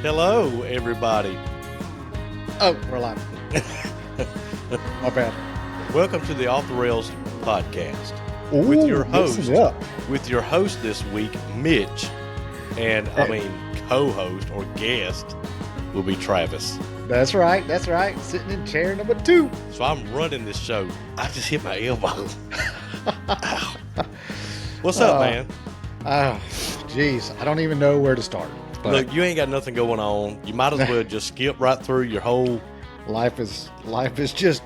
Hello, everybody. Oh, we're live. My bad. Welcome to the Off the Rails podcast Ooh, with your host, listen up. this week, Mitch, and co-host or guest will be Travis. That's right. Sitting in chair number 2. So I'm running this show. I just hit my elbow. Ow. What's up, man? Oh, geez. I don't even know where to start. But Look, you ain't got nothing going on. You might as well just skip right through your whole. life is just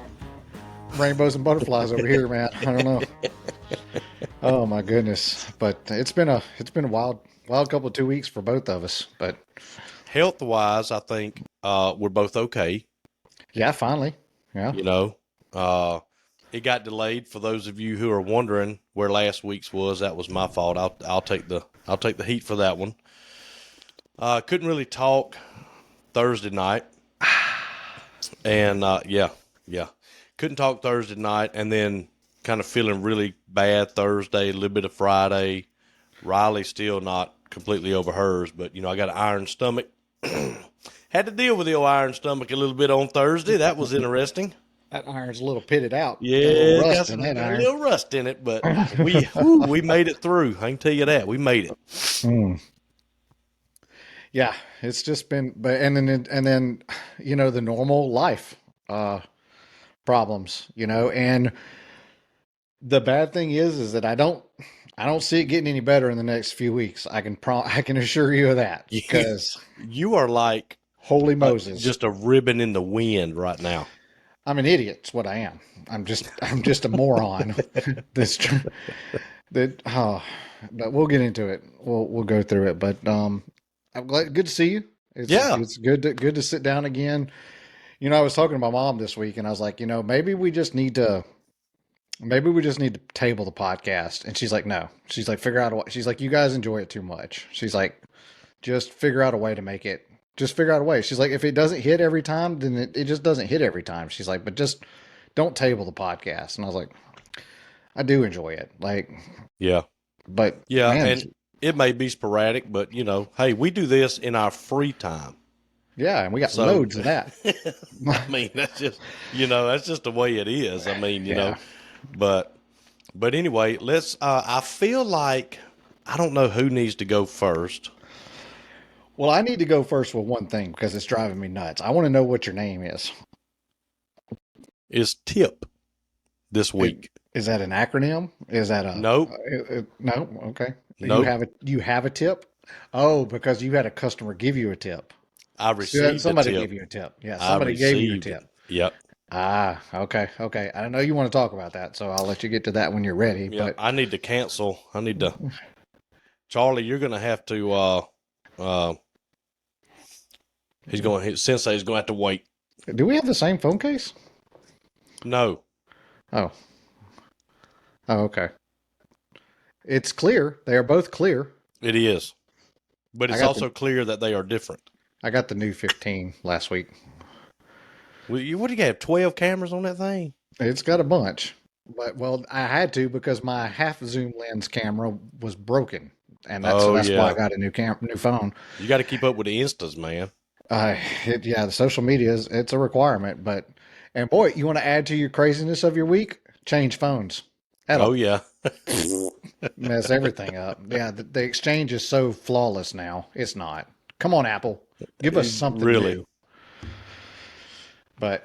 rainbows and butterflies over here, man. I don't know. Oh my goodness. But it's been a wild couple of 2 weeks for both of us. But Health-wise, I think we're both okay. yeah, finally. Yeah. You know, it got delayed. For those of you who are wondering where last week's was, that was my fault. I'll take the heat for that one. Couldn't really talk Thursday night, and yeah, couldn't talk Thursday night, and then kind of feeling really bad Thursday, a little bit of Friday. Riley's still not completely over hers, but I got an iron stomach. Had to deal with the old iron stomach a little bit on Thursday. That was interesting. That iron's a little pitted out. Yeah, Got a little got rust in that a iron. little rust in it, but we made it through. I can tell you that we made it. Yeah, it's just been, but and then the normal life problems, and the bad thing is that I don't see it getting any better in the next few weeks. I can assure you of that, because You are like holy Moses, just a ribbon in the wind right now. I'm an idiot. It's what I am. I'm just a moron. This that but we'll get into it. We'll go through it, but I'm glad. Good to see you. It's good to sit down again. I was talking to my mom this week, and I was like, maybe we just need to table the podcast. And she's like, no. She's like, figure out a way. She's like, you guys enjoy it too much. She's like, just figure out a way to make it. Just figure out a way. She's like, if it doesn't hit every time, then it just doesn't hit every time. She's like, but just don't table the podcast. And I was like, I do enjoy it. Like, Yeah. but Yeah. man, And it may be sporadic, but hey, we do this in our free time. yeah, and we got So- loads of that. I mean, that's just the way it is. I mean, Yeah. but anyway, let's, I feel like, I don't know who needs to go first. Well, I need to go first with one thing because it's driving me nuts. I want to know what your name is. Is Tip this week. Is that an acronym? Is that a Nope. no? Okay. Nope. You have a tip? Oh, because you had a customer give you a tip. I received Somebody a tip. gave you a tip. Yeah, I somebody gave you a received tip. it. Yep. Ah, okay. I know you want to talk about that, so I'll let you get to that when you're ready. Yeah, But I need to cancel. Charlie, you're going to have to, Sensei's going to have to wait. do we have the same phone case? No. Oh, okay. It's clear. They are both clear. It is. But I it's got also clear that they are different. I got the new 15 last week. What do you have, 12 cameras on that thing? It's got a bunch, but I had to because my half zoom lens camera was broken, and that's why I got a new phone. You got to keep up with the Instas, man. The social media it's a requirement, and boy, you want to add to your craziness of your week? Change phones. Oh, yeah. Mess everything up. Yeah, the exchange is so flawless now. It's not. Come on, Apple, give us something Really? new. But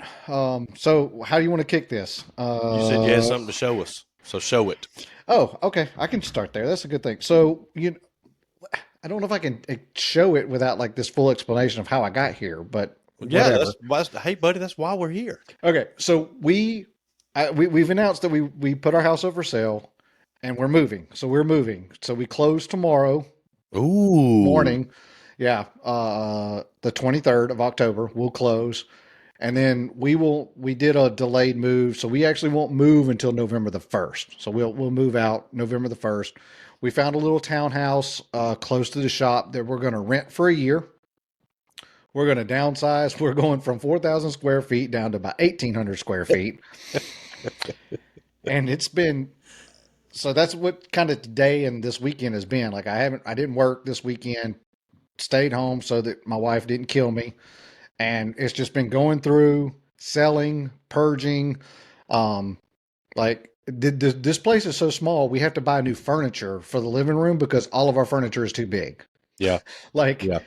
so how do you want to kick this? You said you had something to show us, so show it. Oh, okay. I can start there. That's a good thing. So I don't know if I can show it without like this full explanation of how I got here, but Yeah, hey, buddy, that's why we're here. okay. So we've announced that we put our house up for sale, and we're moving. So we're moving. So we close tomorrow Ooh. morning. Yeah, the 23rd of October we'll close. And then we did a delayed move. So we actually won't move until November the 1st. So we'll move out November the 1st. We found a little townhouse close to the shop that we're going to rent for a year. We're going to downsize. We're going from 4,000 square feet down to about 1,800 square feet. And it's been, so that's what kind of today and this weekend has been. Like I didn't work this weekend. stayed home so that my wife didn't kill me. And it's just been going through, selling, purging. Um, this place is so small, we have to buy new furniture for the living room because all of our furniture is too big. Yeah. Like, Yeah.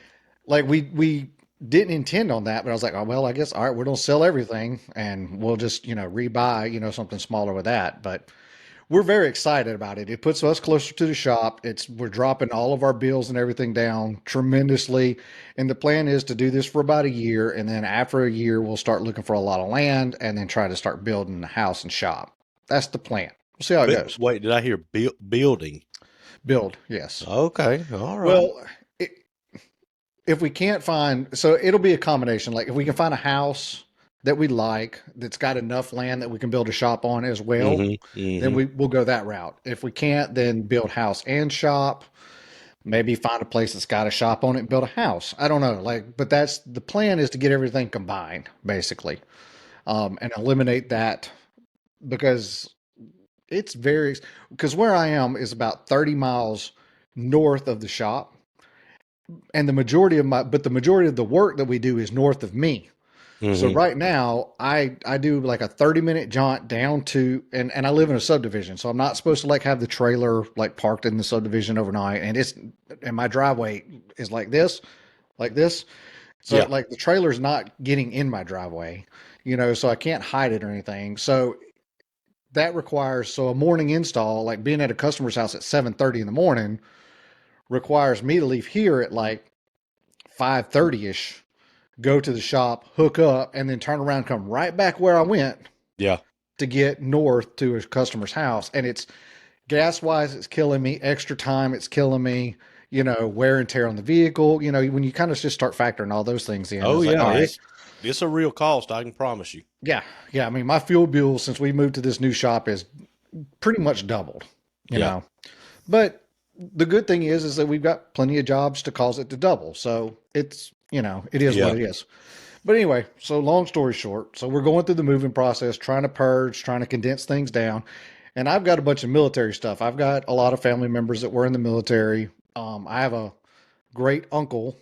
we didn't intend on that, but I was like, oh well, I guess all right, we're gonna sell everything and we'll just rebuy something smaller with that. But we're very excited about it. It puts us closer to the shop. We're dropping all of our bills and everything down tremendously. And the plan is to do this for about a year. And then after a year, we'll start looking for a lot of land and then try to start building a house and shop. That's the plan. We'll see how it goes. Wait, did I hear building? Build, yes. Okay. All right. Well, it, if we can't find, so it'll be a combination. Like if we can find a house that we like, that's got enough land that we can build a shop on as well, Mm-hmm. then Mm-hmm. we'll go that route. If we can't, then build house and shop. Maybe find a place that's got a shop on it and build a house. I don't know. Like, but that's the plan, is to get everything combined basically, and eliminate that because it's very, because where I am is about 30 miles north of the shop, and the majority of the work that we do is north of me. So Mm-hmm. right now, I do like a 30-minute jaunt down to, and I live in a subdivision, so I'm not supposed to like have the trailer like parked in the subdivision overnight, and my driveway is like this. So Yeah. like the trailer's not getting in my driveway, so I can't hide it or anything. So that requires, so a morning install, like being at a customer's house at 7:30 in the morning, requires me to leave here at like 5:30 ish, go to the shop, hook up, and then turn around, come right back where I went Yeah. to get north to a customer's house. And it's gas wise, it's killing me. Extra time, it's killing me. Wear and tear on the vehicle. When you kind of just start factoring all those things in, Oh it's like, yeah. all right, It's a real cost, I can promise you. yeah, yeah. I mean, my fuel bill since we moved to this new shop is pretty much doubled, you Yeah. know. But the good thing is that we've got plenty of jobs to cause it to double. So it is what Yeah. it is. But anyway, so long story short, so we're going through the moving process, trying to purge, trying to condense things down. And I've got a bunch of military stuff. I've got a lot of family members that were in the military. I have a great uncle.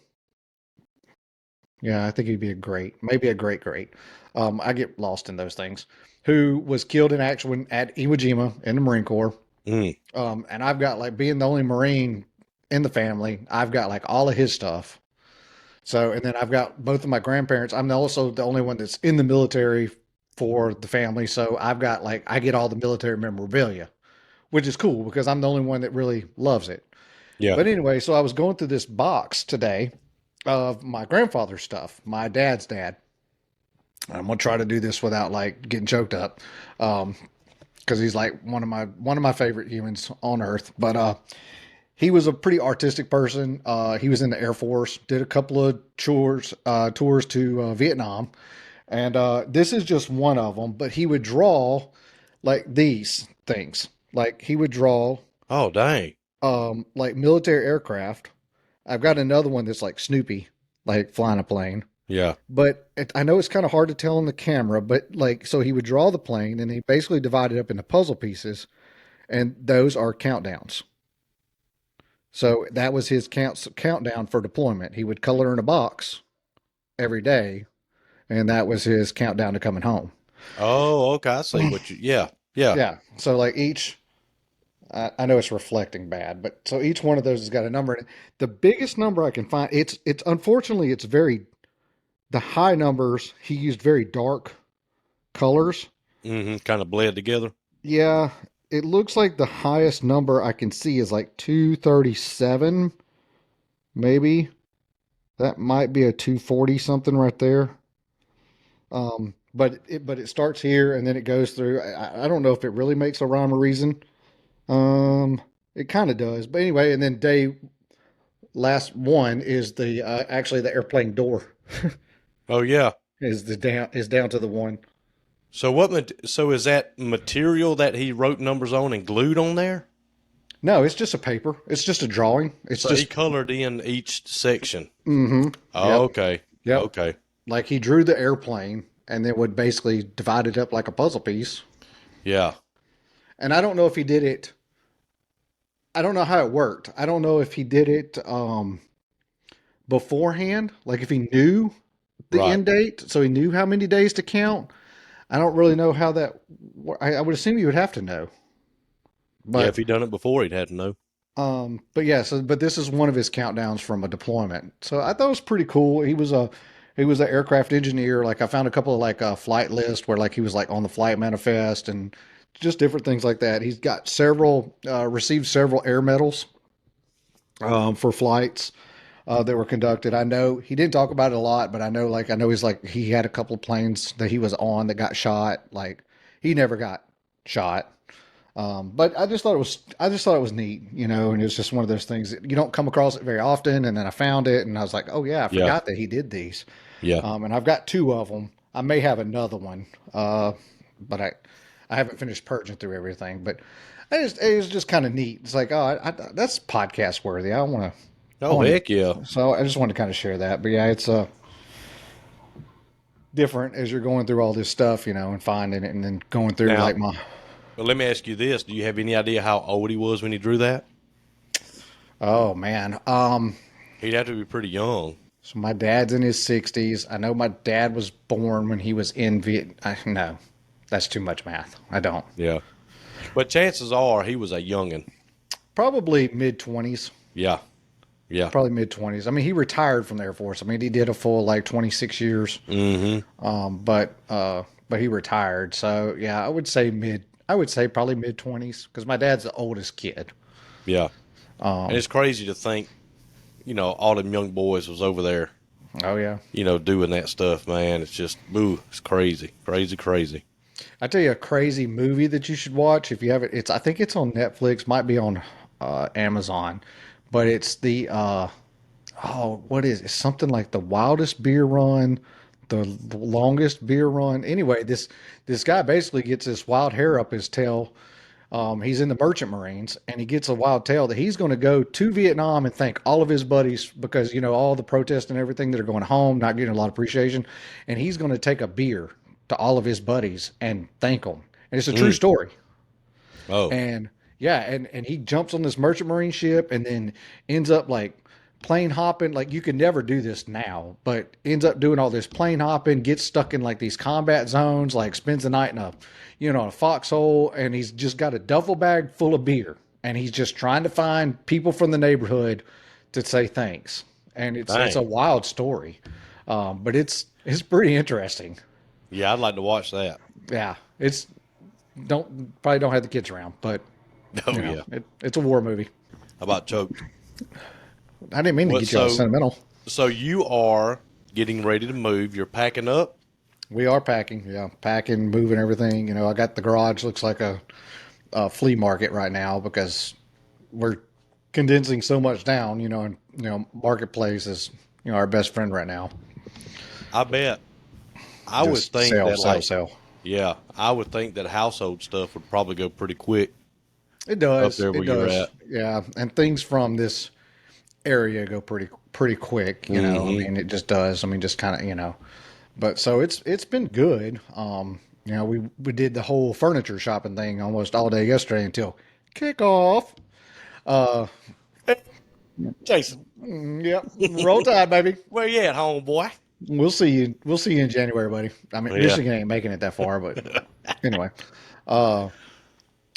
Yeah, I think he'd be maybe a great great. I get lost in those things. Who was killed in action at Iwo Jima in the Marine Corps. Mm. And I've got, like, being the only Marine in the family, I've got like all of his stuff. So, and then I've got both of my grandparents. I'm also the only one that's in the military for the family. So I've got, like, I get all the military memorabilia, which is cool because I'm the only one that really loves it. Yeah. But anyway, so I was going through this box today of my grandfather's stuff, my dad's dad. I'm gonna try to do this without like getting choked up, because he's like one of my favorite humans on earth. But he was a pretty artistic person. He was in the Air Force, did a couple of tours to Vietnam, and this is just one of them. But he would draw like these things. Like he would draw Oh dang. like military aircraft. I've got another one that's like Snoopy, like flying a plane. Yeah. But I know it's kind of hard to tell on the camera, but like, so he would draw the plane and he basically divided it up into puzzle pieces, and those are countdowns. So that was his countdown for deployment. He would color in a box every day, and that was his countdown to coming home. Oh, okay. I see what you. Yeah. Yeah. Yeah. So like I know it's reflecting bad, but so each one of those has got a number in it. The biggest number I can find, it's unfortunately it's very, the high numbers he used very dark colors. Mm-hmm. Kind of bled together. Yeah, it looks like the highest number I can see is like 237, maybe. That might be a 240 something right there. But it starts here and then it goes through. I don't know if it really makes a rhyme or reason. It kind of does. But anyway, and then day last one is the actually the airplane door Oh yeah. is down to the one. So so is that material that he wrote numbers on and glued on there? No, it's just a paper. It's just a drawing. It's So he just colored in each section. mm-hmm. Oh, Yep. okay. Yep. Okay. Like he drew the airplane and then would basically divide it up like a puzzle piece. Yeah. And I don't know if he did it. I don't know how it worked. I don't know if he did it beforehand, like if he knew the Right. end date, so he knew how many days to count. I don't really know how that. I would assume you would have to know, Yeah, if but he done it before, he'd have to know. but yeah. So, but this is one of his countdowns from a deployment. So I thought it was pretty cool. He was an aircraft engineer. Like I found a couple of like flight lists where like he was like on the flight manifest and just different things like that. He's got several received several air medals for flights that were conducted. I know he didn't talk about it a lot, but I know he's like he had a couple of planes that he was on that got shot. Like he never got shot. But I just thought it was neat, and it's just one of those things that you don't come across it very often. And then I found it, and I was like, oh yeah, I Yeah. forgot that he did these. Yeah. And I've got two of them. I may have another one, but I haven't finished purging through everything. But it was just kind of neat. It's like, oh, that's podcast worthy. I Oh, want heck yeah. to. So I just wanted to kind of share that. But yeah, it's different as you're going through all this stuff, and finding it, and then going through Now, like my. but let me ask you this. Do you have any idea how old he was when he drew that? Oh man. He'd have to be pretty young. So my dad's in his 60s. I know my dad was born when he was in Vietnam. No, that's too much math. I don't. Yeah. But chances are he was a youngin'. Probably mid 20s. Yeah. Yeah. Probably mid 20s. I mean, he retired from the Air Force. I mean, he did a full like 26 years. Mm-hmm. But he retired. So yeah, I would say probably mid 20s because my dad's the oldest kid. Yeah. And it's crazy to think, all them young boys was over there, Oh yeah. doing that stuff, man. It's just, ooh, it's crazy, crazy, crazy. I tell you a crazy movie that you should watch if you haven't. I think it's on Netflix, might be on Amazon, but it's the what is it? Something like the wildest beer run, the longest beer run. Anyway, this guy basically gets this wild hair up his tail. He's in the Merchant Marines, and he gets a wild tale that he's going to go to Vietnam and thank all of his buddies because all the protests and everything that are going home, not getting a lot of appreciation, and he's going to take a beer to all of his buddies and thank them. And it's a true Mm. story. Oh, And yeah, and he jumps on this merchant marine ship and then ends up like plane hopping. Like you could never do this now, but ends up doing all this plane hopping, gets stuck in like these combat zones, like spends the night in a foxhole, and he's just got a duffel bag full of beer, and he's just trying to find people from the neighborhood to say thanks. And it's a dang. wild story, but it's pretty interesting. Yeah, I'd like to watch that. Yeah, it's don't probably don't have the kids around, but Oh, yeah. it's a war movie. How about choked? I didn't mean to What, get you all sentimental. so you are getting ready to move. You're packing up. We are packing, yeah, packing, moving everything. I got the garage looks like a flea market right now because we're condensing so much down. And marketplace is our best friend right now. I bet. I would Just think sell, that, sell, like, sell. yeah, I would think that household stuff would probably go pretty quick It up does, there it where you're does, at. yeah. And things from this area go pretty quick. I Mm-hmm. mean, it just does. I mean, just kind of But so it's been good. We did the whole furniture shopping thing almost all day yesterday until kickoff. Uh, Jason, yep, roll tide, baby. where you at, homeboy? We'll see you. We'll see you in January, buddy. I mean, Yeah. Michigan ain't making it that far, but anyway. Uh,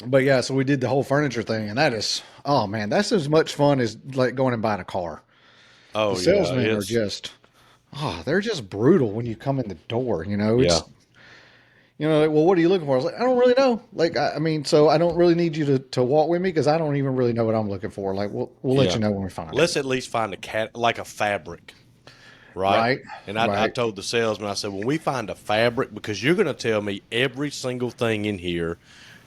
but yeah, so we did the whole furniture thing, and that is, oh man, that's as much fun as like going and buying a car. The Oh yeah, salesmen are it's just, they're just brutal when you come in the door. yeah. Like, well, what are you looking for? I was like, I don't really know. Like, I mean, so I don't really need you to walk with me because I don't even really know what I'm looking for. Like, we'll let Yeah. you know when we find it. Let's at least find a cat like a fabric, right? Right, And I right. told the salesman, I said, when we find a fabric, because you're going to tell me every single thing in here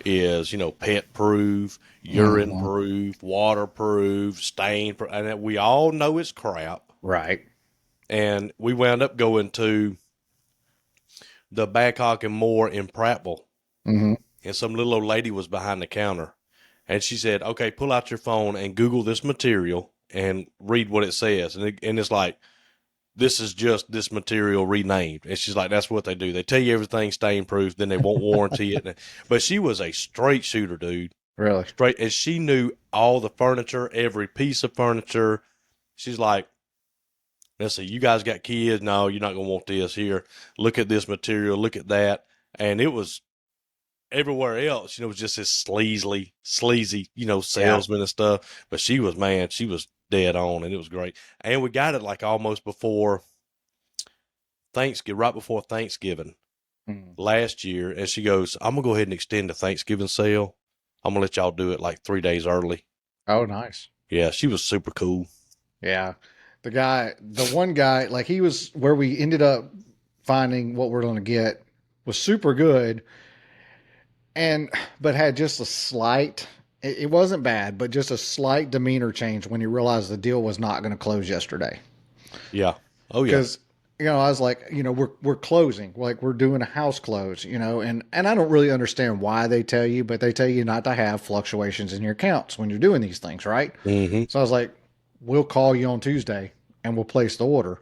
is, pet proof, urine Mhm. proof, waterproof, stain proof, and that we all know it's crap. Right. And we wound up going to the Babcock and Moore in Prattville, Hmm. and some little old lady was behind the counter, and she said, "Okay, pull out your phone and Google this material and read what it says." And it's like, this is just this material renamed. And she's like, "That's what they do. They tell you everything's stain proof, then they won't warranty it." But she was a straight shooter, dude. Really. Straight, and she knew all the furniture, every piece of furniture. She's like, Let's see, you guys got kids? No, you're not gonna want this here. Look at this material, look at that. And it was everywhere else, it was just this sleazy, Yeah. salesman and stuff. But she was, man, she was dead on, and it was great. And we got it like almost before Thanksgiving, right before Thanksgiving Mm. last year. And she goes, I'm gonna go ahead and extend the Thanksgiving sale. I'm gonna let y'all do it like 3 days early. Oh, nice. Yeah, she was super cool. Yeah. The one guy, like he was where we ended up finding what we're going to get was super good and, but had just a slight, it wasn't bad, but just a slight demeanor change when he realized the deal was not going to close yesterday. Yeah. Oh yeah. Cause, I was like, we're closing, like we're doing a house close, and I don't really understand why they tell you, but they tell you not to have fluctuations in your accounts when you're doing these things, right? Mm-hmm. So I was like, we'll call you on Tuesday and we'll place the order.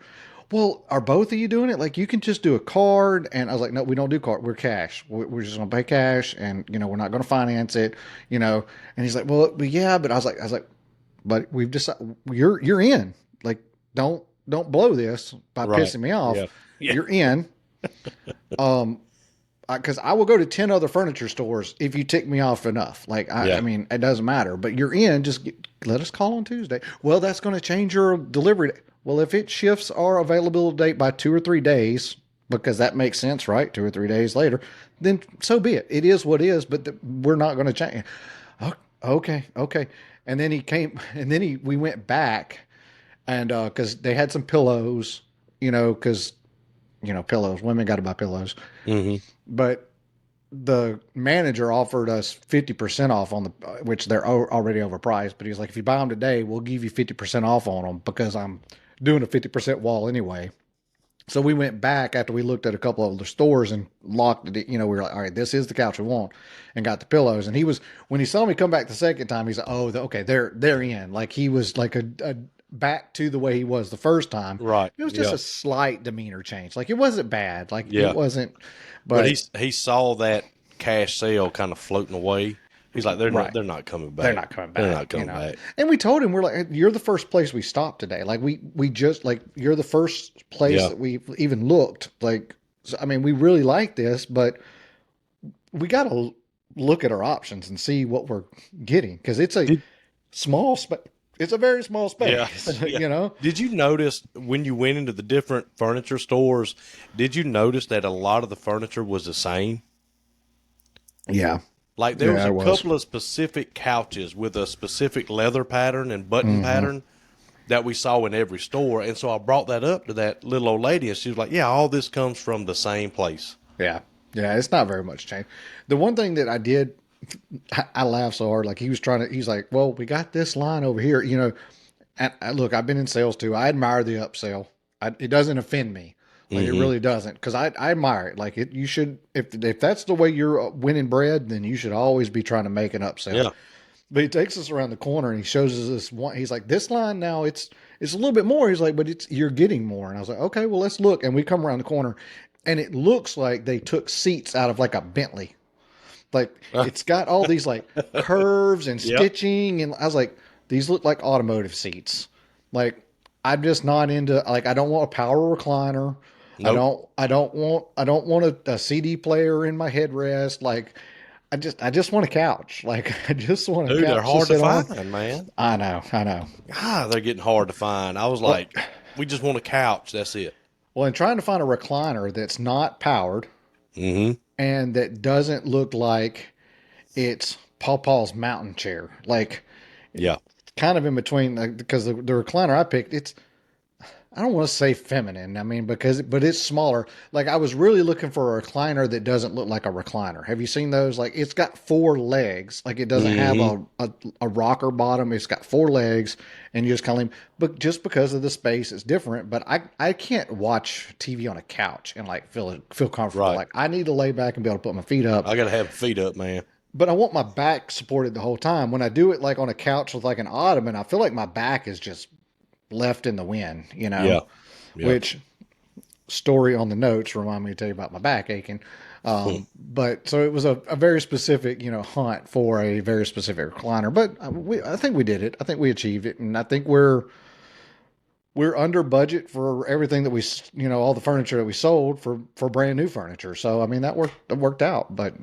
Well, are both of you doing it? Like, you can just do a card. And I was like, no, we don't do card. We're cash. We're just going to pay cash, and, we're not going to finance it, And he's like, well, yeah, but I was like, but we've decided you're in. Like, don't blow this by Right. pissing me off. Yeah. Yeah. You're in. Um, because I will go to 10 other furniture stores if you tick me off enough. Like, I Yeah. mean, it doesn't matter, but you're in, let us call on Tuesday. Well, that's going to change your delivery. Well, if it shifts our availability date by 2 or 3 days, because that makes sense, right? 2 or 3 days later, then so be it. It is what it is, but we're not going to change. Okay. Okay. And then he came and then we went back and, cause they had some pillows, cause, pillows, women got to buy pillows, Mm-hmm. but the manager offered us 50% off on the, which they're already overpriced, but he's like, if you buy them today, we'll give you 50% off on them because I'm doing a 50% wall anyway. So we went back after we looked at a couple of the stores and locked it. We were like, all right, this is the couch we want, and got the pillows. And he was, when he saw me come back the second time, he's like, oh, okay, they're in. Like he was like a back to the way he was the first time. Right. It was just Yeah. a slight demeanor change. Like it wasn't bad. Like it Yeah. wasn't, But but he saw that cash sale kind of floating away. He's like, they're not right. they're not coming They're back. not coming They're back, not coming back. And we told him, we're like, you're the first place we stopped today. Like we just like you're the first place Yeah. that we even looked. Like, so, I mean, we really like this, but we got to look at our options and see what we're getting because it's a Did, small space. It's a very small yeah. space, Yeah. you know. Did you notice when you went into the different furniture stores, did you notice that a lot of the furniture was the same? Yeah, Like there was yeah, a it was. couple of specific couches with a specific leather pattern and button Hmm. pattern that we saw in every store. And so I brought that up to that little old lady, and she was like, yeah, all this comes from the same place. Yeah, yeah. It's not very much change. The one thing that I did, I laughed so hard. Like he was trying to. He's like, "Well, we got this line over here, And look, I've been in sales too. I admire the upsell. It doesn't offend me. Like it Mm-hmm. really doesn't, because I admire it. Like it, you should, if that's the way you're winning bread, then you should always be trying to make an upsell. Yeah. But he takes us around the corner and he shows us this one. He's like, this line now it's a little bit more. He's like, but you're getting more. And I was like, okay, well let's look. And we come around the corner, and it looks like they took seats out of like a Bentley. Like it's got all these like curves and Yep. stitching, and I was like, these look like automotive seats. Like I'm just not into, like, I don't want a power recliner. Nope. I don't want a CD player in my headrest. Like I just want a couch. Like I just want a Dude, they're couch to hard to sit on. find, man. I know. God, they're getting hard to find. I was Well, like, we just want a couch. That's it. well, in trying to find a recliner that's not powered Mm-hmm. and that doesn't look like it's Paw Paw's mountain chair, like Yeah. kind of in between, like, because the recliner I picked, it's, I don't want to say feminine. I mean, but it's smaller. Like I was really looking for a recliner that doesn't look like a recliner. Have you seen those? Like it's got four legs. Like it doesn't have Mm-hmm. a rocker bottom. It's got four legs, and you just kind of, but just because of the space, it's different. But I can't watch TV on a couch and like feel comfortable. Right. Like I need to lay back and be able to put my feet up. I gotta have feet up, man. But I want my back supported the whole time. When I do it like on a couch with like an ottoman, I feel like my back is just left in the wind, Yeah. Yeah. which story on the notes remind me to tell you about my back aching. But so it was a very specific, hunt for a very specific recliner. But I think we did it. I think we achieved it, and I think we're under budget for everything that all the furniture that we sold for brand new furniture. So I mean that worked out, but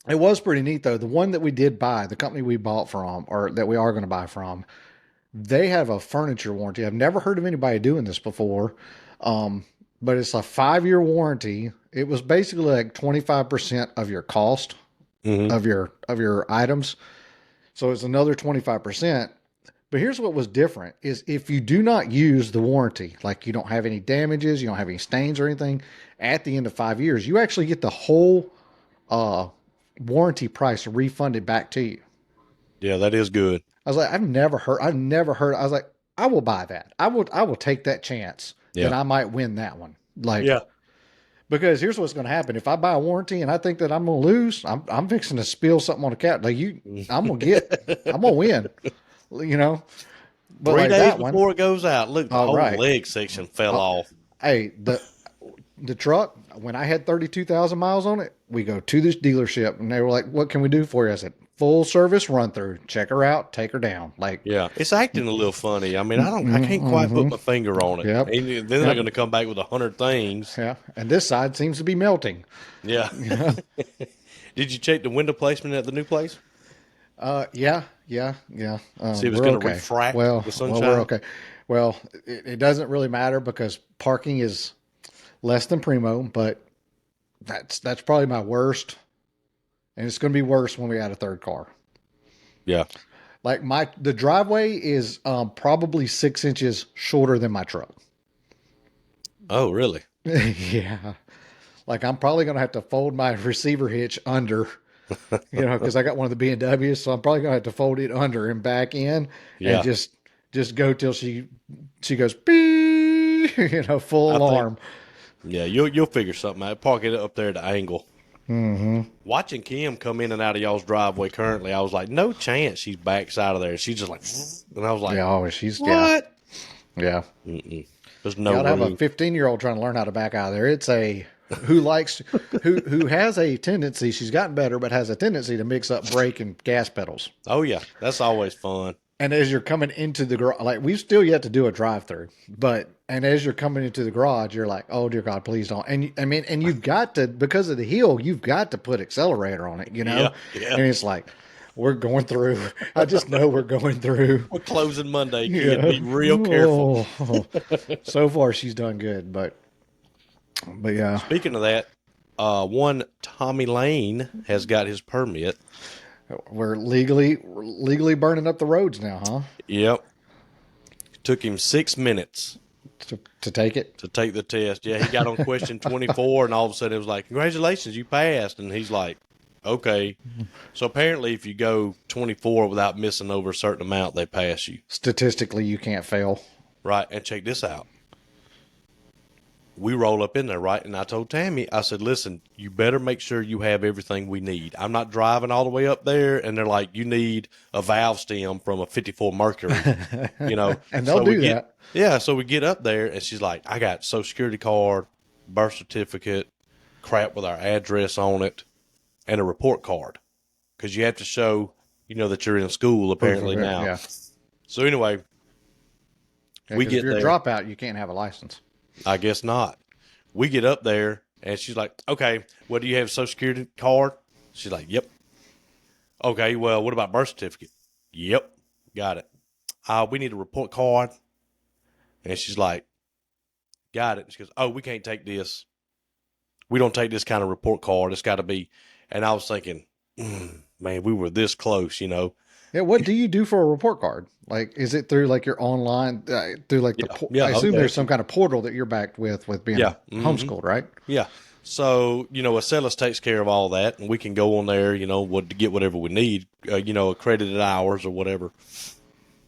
it was pretty neat though. The one that we did buy, the company we bought from, or that we are going to buy from, they have a furniture warranty. I've never heard of anybody doing this before, but it's a 5-year warranty. It was basically like 25% of your cost Mm-hmm. of your items, so it's another 25%. But here's what was different: is if you do not use the warranty, like you don't have any damages, you don't have any stains or anything, at the end of 5 years, you actually get the whole uh, warranty price refunded back to you. Yeah, that is good. I was like, I've never heard. I was like, I will buy that. I will take that chance that Yeah. I might win that one. Like, Yeah. because here's what's going to happen. If I buy a warranty and I think that I'm going to lose, I'm fixing to spill something on the cat. Like I'm going to win, you know, but 3 like days that one. before it goes out, look, the All whole right. leg section fell off. Hey, the truck, when I had 32,000 miles on it, we go to this dealership and they were like, what can we do for you? I said, full service run through, check her out, take her down. Like, Yeah, it's acting a little funny. I mean, I can't quite put mm-hmm. my finger on it. Yep. And then they're Yep. going to come back with 100 things. Yeah. And this side seems to be melting. Yeah. Did you check the window placement at the new place? Yeah. See if it's We're going to okay. refract Well, the sunshine. we're okay. Well, it doesn't really matter because parking is less than primo, but that's probably my worst. And it's going to be worse when we add a third car. Yeah. Like the driveway is probably 6 inches shorter than my truck. Oh, really? Yeah. Like I'm probably going to have to fold my receiver hitch under, because I got one of the BMWs, so I'm probably going to have to fold it under and back in and Yeah. just go till she goes beep, full I think- alarm. Yeah, you'll figure something out. Park it up there at the angle. Mm-hmm. Watching Kim come in and out of y'all's driveway currently, I was like, no chance she's backs out of there. She's just like, and I was like, Yeah, oh, she's what? yeah. Mm-mm. There's You no gotta have a room. 15-year-old trying to learn how to back out of there. It's who has a tendency. She's gotten better, but has a tendency to mix up brake and gas pedals. Oh, yeah. That's always fun. And as you're coming into the garage, like we've still yet to do a drive-through, and as you're coming into the garage, you're like, oh dear God, please don't. And and you've got to, because of the hill, you've got to put accelerator on it, Yeah. And it's like, we're going through. I just know we're going through. We're closing Monday, kid. Be real careful. Oh. So far, she's done good, but yeah. Speaking of that, one Tommy Lane has got his permit. We're legally burning up the roads now, huh? Yep. Took him 6 minutes To take it. to take the test. Yeah, he got on question 24, and all of a sudden it was like, congratulations, you passed. And he's like, okay. So apparently if you go 24 without missing over a certain amount, they pass you. Statistically, you can't fail. Right. And check this out. We roll up in there, right? And I told Tammy, I said, listen, you better make sure you have everything we need. I'm not driving all the way up there. And they're like, you need a valve stem from a 54 Mercury, And they'll do that. Yeah. So we get up there and she's like, I got social security card, birth certificate, crap with our address on it, and a report card. Because you have to show, that you're in school apparently now. Yeah. So anyway, we get if you're there. a dropout, you can't have a license. I guess not. We get up there, and she's like, okay, well, do you have a social security card? She's like, yep. Okay, well, what about birth certificate? Yep, got it. We need a report card. And she's like, got it. She goes, oh, we can't take this. We don't take this kind of report card. It's got to be. And I was thinking, man, we were this close, Yeah. What do you do for a report card? Like, is it through like your online, through like Yeah, I assume okay. there's some kind of portal that you're backed with being homeschooled, right? Yeah. So, Acellus takes care of all that, and we can go on there, to get whatever we need, accredited hours or whatever.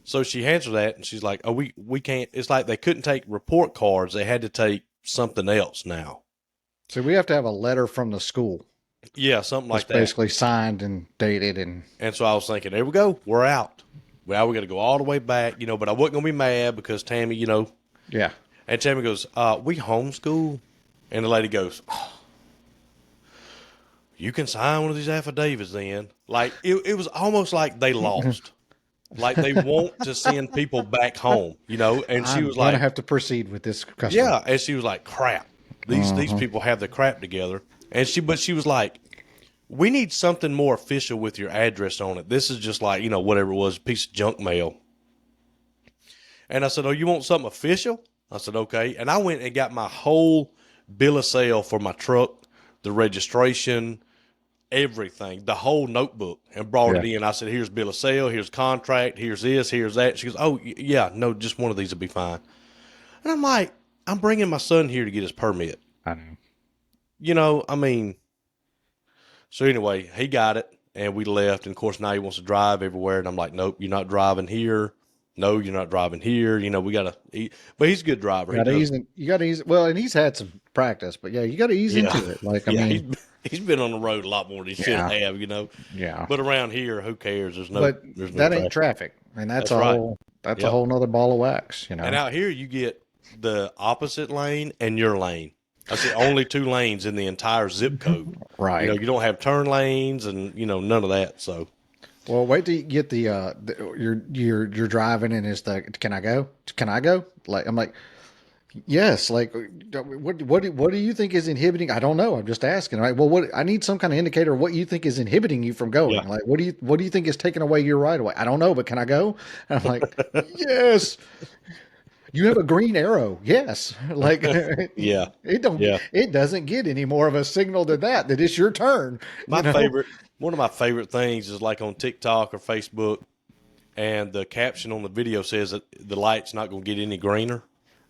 So she hands her that, and she's like, oh, we can't. It's like they couldn't take report cards. They had to take something else now. So we have to have a letter from the school. Yeah, something like It's that. basically signed and dated. And so I was thinking, there we go. We're out. Well, we got to go all the way back, but I wasn't going to be mad because Tammy, Yeah. And Tammy goes, we homeschool. And the lady goes, oh, you can sign one of these affidavits then. Like, it was almost like they lost. Like they want to send people back home, And she I'm was gonna like, have to proceed with this customer. yeah, and she was like, crap. These Uh-huh. people have the crap together. But she was like, we need something more official with your address on it. This is just like, whatever it was, a piece of junk mail. And I said, oh, you want something official? I said, okay. And I went and got my whole bill of sale for my truck, the registration, everything, the whole notebook, and brought Yeah. it in. I said, here's bill of sale, here's contract, here's this, here's that. She goes, oh, yeah, no, just one of these will be fine. And I'm like, I'm bringing my son here to get his permit. I know. I mean, so anyway, he got it and we left. And of course, now he wants to drive everywhere. And I'm like, nope, you're not driving here. No, you're not driving here. We got to eat. But he's a good driver. He does. You gotta ease. Well, and he's had some practice, but yeah, you gotta ease Yeah. into it. Like, I Yeah. mean, He's been on the road a lot more than he should yeah, have. yeah. But around here, who cares? But There's no that ain't traffic. traffic, and That's right. that's a Yep. whole nother ball of wax. And out here, you get the opposite lane and your lane. That's the only two lanes in the entire zip code. Right. You don't have turn lanes and, none of that. So, Well, wait till you get you're driving and it's the can I go? Can I go? Like I'm like yes. Like what do you think is inhibiting? I don't know. I'm just asking. Right. Well, what I need some kind of indicator of what you think is inhibiting you from going. yeah. Like what do you think is taking away your right away? I don't know, but can I go? And I'm like yes. You have a green arrow. Yes. Like Yeah. it don't Yeah. it doesn't get any more of a signal than that it's your turn. One of my favorite things is like on TikTok or Facebook, and the caption on the video says that the light's not going to get any greener.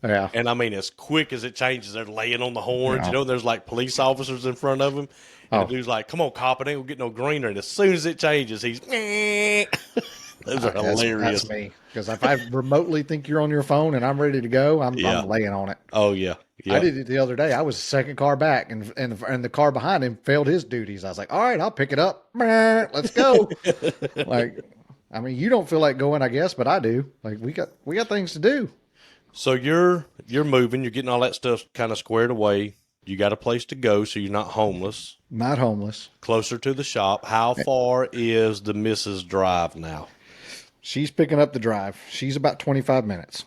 Yeah. And I mean, as quick as it changes, they're laying on the horns. Yeah. There's like police officers in front of him. And the dude's like, come on, cop, it ain't going to get no greener. And as soon as it changes, he's, those are hilarious. That's me. Because if I remotely think you're on your phone and I'm ready to go, I'm laying on it. Oh, yeah. I did it the other day. I was the second car back, and the car behind him failed his duties. I was like, all right, I'll pick it up. Let's go. Like, I mean, you don't feel like going, I guess, but I do. Like, we got things to do. So you're moving. You're getting all that stuff kind of squared away. You got a place to go, so you're not homeless. Not homeless. Closer to the shop. How far is the Mrs. Drive now? She's picking up the drive. She's about 25 minutes.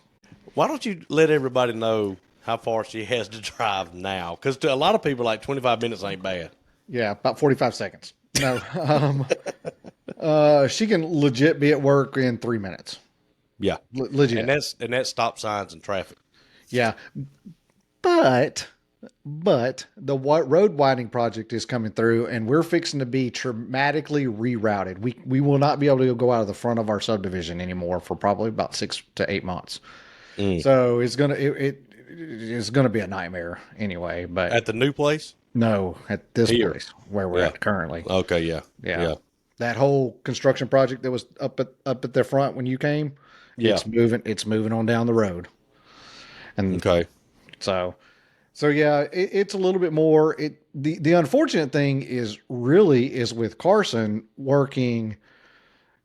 Why don't you let everybody know how far she has to drive now? Because to a lot of people, like 25 minutes ain't bad. Yeah, about 45 seconds. No. She can legit be at work in 3 minutes. Yeah. Legit. And that's stop signs and traffic. Yeah. But the road widening project is coming through, and we're fixing to be dramatically rerouted. We will not be able to go out of the front of our subdivision anymore for probably about 6 to 8 months. So it's gonna be a nightmare anyway. But At the new place? no, at this place where we're at currently. Okay, yeah. Yeah. That whole construction project that was up at the front when you came, Yeah. it's moving on down the road. And Okay. So yeah, it's a little bit more. The unfortunate thing is with Carson working,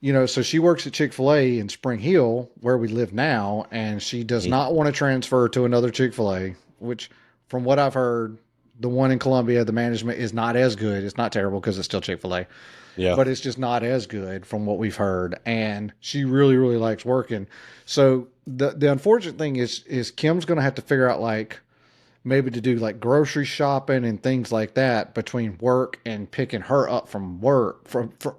so she works at Chick-fil-A in Spring Hill where we live now, and she does not want to transfer to another Chick-fil-A, which from what I've heard, the one in Columbia, the management is not as good. It's not terrible because it's still Chick-fil-A. Yeah. But it's just not as good from what we've heard. And she really, really likes working. So the unfortunate thing is Kim's going to have to figure out like maybe to do like grocery shopping and things like that between work and picking her up from work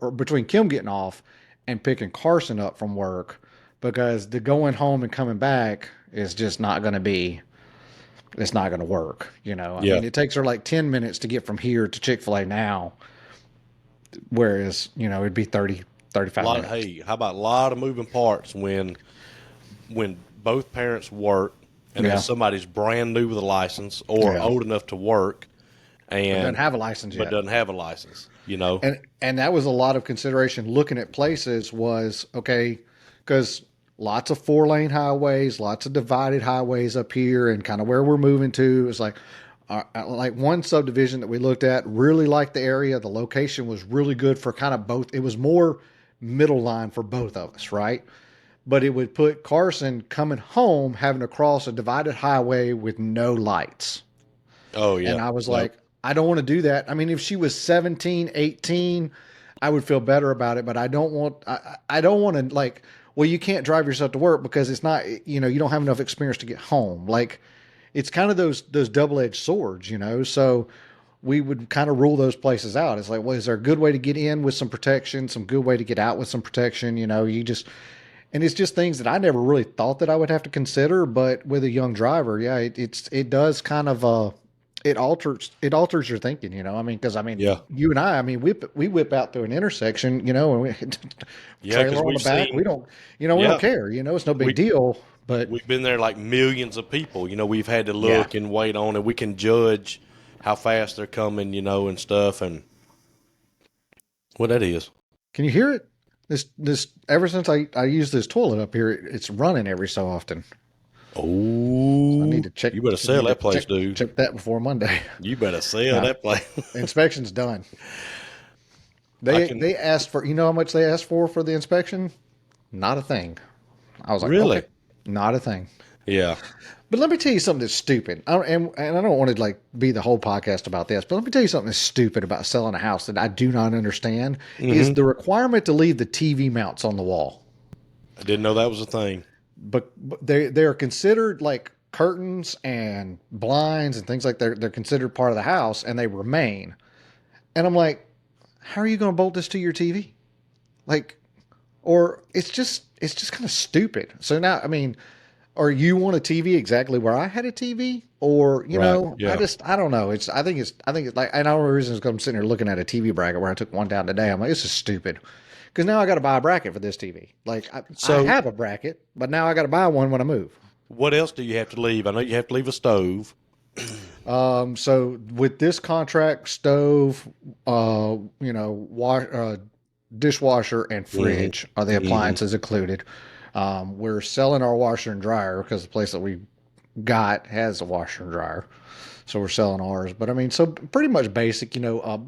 or between Kim getting off and picking Carson up from work, because the going home and coming back is just not going to be, it's not going to work. I mean, it takes her like 10 minutes to get from here to Chick-fil-A now. Whereas, it'd be 30, 35 minutes. Hey, how about a lot of moving parts when both parents work and then somebody's brand new with a license or old enough to work and doesn't have a license yet. But doesn't have a license, And that was a lot of consideration looking at places was, okay, because lots of 4-lane highways, lots of divided highways up here, and kind of where we're moving to is like one subdivision that we looked at, really liked the area. The location was really good for kind of both. It was more middle line for both of us, right? But it would put Carson coming home having to cross a divided highway with no lights. Oh, yeah. And I was like, I don't want to do that. I mean, if she was 17, 18, I would feel better about it, but I don't want to like, well, you can't drive yourself to work because it's not, you don't have enough experience to get home. Like it's kind of those double-edged swords, so we would kind of rule those places out. It's like, well, is there a good way to get in with some protection, some good way to get out with some protection? And it's just things that I never really thought that I would have to consider. But with a young driver, yeah, it does kind of, it alters your thinking, I mean, because I mean, Yeah. you and I mean, we whip out through an intersection, and we Yeah, because trailer on the we've back. We seen, don't, we don't yeah, care, it's no big we deal. But we've been there like millions of people. We've had to yeah, look and wait on, and we can judge how fast they're coming, and stuff, and what that is. can you hear it? This ever since I use this toilet up here, it's running every so often. So I need Oh, to check. you better Need sell to that place, dude. check that before Monday. You better sell Now, that place. the inspection's done. I They can asked for, how much they asked for the inspection? Not a thing. I was like, okay, really, not a thing. yeah. But let me tell you something that's stupid. And I don't want to like be the whole podcast about this, but let me tell you something that's stupid about selling a house that I do not understand is Hmm. the requirement to leave the TV mounts on the wall. I didn't know that was a thing. But they're considered like curtains and blinds and things like they're considered part of the house and they remain. And I'm like, how are you going to bolt this to your TV? Like, or it's just kind of stupid. So now, I mean, or you want a TV exactly where I had a TV, or Right. Yeah. I don't know. I think it's like, and all the reason is because I'm sitting here looking at a TV bracket where I took one down today. I'm like, this is stupid because now I got to buy a bracket for this TV. Like I So, have a bracket, but now I got to buy one when I move. what else do you have to leave? I know you have to leave a stove. So with this contract, stove, dishwasher and Hmm. fridge are the Hmm. appliances included. We're selling our washer and dryer because the place that we got has a washer and dryer. So we're selling ours. But I mean, so pretty much basic,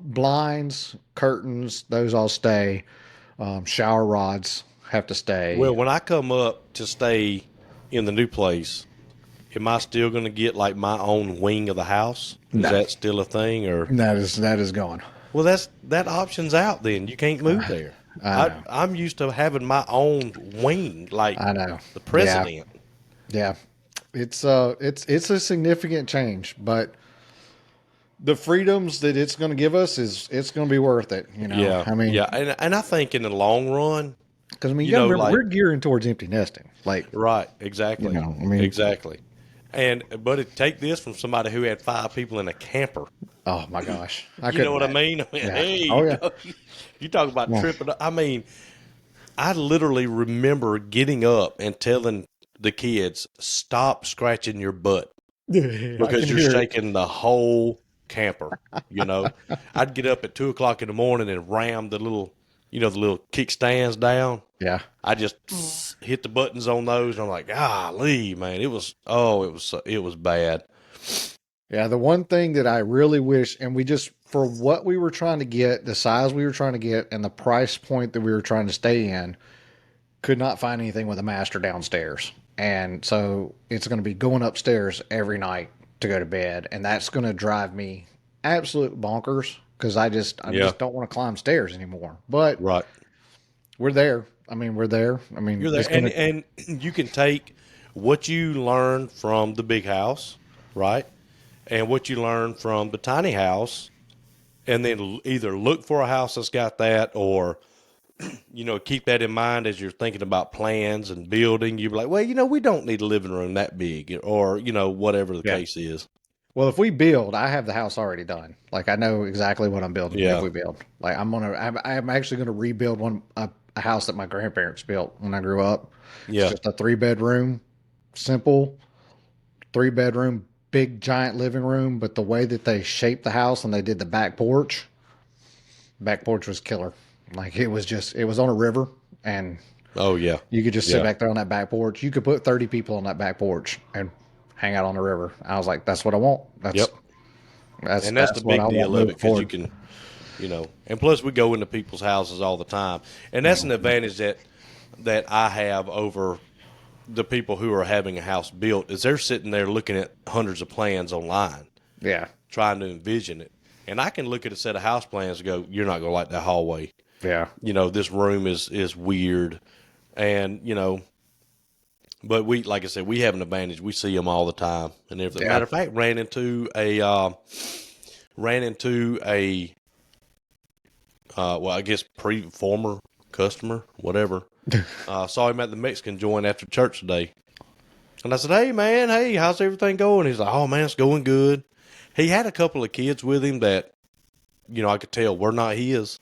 blinds, curtains, those all stay. Shower rods have to stay. Well, when I come up to stay in the new place, am I still going to get like my own wing of the house? Is No, that still a thing, or? that is gone. Well, that option's out. Then you can't move there. I know. I'm used to having my own wing, like I know. the Yeah. president. Yeah. It's a significant change, but the freedoms that it's going to give us it's going to be worth it, Yeah, I mean, yeah, and I think in the long run, because I mean, you got to remember like we're gearing towards empty nesting. Like, right, exactly, I mean, exactly. And but take this from somebody who had 5 people in a camper. oh my gosh, I You know couldn't what I imagine. mean? Yeah. Hey, Oh yeah. you talk about Yeah. tripping. I mean, I literally remember getting up and telling the kids, "Stop scratching your butt I because can you're hear it. shaking the whole camper." I'd get up at 2 o'clock in the morning and ram the little kickstands down. Yeah. I just hit the buttons on those. And I'm like, golly, man, it was bad. Yeah. The one thing that I really wish, and we just, for what we were trying to get, the size we were trying to get, and the price point that we were trying to stay in, could not find anything with a master downstairs. And so it's going to be going upstairs every night to go to bed. And that's going to drive me absolute bonkers because I Yeah, just don't want to climb stairs anymore. But right. we're there. I mean, we're there. I mean, You're there, it's going to, and you can take what you learned from the big house, right, and what you learned from the tiny house, and then either look for a house that's got that, or keep that in mind as you're thinking about plans and building. You're like, well, we don't need a living room that big, or whatever the yeah. case is. Well, if we build, I have the house already done. Like I know exactly what I'm building if Yeah, we build. Like I'm actually going to rebuild a house that my grandparents built when I grew up. It's yeah. just a 3 bedroom, simple 3 bedroom, big giant living room. But the way that they shaped the house and they did the back porch was killer. Like it was on a river and Oh yeah, you could just sit yeah. back there on that back porch. You could put 30 people on that back porch and hang out on the river. I was like, that's what I want. Yep. And that's the That's what I big want deal of moving it because you forward. can, and plus we go into people's houses all the time, and that's an advantage that I have over the people who are having a house built is they're sitting there looking at hundreds of plans online, Yeah. trying to envision it. And I can look at a set of house plans and go, you're not going to like that hallway. Yeah. This room is weird, and but we, like I said, we have an advantage. We see them all the time, and everything. Yeah. Matter of fact, ran into a well, I guess former customer, whatever. Saw him at the Mexican joint after church today. And I said, hey, man, hey, how's everything going? He's like, oh, man, it's going good. He had a couple of kids with him that, I could tell were not his.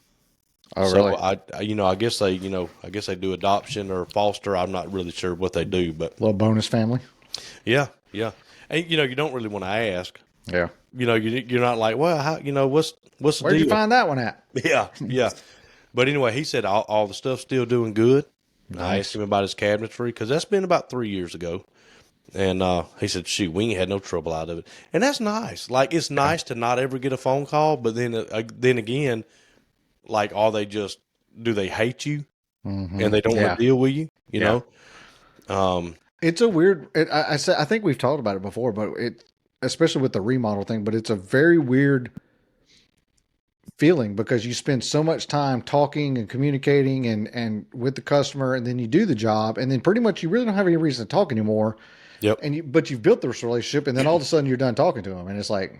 Oh, So really? I guess they do adoption or foster. I'm not really sure what they do, but Little bonus family. yeah, yeah. And, you don't really want to ask. Yeah. You're not like, well, how, what's the Where'd you deal? find that one at? Yeah, yeah. But anyway, he said all the stuff's still doing good. I asked Nice. him about his cabinetry because that's been about 3 years ago. And he said, shoot, we ain't had no trouble out of it. And that's nice. Like, it's nice to not ever get a phone call, but then again, like, do they hate you Mm-hmm. and they don't want Yeah. to deal with you, Yeah. know? It's a weird. I think we've talked about it before, but especially with the remodel thing. But it's a very weird feeling because you spend so much time talking and communicating and with the customer, and then you do the job, and then pretty much you really don't have any reason to talk anymore. Yep. But you've built this relationship, and then all of a sudden you're done talking to them, and it's like,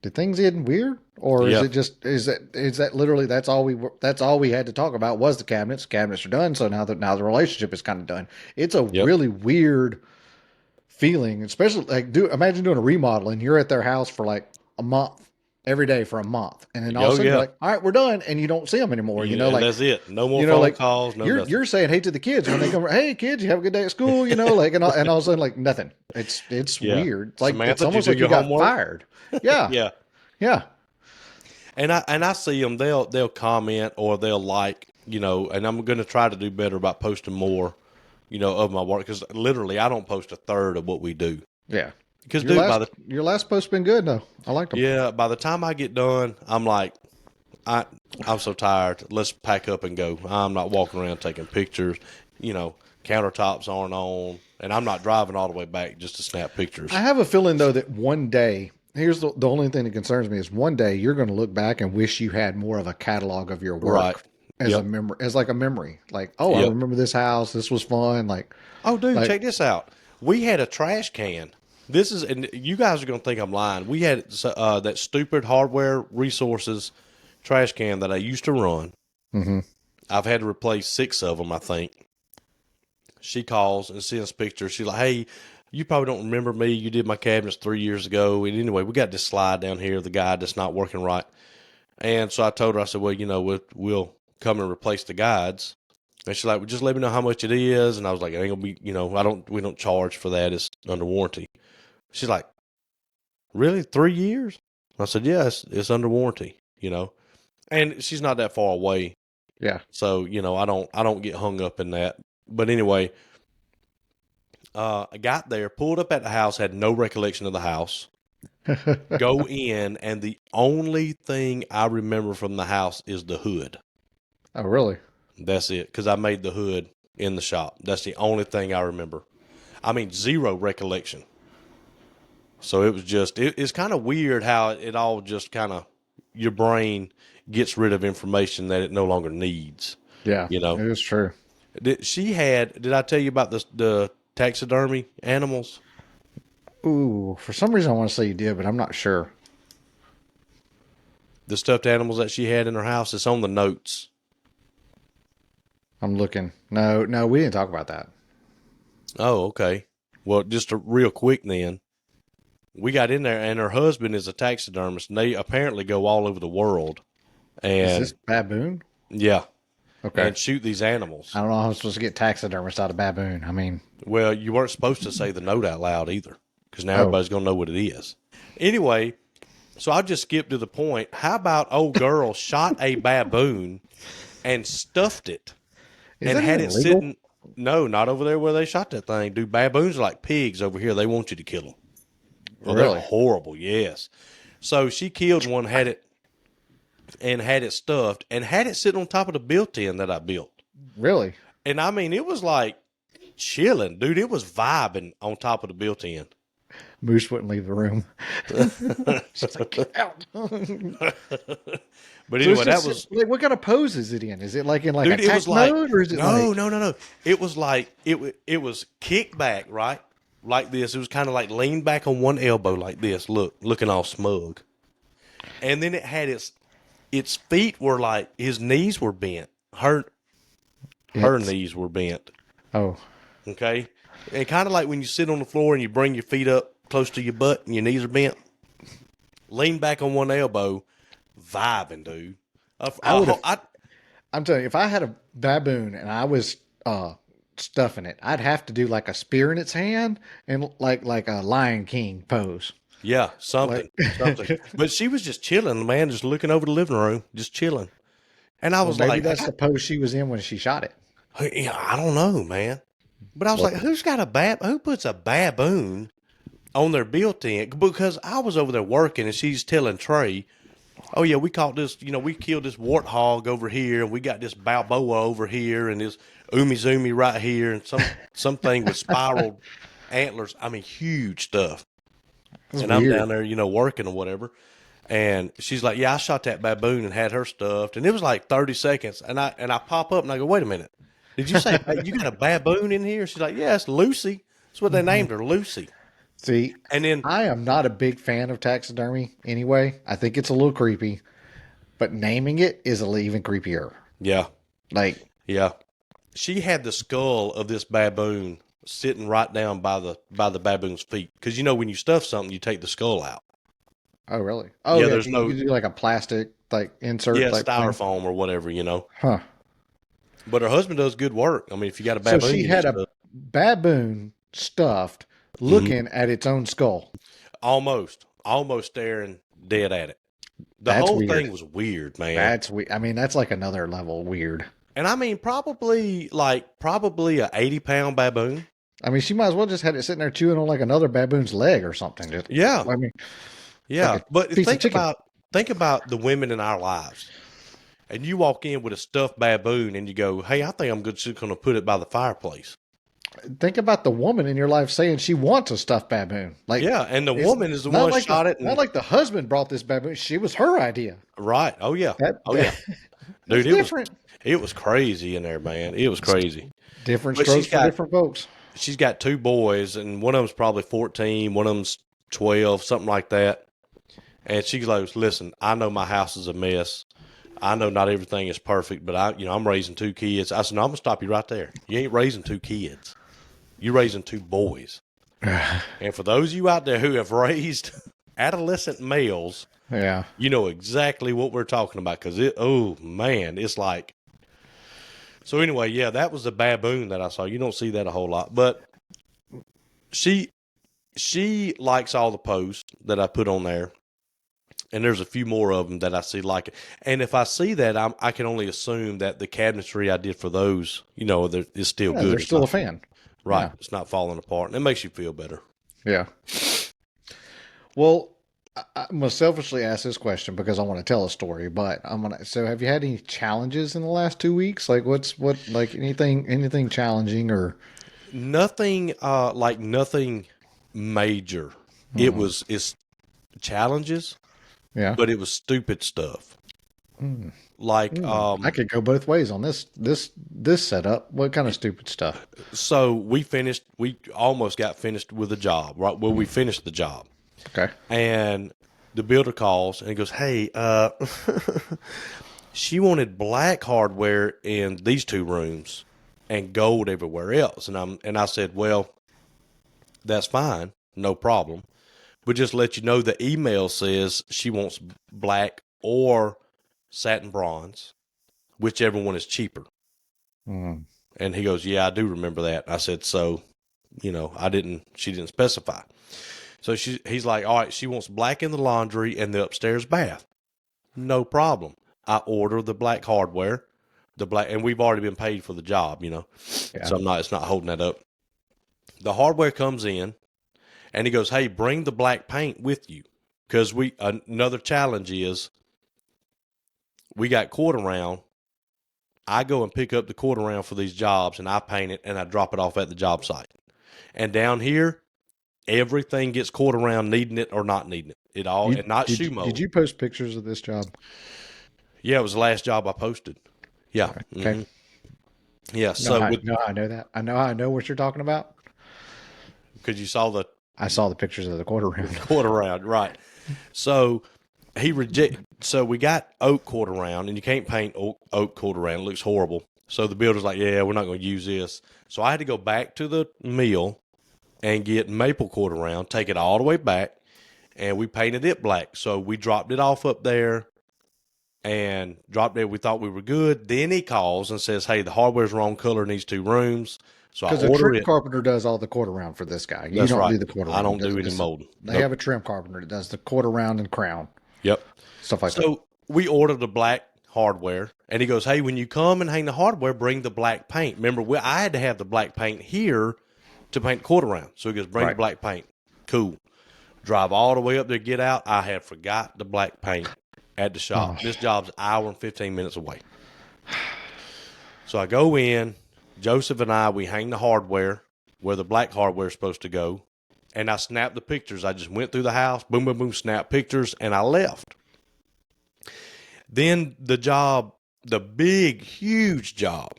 did things get weird, or is Yeah. it just is that literally that's all we had to talk about was the cabinets. Cabinets are done, so now the relationship is kind of done. It's a Yep. really weird feeling, especially like imagine doing a remodel and you're at their house for like a month every day for a month, and then all of a Oh, sudden you're yeah. like, all right, we're done, and you don't see them anymore. Yeah, and Like that's it. No more phone like calls, no nothing. you're saying hey to the kids when they come, hey kids, you have a good day at school, like and all of a sudden like nothing. It's Yeah. weird. It's like Samantha, it's did you almost do like you your got homework? fired. Yeah, Yeah. yeah, And I see them. They'll comment or they'll like, and I'm going to try to do better about posting more, of my work, because literally I don't post a third of what we do. yeah. Because dude, Your last post's been good though. I liked them. by the time I get done, I'm like, I'm so tired. Let's pack up and go. I'm not walking around taking pictures. Countertops aren't on, and I'm not driving all the way back just to snap pictures. I have a feeling though that one day, here's the only thing that concerns me is one day you're going to look back and wish you had more of a catalog of your work Right. as Yep. a memory, as like a memory. Like, oh, I Yep. remember this house. This was fun. Like, Oh, dude, check this out. We had a trash can. And you guys are going to think I'm lying. We had that stupid Hardware Resources trash can that I used to run. mm-hmm. I've had to replace 6 of them, I think. She calls and sends pictures. She's like, hey, you probably don't remember me. You did my cabinets 3 years ago. And anyway, we got this slide down here, the guide that's not working right. And so I told her, I said, well, we'll come and replace the guides. And she's like, well, just let me know how much it is. And I was like, it ain't gonna be, we don't charge for that. It's under warranty. She's like, really? 3 years? I said, yeah, it's under warranty, and she's not that far away. Yeah. So, I don't get hung up in that. But anyway, I got there, pulled up at the house, had no recollection of the house. Go in, and the only thing I remember from the house is the hood. Oh, really? That's it, because I made the hood in the shop. That's the only thing I remember. I mean, zero recollection. So it was just, it's kind of weird how it all just kind of, your brain gets rid of information that it no longer needs. Yeah. It is true. Did I tell you about the taxidermy animals? Ooh, for some reason I want to say you did, but I'm not sure. The stuffed animals that she had in her house, it's on the notes. I'm looking. No, we didn't talk about that. Oh, okay. Well, just real quick then. We got in there, and her husband is a taxidermist, and they apparently go all over the world. And Is this baboon? yeah. Okay. And shoot these animals. I don't know how I'm supposed to get taxidermist out of baboon. I mean, well, you weren't supposed to say the note out loud either, because now everybody's going to know what it is. Anyway, so I'll just skip to the point. How about old girl shot a baboon and stuffed it and had it sitting? No, not over there where they shot that thing. Dude, baboons are like pigs over here. They want you to kill them. Well, really? They're horrible, yes. So she killed one, had it stuffed, and had it sitting on top of the built-in that I built. Really? And I mean, it was like chilling, dude. It was vibing on top of the built-in. Moose wouldn't leave the room. She's like, get out. But So it's anyway, that just was, like, what kind of pose is it in? Is it like in like dude. It attack was like, mode, or is it no, like no, no, no. It was like it was kick back, right, like this. It was kind of like lean back on one elbow, like this. Looking all smug. And then it had its feet were like his knees were bent. Her it's knees were bent. oh Okay, and kind of like when you sit on the floor and you bring your feet up close to your butt and your knees are bent. Lean back on one elbow, vibing, dude. I would have I'm telling you, if I had a baboon and I was stuffing it, I'd have to do like a spear in its hand and like a Lion King pose. Yeah, Like something. But she was just chilling, man, just looking over the living room, just chilling. And I well, was maybe like, that's the pose she was in when she shot it. yeah, I don't know, man. But I was Well, like, who puts a baboon on their built-in? Because I was over there working, and she's telling Trey, "Oh yeah, we caught this. We killed this warthog over here, and we got this balboa over here, and this umizoomi right here, and something with spiral antlers. I mean, huge stuff." that's And I'm weird. down there, working or whatever. And she's like, "Yeah, I shot that baboon and had her stuffed." And it was like 30 seconds. And I pop up and I go, "Wait a minute. Did you say you got a baboon in here?" She's like, "Yeah, it's Lucy. That's what they named her, Lucy." See, And then, I am not a big fan of taxidermy anyway. I think it's a little creepy, but naming it is even creepier. yeah, Like, yeah. She had the skull of this baboon sitting right down by the baboon's feet. Because when you stuff something, you take the skull out. oh really? Oh Yeah, yeah, there's you no could do like a plastic like insert yeah, type thing. styrofoam or whatever. Huh. But her husband does good work. I mean, if you got a So baboon, she you need had a stuff. baboon stuffed Mhm. looking at its own skull. Almost staring dead at it. The That's whole weird. thing was weird, man. That's we. I mean, that's like another level weird. And I mean, probably a 80-pound baboon. I mean, she might as well just had it sitting there chewing on like another baboon's leg or something. Just, Yeah, I mean, it's like yeah. a But piece of chicken. think about the women in our lives. And you walk in with a stuffed baboon and you go, "Hey, I think I'm just going to put it by the fireplace." Think about the woman in your life saying she wants a stuffed baboon. Like, Yeah, and the it's woman is the not one like shot it not and like the husband brought this baboon. She was her idea. right. Oh yeah. That, Oh yeah. that's Dude, different. it was crazy in there, man. It was crazy. Different But strokes for different folks. she's got two boys, and one of them's probably 14, one of them's 12, something like that. And she goes, "Listen, I know my house is a mess. I know not everything is perfect, but I'm raising two kids." I said, "No, I'm gonna stop you right there. You ain't raising two kids. You're raising two boys." And for those of you out there who have raised adolescent males, Yeah. you know exactly what we're talking about. Because oh man, it's like. So anyway, yeah, that was the baboon that I saw. You don't see that a whole lot, but she she likes all the posts that I put on there, and there's a few more of them that I see like it. And if I see that, I can only assume that the cabinetry I did for those, is still Yeah, they're good. It's still a not fan. right. Yeah. It's not falling apart, and it makes you feel better. Yeah. Well, I'm gonna selfishly ask this question because I want to tell a story, but I'm gonna. So, have you had any challenges in the last 2 weeks? Like, like anything challenging or? Nothing, nothing major. Hmm, It's challenges, yeah. but it was stupid stuff. Hmm, Like, I could go both ways on this setup. What kind of stupid stuff? so we almost got finished with the job, right? Well, we finished the job, Okay. and the builder calls and he goes, "Hey, she wanted black hardware in these two rooms and gold everywhere else." And I said, "Well, that's fine, no problem. But just let you know, the email says she wants black or satin bronze, whichever one is cheaper." Hmm. And he goes, "Yeah, I do remember that." I said, "So, she didn't specify." So he's like, "All right, she wants black in the laundry and the upstairs bath." No problem. I order the black hardware, and we've already been paid for the job. Yeah. So it's not holding that up. The hardware comes in and he goes, "Hey, bring the black paint with you." Cause another challenge is we got quarter round. I go and pick up the quarter round for these jobs and I paint it and I drop it off at the job site. And down here, Everything gets caught around needing it or not needing it. It all, and not shoe Did mold. you post pictures of this job? Yeah, it was the last job I posted. Yeah. Okay. Yeah. No, So with, no, I know that. I know what you're talking about. because you saw the I saw the pictures of the quarter round. quarter round, right? So so we got oak quarter round, and you can't paint oak quarter round. It looks horrible. So the builder's like, yeah, we're not going to use this. So I had to go back to the mill and get maple quarter round, take it all the way back, and we painted it black. So we dropped it off up there and dropped it. We thought we were good. Then he calls and says, hey, the hardware's wrong color, needs 2 rooms. So I Because a order trim it. carpenter does all the quarter round for this guy. You That's don't right. do the quarter I round. don't do any molding. They Nope. have a trim carpenter that does the quarter round and crown, Yep. stuff like that. So we ordered the black hardware, and he goes, hey, when you come and hang the hardware, bring the black paint. Remember, I had to have the black paint here to paint quarter round. So he goes, bring the black paint. Cool. Drive all the way up there, get out. I had forgot the black paint at the shop. This job's an hour and 15 minutes away. So I go in, Joseph and I, we hang the hardware where the black hardware is supposed to go. And I snapped the pictures. I just went through the house, boom, boom, boom, snapped pictures, and I left. Then the job, the big, huge job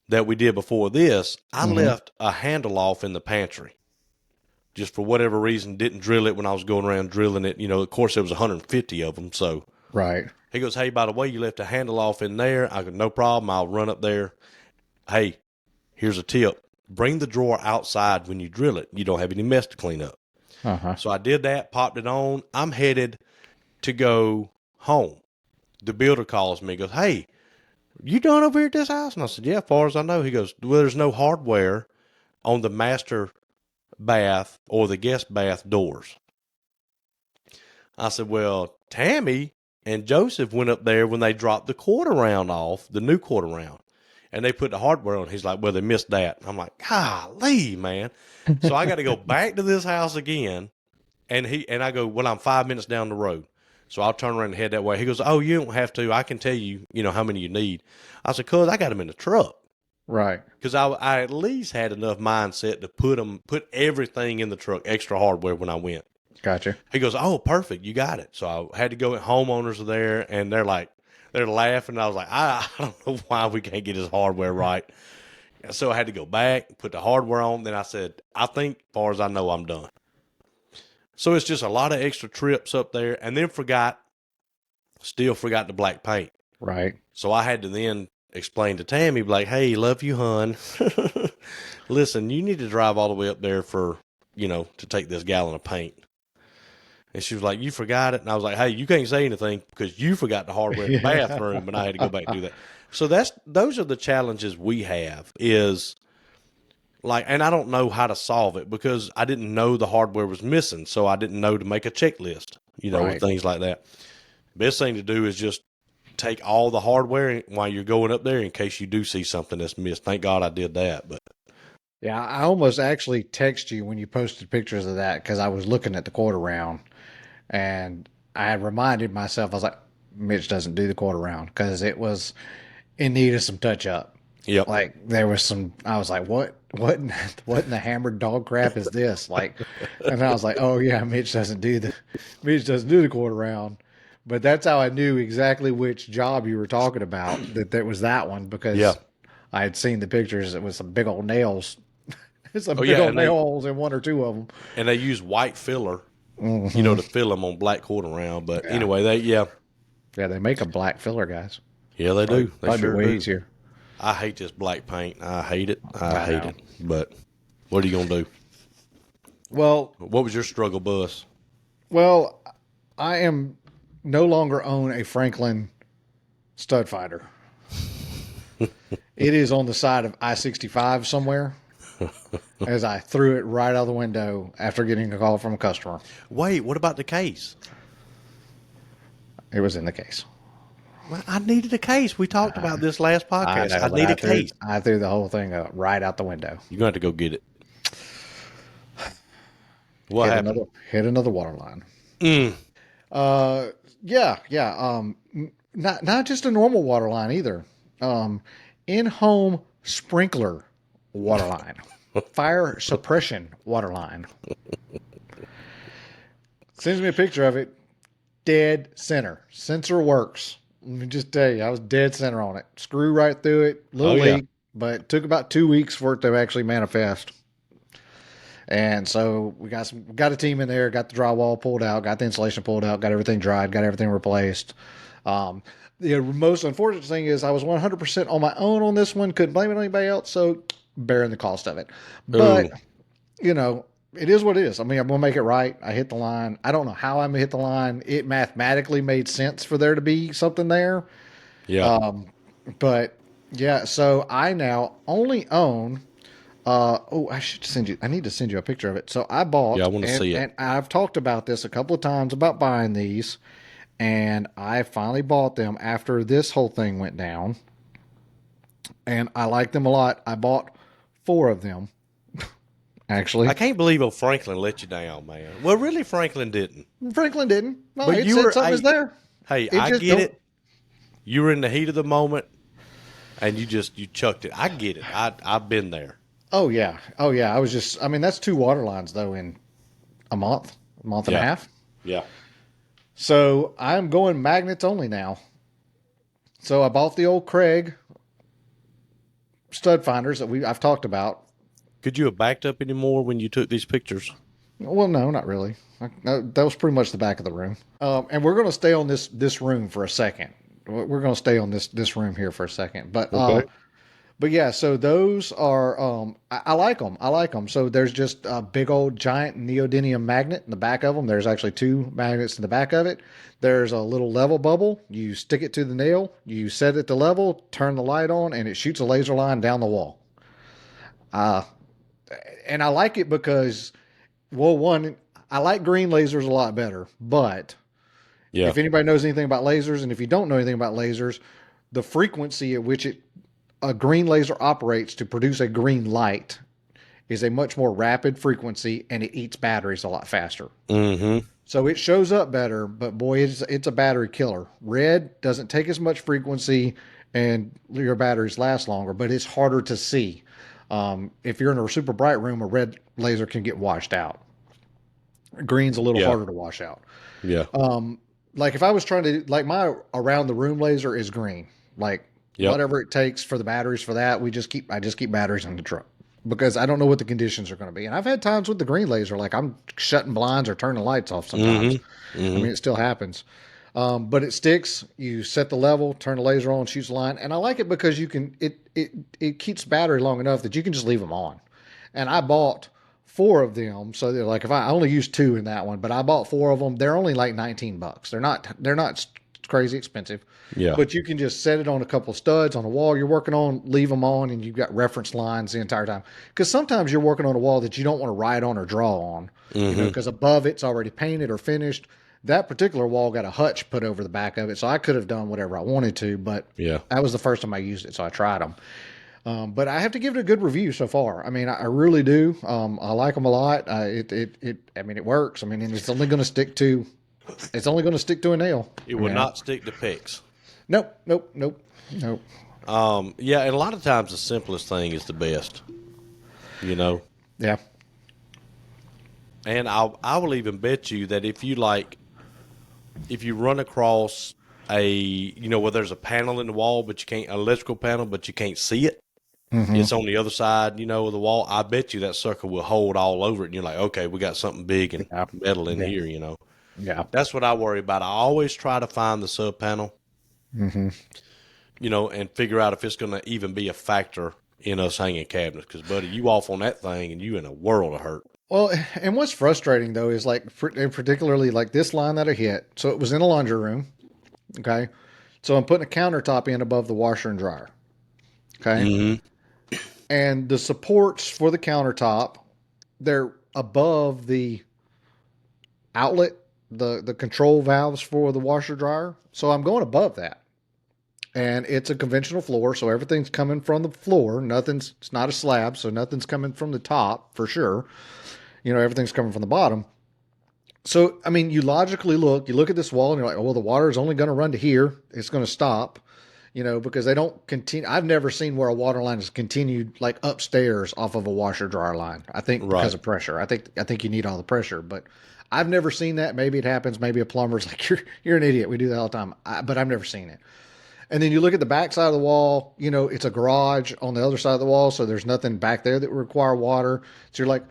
that we did before this, I left a handle off in the pantry. Just for whatever reason, didn't drill it when I was going around drilling it. You know, of course, there was 150 of them. So Right. he goes, hey, by the way, you left a handle off in there. I go, no problem. I'll run up there. Hey, here's a tip. Bring the drawer outside when you drill it. You don't have any mess to clean up. So I did that, popped it on. I'm headed to go home. The builder calls me, goes, hey, you done over here at this house? And I said, yeah, as far as I know. He goes, well, there's no hardware on the master bath or the guest bath doors. I said, well, Tammy and Joseph went up there when they dropped the quarter round off, the new quarter round, and they put the hardware on. He's like, well, they missed that. I'm like, golly, man. So I got to go back to this house again. And I go, well, I'm 5 minutes down the road. So I'll turn around and head that way. He goes, oh, you don't have to. I can tell you, how many you need. I said, cuz I got them in the truck. Right. Because I at least had enough mindset to put everything in the truck, extra hardware when I went. Gotcha. He goes, oh, perfect. You got it. So I had to go, homeowners are there, and they're laughing. I was like, I don't know why we can't get his hardware right. So I had to go back, put the hardware on. Then I said, I think, as far as I know, I'm done. So it's just a lot of extra trips up there, and then still forgot the black paint. Right. So I had to then explain to Tammy, like, hey, love you, hon. Listen, you need to drive all the way up there for, to take this gallon of paint. And she was like, you forgot it? And I was like, hey, you can't say anything because you forgot the hardware in the bathroom, and I had to go back and do that. So those are the challenges we have is like, and I don't know how to solve it because I didn't know the hardware was missing. So I didn't know to make a checklist, with things like that. Best thing to do is just take all the hardware while you're going up there in case you do see something that's missed. Thank God I did that. But yeah, I almost actually text you when you posted pictures of that because I was looking at the quarter round and I had reminded myself, I was like, Mitch doesn't do the quarter round because it was in need of some touch up. Yep. Like there was I was like, what in the hammered dog crap is this? Like, and I was like, oh yeah, Mitch doesn't do the quarter round. But that's how I knew exactly which job you were talking about, that was that one, because I had seen the pictures. It was some big old nails. It's some big old nail holes in one or two of them. And they use white filler, to fill them on black quarter round. But anyway, Yeah, they make a black filler, guys. Yeah, they do. They Probably sure way do. Easier. I hate this black paint. I hate it. I hate it. But what are you going to do? Well, what was your struggle bus? Well, I am no longer own a Franklin stud finder. It is on the side of I-65 somewhere as I threw it right out the window after getting a call from a customer. Wait, what about the case? It was in the case. Well, I needed a case. We talked about this last podcast. I need a case. I threw the whole thing right out the window. You're going to have to go get it. What happened? Hit another water line. Yeah. Not just a normal water line either. In-home sprinkler water line. Fire suppression water line. Sends me a picture of it. Dead center. Sensor works. Let me just tell you, I was dead center on it. Screw right through it. Oh Little yeah. leak, but it took about 2 weeks for it to actually manifest. And so we got a team in there, got the drywall pulled out, got the insulation pulled out, got everything dried, got everything replaced. Um, the most unfortunate thing is I was 100% on my own on this one. Couldn't blame it on anybody else, so bearing the cost of it. But Ooh. you know, it is what it is. I mean, I'm gonna make it right. I hit the line. I don't know how I'm gonna hit the line. It mathematically made sense for there to be something there. Yeah. Um, but yeah, so I now only own oh, I should send you. I need to send you a picture of it. So I Yeah. I bought, want to and see it. and I've talked about this a couple of times about buying these, and I finally bought them after this whole thing went down, and I like them a lot. I bought four of them I actually. can't believe old Franklin let you down, man. Well, really, Franklin didn't. Franklin didn't. No, But it you said were, something is hey, there. hey, It I just get don't. it. You were in the heat of the moment, and you chucked it. I get it. I've been there. Oh yeah. Oh yeah. I was just. I mean, that's two water lines though in a month and a Yeah. half. Yeah. So I'm going magnets only now. So I bought the old Craig stud finders that I've talked about. Could you have backed up anymore when you took these pictures? Well, no, not really. That was pretty much the back of the room. And we're going to stay on this room for a second. We're going to stay on this room here for a second. Okay. But yeah, so those are I like them. I like them. So there's just a big old giant neodymium magnet in the back of them. There's actually two magnets in the back of it. There's a little level bubble. You stick it to the nail. You set it to level. Turn the light on, and it shoots a laser line down the wall. Uh, and I like it because, well, one, I like green lasers a lot better. But Yeah. if anybody knows anything about lasers, and if you don't know anything about lasers, the frequency at which a green laser operates to produce a green light is a much more rapid frequency, and it eats batteries a lot faster. Mm-hmm. So it shows up better, but boy, it's a battery killer. Red doesn't take as much frequency, and your batteries last longer, but it's harder to see. If you're in a super bright room, a red laser can get washed out. Green's a little Yeah. harder to wash out. Yeah. Like if I was trying to, like my around the room laser is green. Like Yep. whatever it takes for the batteries for that, I just keep batteries in the truck because I don't know what the conditions are going to be. And I've had times with the green laser, like I'm shutting blinds or turning lights off sometimes. Mm-hmm. I Mm-hmm. mean, it still happens. But it sticks. You set the level, turn the laser on, shoots the line, and I like it because you can. It keeps battery long enough that you can just leave them on. And I bought four of them, so they're like if I only used two in that one, but I bought four of them. They're only like $19. They're not crazy expensive, Yeah. but you can just set it on a couple of studs on a wall you're working on, leave them on, and you've got reference lines the entire time. Because sometimes you're working on a wall that you don't want to write on or draw on, Mm-hmm. because above it's already painted or finished. That particular wall got a hutch put over the back of it, so I could have done whatever I wanted to, but Yeah. that was the first time I used it, so I tried them. But I have to give it a good review so far. I mean, I really do. I like them a lot. I mean, it works. I mean, and it's only going to stick to a nail. It I will mean, not stick to picks. nope, nope, nope, nope. Yeah, and a lot of times the simplest thing is the best. You know, Yeah. and I will even bet you that if you run across where there's a panel in the wall, but you can't, an electrical panel, but you can't see it. Hmm. It's on the other side, of the wall. I bet you that sucker will hold all over it, and you're like, okay, we got something big and Yeah. metal in Yeah. here. Yeah. That's what I worry about. I always try to find the sub panel, Hmm. and figure out if it's going to even be a factor in us hanging cabinets. Because, buddy, you off on that thing, and you in a world of hurt. Well, and what's frustrating though is like, and particularly like this line that I hit. So it was in a laundry room. Okay. So I'm putting a countertop in above the washer and dryer. Okay. Mm-hmm. And the supports for the countertop, they're above the outlet, the control valves for the washer dryer. So I'm going above that. And it's a conventional floor, so everything's coming from the floor. It's not a slab, so nothing's coming from the top for sure. Everything's coming from the bottom. So, I mean, you look at this wall and you're like, oh, well, the water is only going to run to here. It's going to stop, because they don't continue. I've never seen where a water line is continued like upstairs off of a washer dryer line. I think Right. because of pressure. I think you need all the pressure, but I've never seen that. Maybe it happens. Maybe a plumber's like, you're an idiot. We do that all the time. But I've never seen it. And then you look at the back side of the wall, it's a garage on the other side of the wall. So there's nothing back there that would require water. So you're like,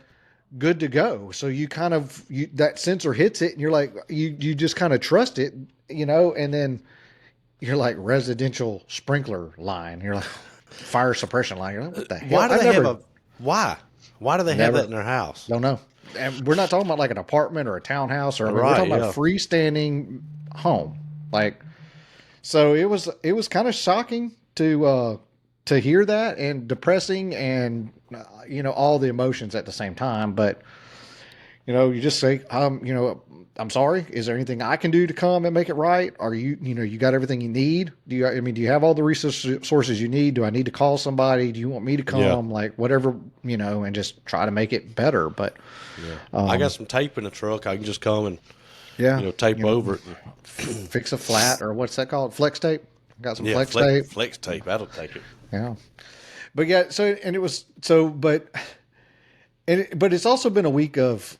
good to go. So you kind of, that sensor hits it and you're like, you just kind of trust it, and then you're like residential sprinkler line. You're like fire suppression line. You're like, what the hell? Why do they have a, why? Why do they have that in their house? Don't know. And we're not talking about like an apartment or a townhouse or, we're talking about a freestanding home. Like, so it was kind of shocking to hear that and depressing and, all the emotions at the same time. But, you just say, I'm sorry. Is there anything I can do to come and make it right? Are you got everything you need? Do you have all the resources you need? Do I need to call somebody? Do you want me to come? Yeah. Like whatever, and just try to make it better. But I got some tape in the truck. I can just come and tape over it. Fix a flat or what's that called? Flex tape. Got some flex tape. Flex tape. That'll take it. Yeah. But but it's also been a week of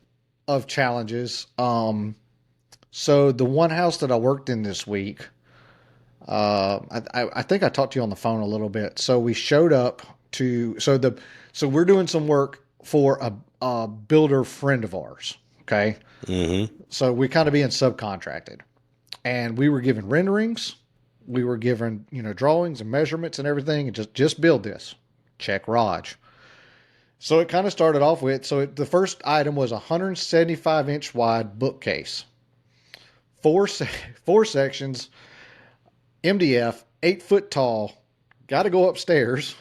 challenges. So the one house that I worked in this week, I think I talked to you on the phone a little bit. So we showed up so we're doing some work for a builder friend of ours. Okay. Mm-hmm. So we kind of being subcontracted, and we were given renderings. We were given, drawings and measurements and everything, and just build this. Check Raj. So it kind of started off with, the first item was a 175-inch wide bookcase. Four sections, MDF, 8 foot tall, got to go upstairs.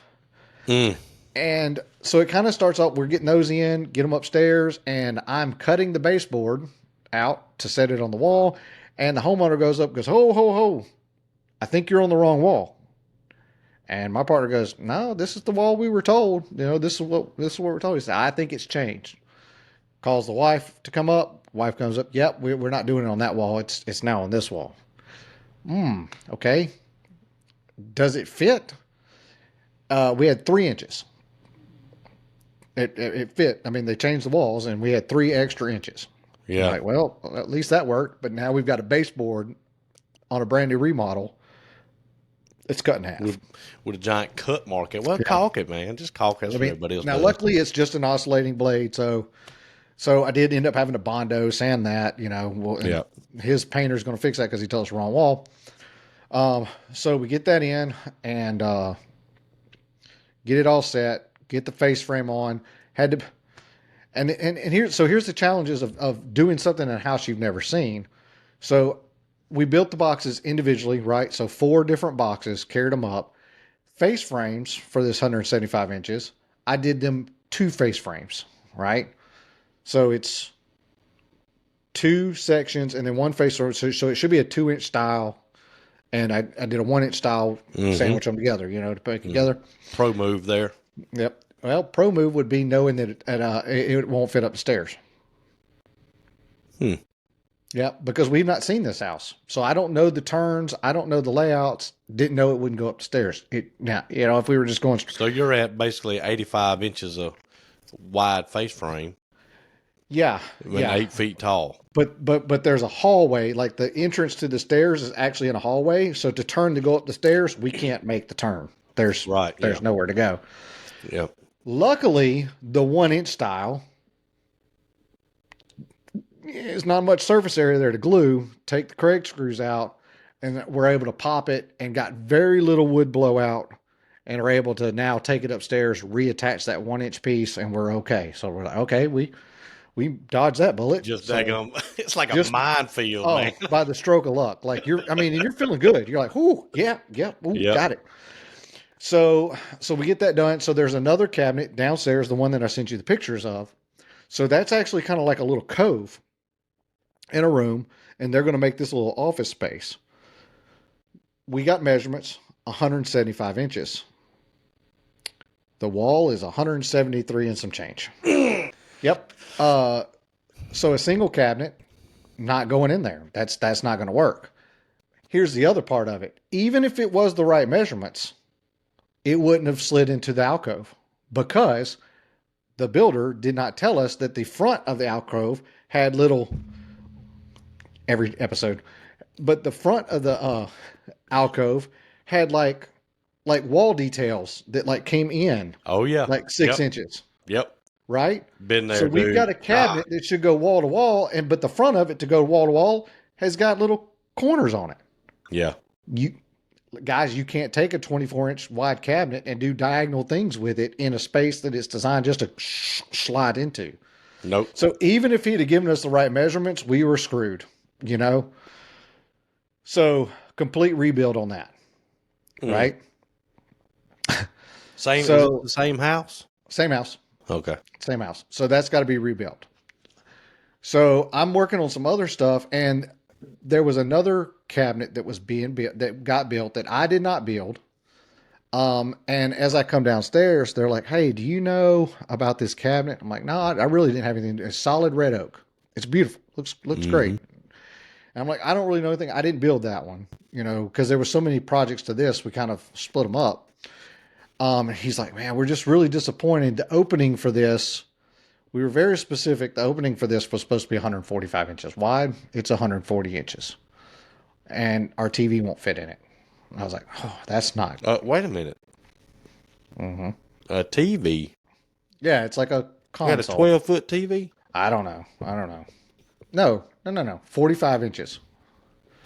And so it kind of starts off, we're getting those in, get them upstairs, and I'm cutting the baseboard out to set it on the wall. And the homeowner goes up, goes, ho, ho, ho, I think you're on the wrong wall. And my partner goes, no, this is the wall we were told. This is what we're told. He said, I think it's changed. Calls the wife to come up. Wife comes up. Yep, we're not doing it on that wall. It's now on this wall. Okay. Does it fit? We had 3 inches. It fit. I mean, they changed the walls, and we had 3 extra inches. Yeah. Like, well, at least that worked. But now we've got a baseboard on a brand new remodel. It's cut in half. With a giant cut mark. Well, caulk it, man. Just caulk it. Everybody else now, does. Luckily, it's just an oscillating blade. So I did end up having to Bondo sand that, his painter's going to fix that because he told us we're on wall. So we get that in and get it all set, get the face frame on. And here's the challenges of doing something in a house you've never seen. So we built the boxes individually, right? So 4 different boxes, carried them up. Face frames for this 175 inches. I did them 2 face frames, right? So it's 2 sections and then 1 face frame. So it should be a 2-inch style. And I did a 1-inch style, sandwich them together, to put it together. Pro move there. Yep. Well, pro move would be knowing that it won't fit up the stairs. Yeah, because we've not seen this house. So I don't know the turns. I don't know the layouts. Didn't know it wouldn't go up the stairs. Now, if we were just going... So you're at basically 85 inches of wide face frame. Yeah. 8 feet tall. But there's a hallway. Like the entrance to the stairs is actually in a hallway. So to turn to go up the stairs, we can't make the turn. There's nowhere to go. Yep. Luckily, the 1-inch style... There's not much surface area there to glue. Take the Craig screws out, and we're able to pop it and got very little wood blowout, and are able to now take it upstairs, reattach that 1-inch piece, and we're okay. So we're like, okay, we dodged that bullet. It's like a minefield, man. By the stroke of luck. Like you're feeling good. You're like, ooh, yeah, ooh, yep. Got it. So we get that done. So there's another cabinet downstairs, the one that I sent you the pictures of. So that's actually kind of like a little cove in a room, and they're going to make this little office space. We got measurements, 175 inches. The wall is 173 and some change. Yep. So a single cabinet, not going in there. That's not going to work. Here's the other part of it. Even if it was the right measurements, it wouldn't have slid into the alcove because the builder did not tell us that the front of the alcove had little every episode, but the front of the alcove had like wall details that like came in Oh yeah. like six Yep. inches, Yep. right? Been So there, we've got dude. a Ah. cabinet that should go wall to wall, and but the front of it to go wall to wall has got little corners on it. Yeah. You guys, you can't take a 24-inch wide cabinet and do diagonal things with it in a space that it's designed just to slide into. Nope. So even if he'd have given us the right measurements, we were screwed, you know? So complete rebuild on that, Mm. right? Same. Is it So the same house? same house, Okay. same house. So that's got to be rebuilt. So I'm working on some other stuff, and there was another cabinet that was being built that got built that I did not build. And as I come downstairs, they're like, "Hey, do you know about this cabinet?" I'm like, "No, I really didn't have anything. It's solid red oak. It's beautiful. Looks great." Hmm. And I'm like, "I don't really know anything. I didn't build that one, because there were so many projects to this. We kind of split them up." And he's like, "Man, we're just really disappointed. The opening for this, we were very specific. The opening for this was supposed to be 145 inches wide. It's 140 inches, and our TV won't fit in it." And I was like, "Oh, that's not." Wait a minute. Mm-hmm. A TV. Yeah, it's like a You had a console. 12-foot TV? I don't know. I don't know. No. 45 inches.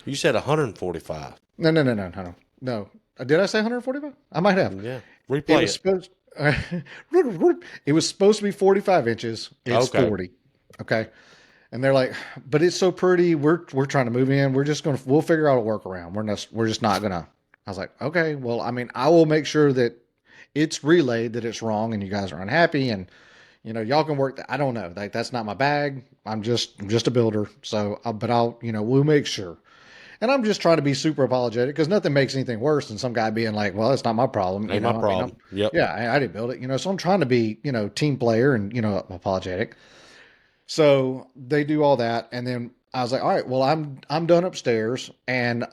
You said 145. No. Did I say 145? I might have. Yeah. It Replay was it. supposed. It was supposed to be 45 inches. It's Okay. 40. Okay. And they're like, but it's so pretty. We're trying to move in. We'll figure out a workaround. We're just not gonna. I was like, okay, well, I mean, I will make sure that it's relayed that it's wrong and you guys are unhappy, and y'all can work that. I don't know. Like, that's not my bag. I'm just a builder. So, but we'll make sure. And I'm just trying to be super apologetic because nothing makes anything worse than some guy being like, well, it's not my problem. Ain't my I mean, problem. Yep. yeah, I didn't build it. So I'm trying to be, team player and, apologetic. So they do all that. And then I was like, all right, well, I'm done upstairs. And,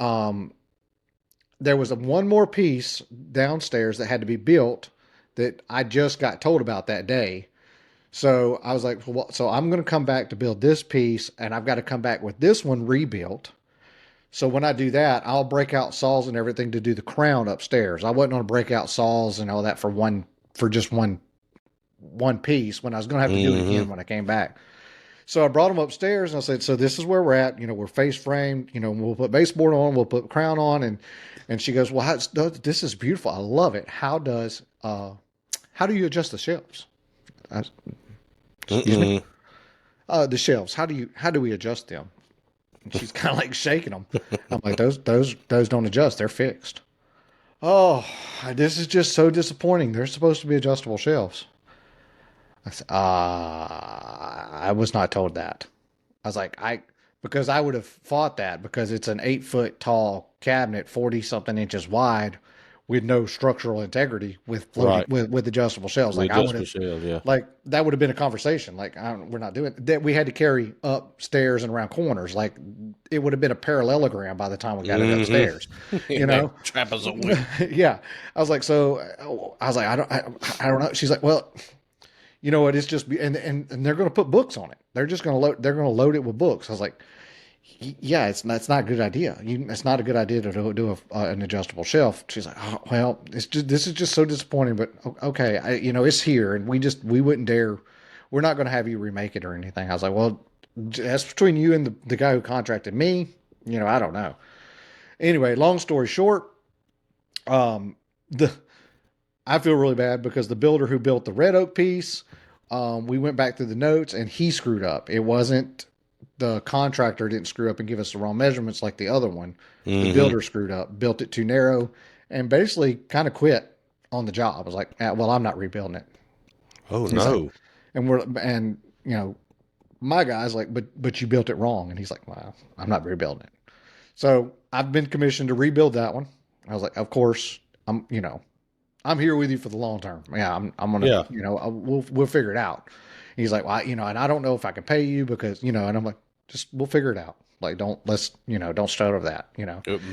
there was one more piece downstairs that had to be built that I just got told about that day. So I was like, well, so I'm going to come back to build this piece, and I've got to come back with this one rebuilt. So when I do that, I'll break out saws and everything to do the crown upstairs. I wasn't going to break out saws and all that for just one piece when I was going to have to do it again when I came back. So I brought them upstairs and I said, so this is where we're at. We're face framed, we'll put baseboard on, we'll put crown on. And she goes, well, this is beautiful. I love it. How do you adjust the shelves? Excuse me? The shelves. How do we adjust them? And she's kind of like shaking them. I'm like, those don't adjust. They're fixed. Oh, this is just so disappointing. They're supposed to be adjustable shelves. I said, I was not told that. I was like, because I would have fought that because it's an 8-foot tall cabinet, 40 something inches wide with no structural integrity with floating, Right. with adjustable shelves. With Like I would adjustable have, shelves, yeah. like that would have been a conversation. Like we're not doing that. We had to carry upstairs and around corners. Like it would have been a parallelogram by the time we got it upstairs. You know, Trapezoid. yeah. I was like, I don't know. She's like, well, you know what? It's just and they're going to put books on it. They're just going to load. They're going to load it with books. I was like, yeah, it's not a good idea. It's not a good idea to do an adjustable shelf. She's like, oh, well, this is just so disappointing. But okay, it's here, and we wouldn't dare. We're not going to have you remake it or anything. I was like, well, that's between you and the guy who contracted me. I don't know. Anyway, long story short, the I feel really bad because the builder who built the red oak piece, we went back through the notes and he screwed up. It wasn't the contractor didn't screw up and give us the wrong measurements like the other one. The builder screwed up, built it too narrow, and basically kind of quit on the job. I was like, well, I'm not rebuilding it. Oh, He's no. like, my guy's like, but you built it wrong. And he's like, well, I'm not rebuilding it. So I've been commissioned to rebuild that one. I was like, of course, I'm here with you for the long term. Yeah, I'm gonna, Yeah. we'll figure it out. He's like, well, and I don't know if I can pay you because, and I'm like, just we'll figure it out. Like, don't start over that,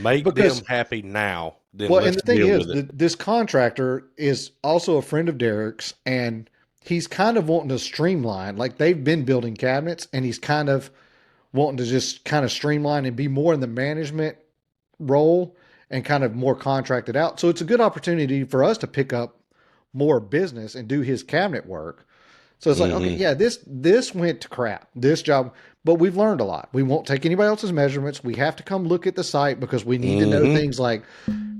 Make because them happy now. Then well, and let's the thing deal is, with it. this contractor is also a friend of Derek's, and he's kind of wanting to streamline. Like they've been building cabinets, and he's kind of wanting to just kind of streamline and be more in the management role and kind of more contracted out. So it's a good opportunity for us to pick up more business and do his cabinet work. So it's like, okay, Mm-hmm. yeah, this went to crap. This job, but we've learned a lot. We won't take anybody else's measurements. We have to come look at the site because we need to know Mm-hmm. things like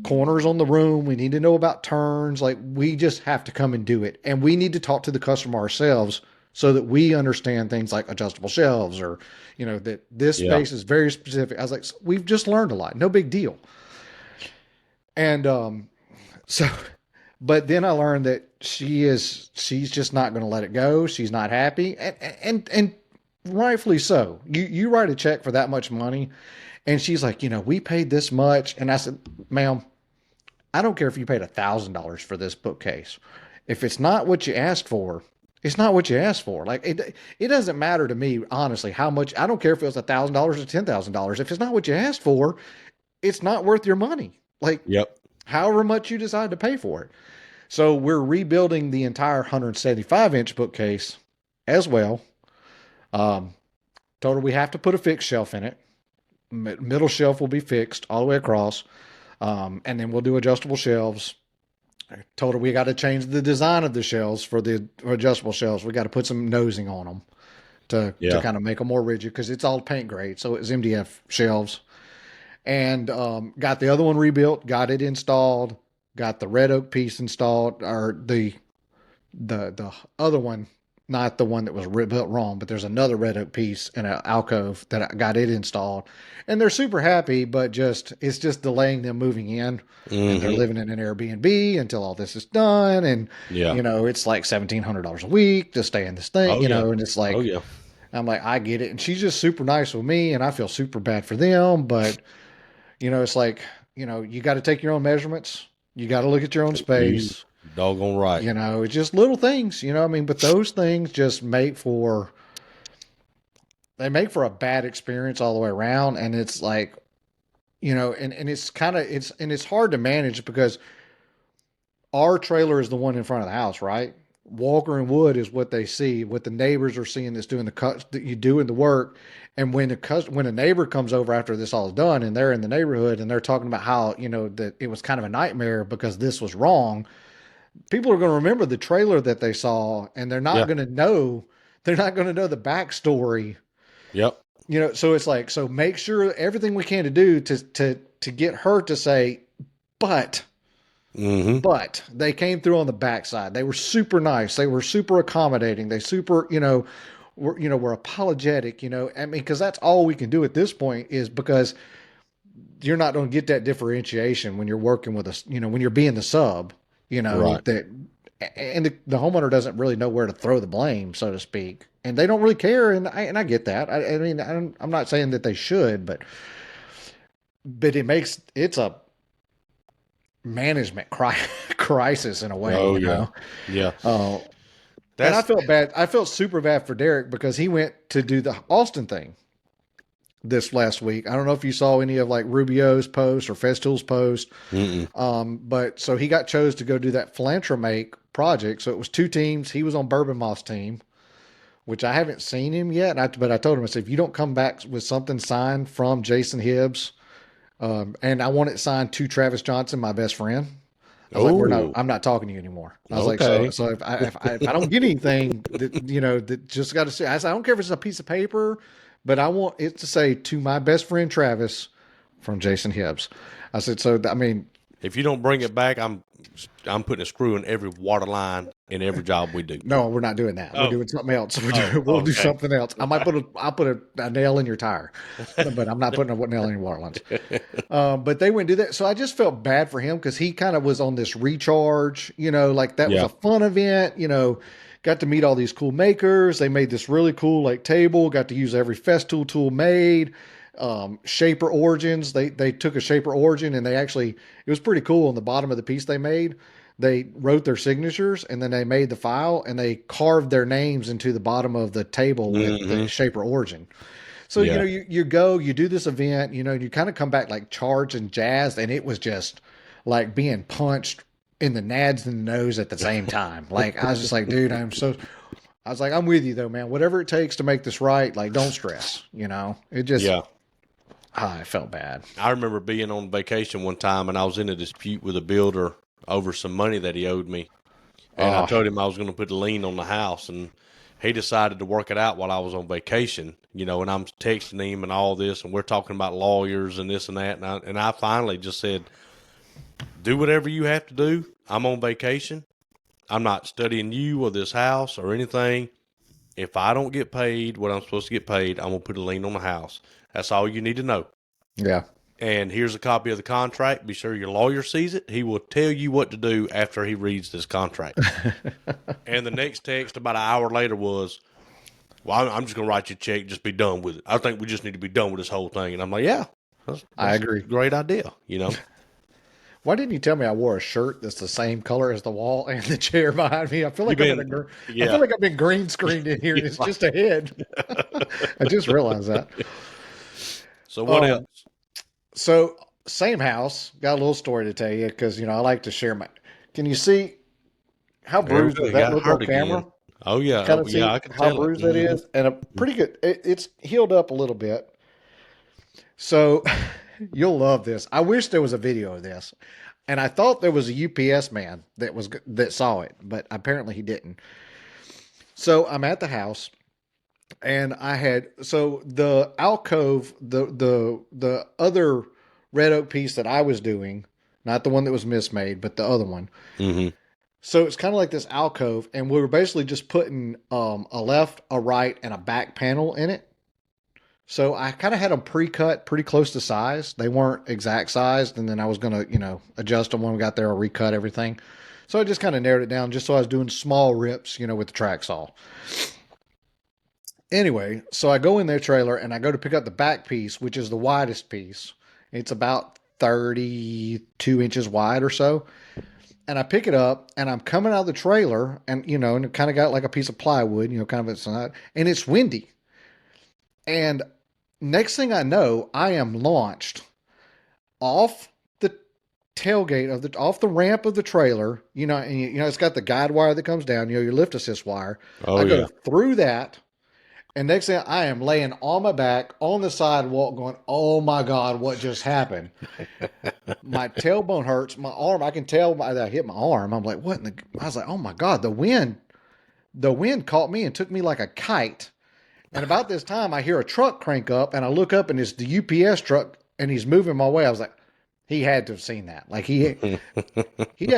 corners on the room. We need to know about turns. Like we just have to come and do it. And we need to talk to the customer ourselves so that we understand things like adjustable shelves or, that this Yeah. space is very specific. I was like, we've just learned a lot. No big deal. And so, but then I learned that she's just not going to let it go. She's not happy. And rightfully so. You write a check for that much money. And she's like, we paid this much. And I said, ma'am, I don't care if you paid $1,000 for this bookcase. If it's not what you asked for, it's not what you asked for. Like it doesn't matter to me, honestly, how much. I don't care if it was $1,000 or $10,000. If it's not what you asked for, it's not worth your money. Like Yep. however much you decide to pay for it. So we're rebuilding the entire 175-inch bookcase as well. Um, Told her we have to put a fixed shelf in it. Middle shelf will be fixed all the way across. And then we'll do adjustable shelves. I told her we got to change the design of the shelves for the adjustable shelves. We got to put some nosing on them to Yeah. kind of make them more rigid because it's all paint grade. So it's MDF shelves. And got the other one rebuilt, got it installed, got the red oak piece installed, or the other one, not the one that was built wrong, but there's another red oak piece in an alcove that I got it installed, and they're super happy. But it's just delaying them moving in, and they're Mm-hmm. living in an Airbnb until all this is done, and Yeah. it's like $1,700 a week to stay in this thing, Oh yeah. and it's Oh like yeah. I'm like I get it, and she's just super nice with me, and I feel super bad for them, but it's like you got to take your own measurements, you got to look at your own You space. doggone right. It's just little things, I mean, but those things just make for a bad experience all the way around. And it's like, and it's kind of, it's hard to manage because our trailer is the one in front of the house, right? Walker and Wood is what they see, what the neighbors are seeing that's doing the cuts that you doing the work. And when a neighbor comes over after this all is done and they're in the neighborhood and they're talking about how, that it was kind of a nightmare because this was wrong, people are going to remember the trailer that they saw, and Yeah. they're not going to know the backstory. Yep. So it's like, so make sure everything we can to do to get her to say, but Mm-hmm. they came through on the backside. They were super nice. They were super accommodating. They super, were apologetic, I mean, cause that's all we can do at this point is because you're not going to get that differentiation when you're working with us, when you're being the sub, Right. that, and the homeowner doesn't really know where to throw the blame, so to speak, and they don't really care. And I get that. I mean, I'm not saying that they should, but it's a management crisis in a way, Oh yeah. Yeah. Uh, and I That's felt bad. I felt super bad for Derek because he went to do the Austin thing this last week. I don't know if you saw any of like Rubio's post or Festool's post. mm-mm. But so he got chose to go do that Philanthro-Make project. So it was two teams. He was on Bourbon Moss team, which I haven't seen him yet. But I told him, I said, if you don't come back with something signed from Jason Hibbs, and I want it signed to Travis Johnson, my best friend. I was like, Oh. I'm not talking to you anymore. I was like, Okay. so if I don't get anything that, that just got to say, I said, I don't care if it's a piece of paper, but I want it to say to my best friend, Travis from Jason Hibbs. I said, so, I mean, If you don't bring it back, I'm putting a screw in every water line in every job we do. no, we're not doing that. We're Oh. doing something else. Oh. We'll do Okay. something else. I'll put a nail in your tire, but I'm not putting a nail in your water lines. But they wouldn't do that. So I just felt bad for him because he kind of was on this recharge, like that was Yeah. a fun event, got to meet all these cool makers. They made this really cool like table, got to use every Festool tool made. Shaper origins. They took a shaper origin and it was pretty cool. On the bottom of the piece they made, they wrote their signatures and then they made the file and they carved their names into the bottom of the table with the Mm-hmm. shaper origin. So, Yeah. you go, you do this event, you kind of come back like charged and jazzed, and it was just like being punched in the nads and the nose at the same time. Like, I was just like, dude, I was like, I'm with you though, man. Whatever it takes to make this right, like, don't stress. It just, Yeah. I felt bad. I remember being on vacation one time and I was in a dispute with a builder over some money that he owed me. And I Oh, told him I was going to put a lien on the house, and he decided to work it out while I was on vacation, and I'm texting him and all this, and we're talking about lawyers and this and that. And I finally just said, do whatever you have to do. I'm on vacation. I'm not studying you or this house or anything. If I don't get paid what I'm supposed to get paid, I'm going to put a lien on the house. That's all you need to know. yeah. And here's a copy of the contract. Be sure your lawyer sees it. He will tell you what to do after he reads this contract. And the next text about an hour later was, well, I'm just going to write you a check. Just be done with it. I think we just need to be done with this whole thing. And I'm like, yeah, that's I agree. a great idea, Why didn't you tell me I wore a shirt that's the same color as the wall and the chair behind me? I feel like I feel like I've been green screened in here, and it's just a head. I just realized that. So what else? So same house. Got a little story to tell you because I like to share my. Can you see how bruised does that look on camera? Again. Oh yeah, Kind of see I can how tell bruised it. that is, and a pretty good. It's healed up a little bit. So you'll love this. I wish there was a video of this, and I thought there was a UPS man that saw it, but apparently he didn't. So I'm at the house, and the alcove, the other red oak piece that I was doing, not the one that was mismade, but the other one. Mm-hmm. So it's kind of like this alcove, and we were basically just putting a left, a right, and a back panel in it. So I kind of had them pre-cut pretty close to size. They weren't exact sized, and then I was going to, adjust them when we got there or recut everything. So I just kind of narrowed it down just so I was doing small rips, with the track saw. Anyway, so I go in their trailer and I go to pick up the back piece, which is the widest piece. It's about 32 inches wide or so. And I pick it up and I'm coming out of the trailer and, and it kind of got like a piece of plywood, kind of inside, and it's windy. And next thing I know, I am launched off the tailgate off the ramp of the trailer, and it's got the guide wire that comes down, your lift assist wire. Oh, I go yeah. through that. And next thing I am laying on my back on the sidewalk going, oh my God, what just happened? My tailbone hurts. My arm, I can tell that I hit my arm. I'm like, what? I was like, oh my God, the wind caught me and took me like a kite. And about this time I hear a truck crank up and I look up and it's the UPS truck and he's moving my way. I was like, he had to have seen that. Like he had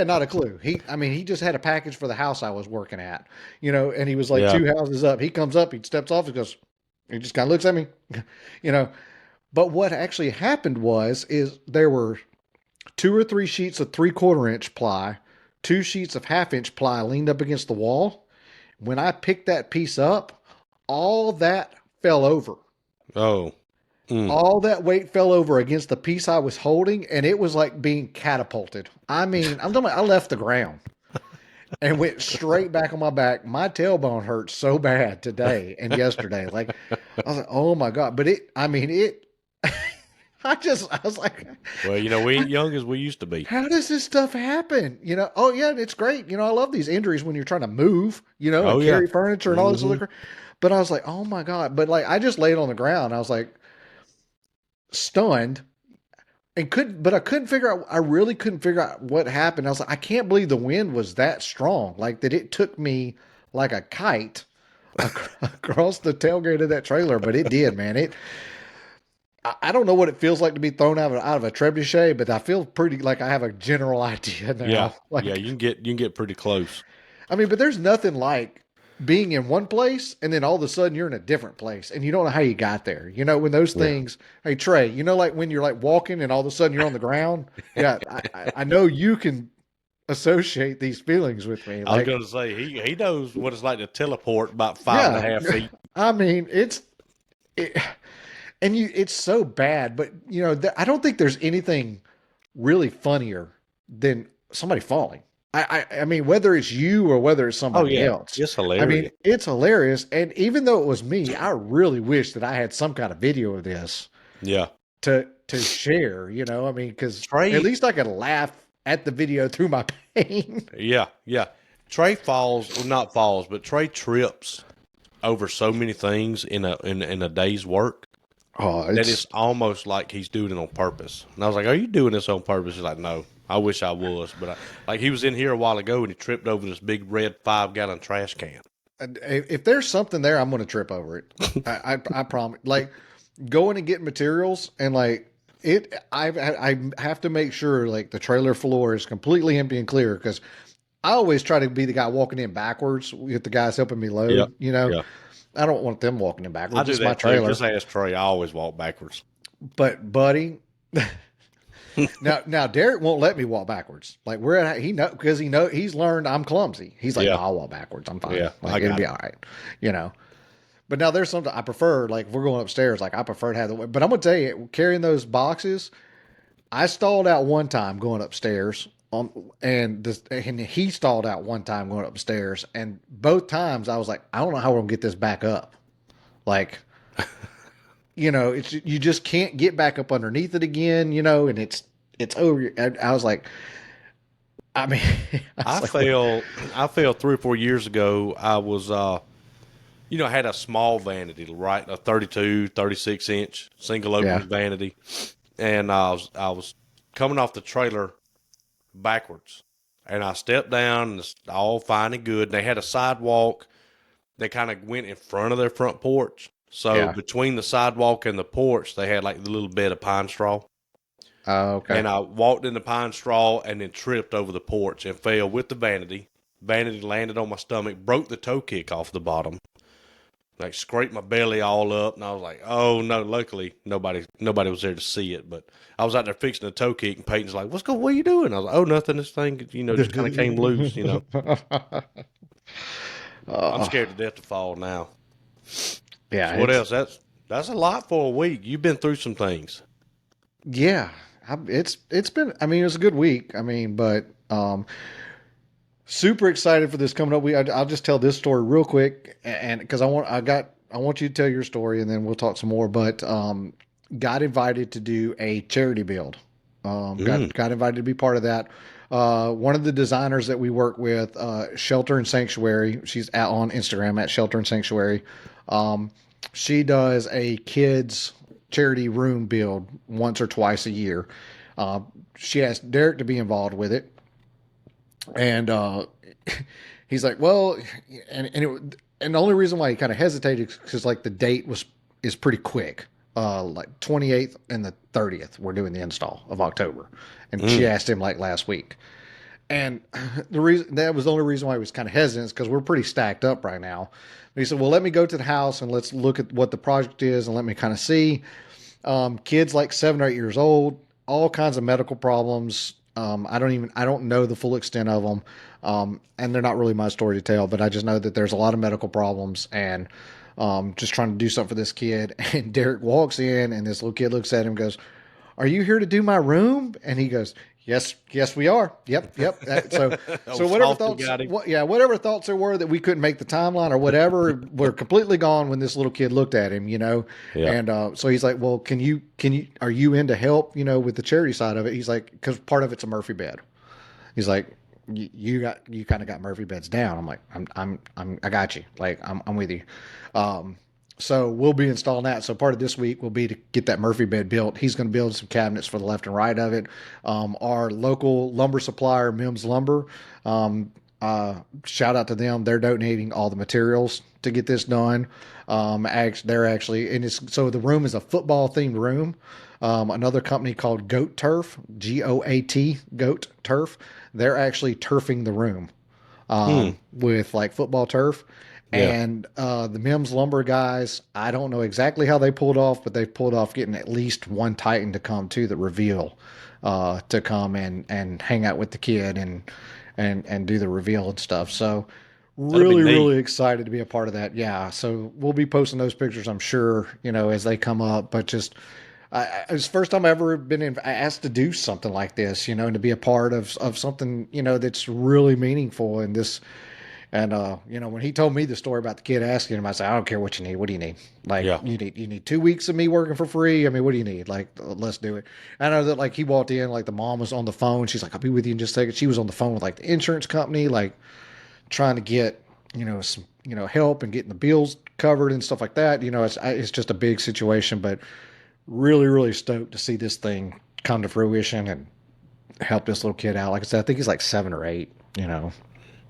not a clue. He just had a package for the house I was working at, and he was like 2 houses up. He comes up, he steps off, he just kind of looks at me, But what actually happened is there were 2 or 3 sheets of 3/4 inch ply, 2 sheets of 1/2 inch ply leaned up against the wall. When I picked that piece up, all that fell over. Oh. All that weight fell over against the piece I was holding, and it was like being catapulted. I'm talking about I left the ground and went straight back on my back. My tailbone hurt so bad today and yesterday. Like, I was like, oh my God. But I was like, well, we ain't young as we used to be. how does this stuff happen? Oh yeah, it's great. I love these injuries when you're trying to move, and carry furniture and all this other crap. But I was like, oh my God. But like, I just laid on the ground. I was like, stunned and I couldn't figure out, I really couldn't figure out what happened. I was like, I can't believe the wind was that strong. Like that it took me like a kite across the tailgate of that trailer, but it did, man. I don't know what it feels like to be thrown out of a trebuchet, but I feel pretty like I have a general idea now. Yeah. Like, yeah. You can get pretty close. but there's nothing like being in one place and then all of a sudden you're in a different place and you don't know how you got there. When those things, hey Trey, like when you're like walking and all of a sudden you're on the ground. Yeah. I know you can associate these feelings with me. I was going to say, he knows what it's like to teleport about 5.5 feet. It's so bad, but I don't think there's anything really funnier than somebody falling. Whether it's you or whether it's somebody else. It's hilarious. It's hilarious. And even though it was me, I really wish that I had some kind of video of this. Yeah. To share, because at least I could laugh at the video through my pain. Yeah, yeah. Trey falls, well, not falls, but Trey trips over so many things in a day's work Oh, that it's it's almost like he's doing it on purpose. And I was like, "Are you doing this on purpose?" He's like, "No, I wish I was." But like he was in here a while ago and he tripped over this big red 5-gallon trash can. if there's something there, I'm going to trip over it. I promise. Like going and getting materials and like it, I have to make sure like the trailer floor is completely empty and clear because I always try to be the guy walking in backwards with the guys helping me Yep. load. You know, Yeah. I don't want them walking in I backwards. do It's my that too. trailer. Just ask Trey. I always walk backwards. But buddy, now Derek won't let me walk backwards. Like we're at he know because he's learned I'm clumsy. He's like, no, Yeah. I'll walk backwards. I'm fine. Yeah. Like I it'll got be it. all right. You know. But now there's something I prefer. Like if we're going upstairs, like I prefer to have the. But I'm gonna tell you, carrying those boxes, I stalled out one time going upstairs. And he stalled out one time going upstairs, and both times I was like, I don't know how we're gonna get this back up. Like, it's you just can't get back up underneath it again, and it's over. I was like, I mean, I was I like, what? fell. I fell 3 or 4 years ago. I was, I had a small vanity, right, a 32, 36 inch single Yeah, opening vanity, and I was coming off the trailer backwards, and I stepped down, and it's all fine and good. They had a sidewalk that kind of went in front of their front porch. So yeah. between the sidewalk and the porch, they had like the little bed of pine straw. Okay. And I walked in the pine straw and then tripped over the porch and fell with the vanity. Vanity landed on my stomach, broke the toe kick off the bottom, like scraped my belly all up. And I was like, "Oh no!" Luckily, nobody was there to see it. But I was out there fixing the toe kick, and Peyton's like, What are you doing?" I was like, "Oh, nothing. This thing, just kind of came loose. I'm uh, scared to death to fall now." yeah, So what else? That's a lot for a week. You've been through some things. yeah. It's been. I mean, it was a good week. I mean, but super excited for this coming up. I'll just tell this story real quick, and because I want you to tell your story, and then we'll talk some more. But got invited to do a charity build. Mm. Got invited to be part of that. One of the designers that we work with, Shelter and Sanctuary. She's out on Instagram at Shelter and Sanctuary. Um, she does a kids charity room build once or twice a year. Uh, she asked Derek to be involved with it, and he's like, "Well," and the only reason why he kind of hesitated is because like the date is pretty quick. Like 28th and the 30th, we're doing the install of October, and she Mm. asked him like last week, and the reason that was the only reason why he was kind of hesitant is because we're pretty stacked up right now. And he said, "Well, let me go to the house and let's look at what the project is and let me kind of see." Kids like 7 or 8 years old, all kinds of medical problems. I don't know the full extent of them. And they're not really my story to tell, but I just know that there's a lot of medical problems and, just trying to do something for this kid. And Derek walks in and this little kid looks at him and goes, "Are you here to do my room?" And he goes, "Yes, yes, we are. Yep, yep." So Oh, whatever Softy thoughts, got him. whatever thoughts there were that we couldn't make the timeline or whatever, were completely gone when this little kid looked at him. Yeah. And so he's like, "Well, are you in to help, with the charity side of it?" He's like, "Because part of it's a Murphy bed." He's like, you kind of got Murphy beds down." I'm like, I got you. Like, I'm with you. Um, so we'll be installing that. So part of this week will be to get that Murphy bed built. He's going to build some cabinets for the left and right of it. Our local lumber supplier, Mims Lumber, um, shout out to them. They're donating all the materials to get this done. They're actually, and so the room is a football themed room. Another company called Goat Turf, GOAT, Goat Turf. They're actually turfing the room Hmm. with like football turf. Yeah. And the Mims Lumber guys, I don't know exactly how they pulled off, but they pulled off getting at least one Titan to come to the reveal, to come and hang out with the kid and do the reveal and stuff. So That'll be really neat. excited to be a part of that. Yeah. So we'll be posting those pictures, I'm sure, as they come up. But just it's the first time I've ever been asked to do something like this, and to be a part of something, that's really meaningful in this And when he told me the story about the kid asking him, I said, I don't care what you need. What do you need? Like Yeah. you need 2 weeks of me working for free. I mean, what do you need? Like, let's do it. I know that like he walked in, like the mom was on the phone. She's like, I'll be with you in just a second. She was on the phone with like the insurance company, like trying to get, some, help and getting the bills covered and stuff like that. It's just a big situation, but really, really stoked to see this thing come to fruition and help this little kid out. Like I said, I think he's like 7 or 8.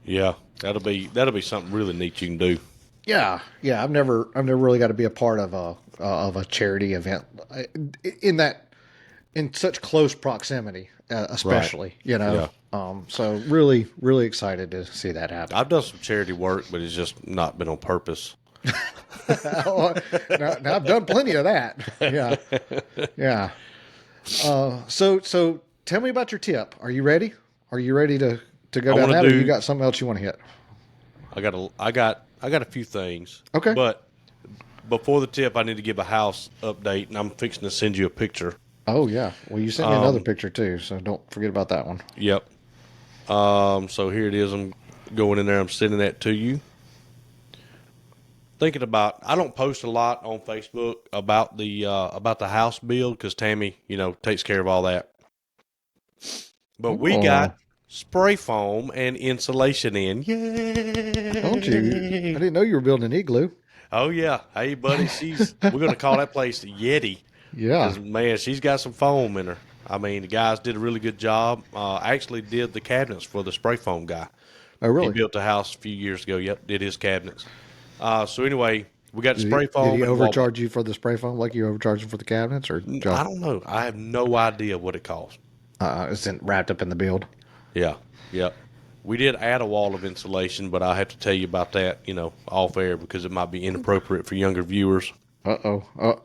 Yeah. That'll be something really neat you can do. Yeah, yeah. I've never really got to be a part of a charity event in in such close proximity, Right. especially. Yeah. So really, really excited to see that happen. I've done some charity work, but it's just not been on purpose. Now I've done plenty of that. Yeah, yeah. So tell me about your tip. Are you ready? Are you ready to go I down want that, to or you do. got something else you want to hit? I got a few things, Okay. but before the tip, I need to give a house update, and I'm fixing to send you a picture. Oh yeah. Well, you sent me another picture too, so don't forget about that one. Yep. So here it is. I'm going in there. I'm sending that to you. Thinking about. I don't post a lot on Facebook about the house build because Tammy, takes care of all that. But we Oh, got spray foam and insulation in. don't you? I Yay! didn't know you were building an igloo. Oh yeah. Hey buddy, we're gonna call that place the Yeti. Yeah. Because, man, she's got some foam in her. I mean, the guys did a really good job. Actually did the cabinets for the spray foam guy. Oh, He really? built a house a few years ago. Yep, did his cabinets. So anyway, we got Did he, spray did foam he and wall. overcharge you for the spray foam like you overcharged him for the cabinets, or I just don't know. I have no idea what it cost. it's wrapped up in the build? Yeah, yep. We did add a wall of insulation, but I have to tell you about that, off air because it might be inappropriate for younger viewers. Uh-oh. Oh.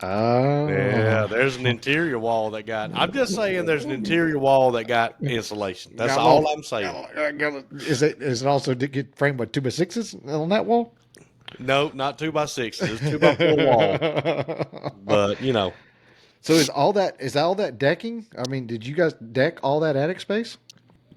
Yeah, there's an interior wall that got. I'm just saying, there's an interior wall that got insulation. That's Got a little. all I'm saying. Is it also did get framed by 2x6s on that wall? No, not 2x6. It's 2x4 wall. But So is all that decking? I mean, did you guys deck all that attic space?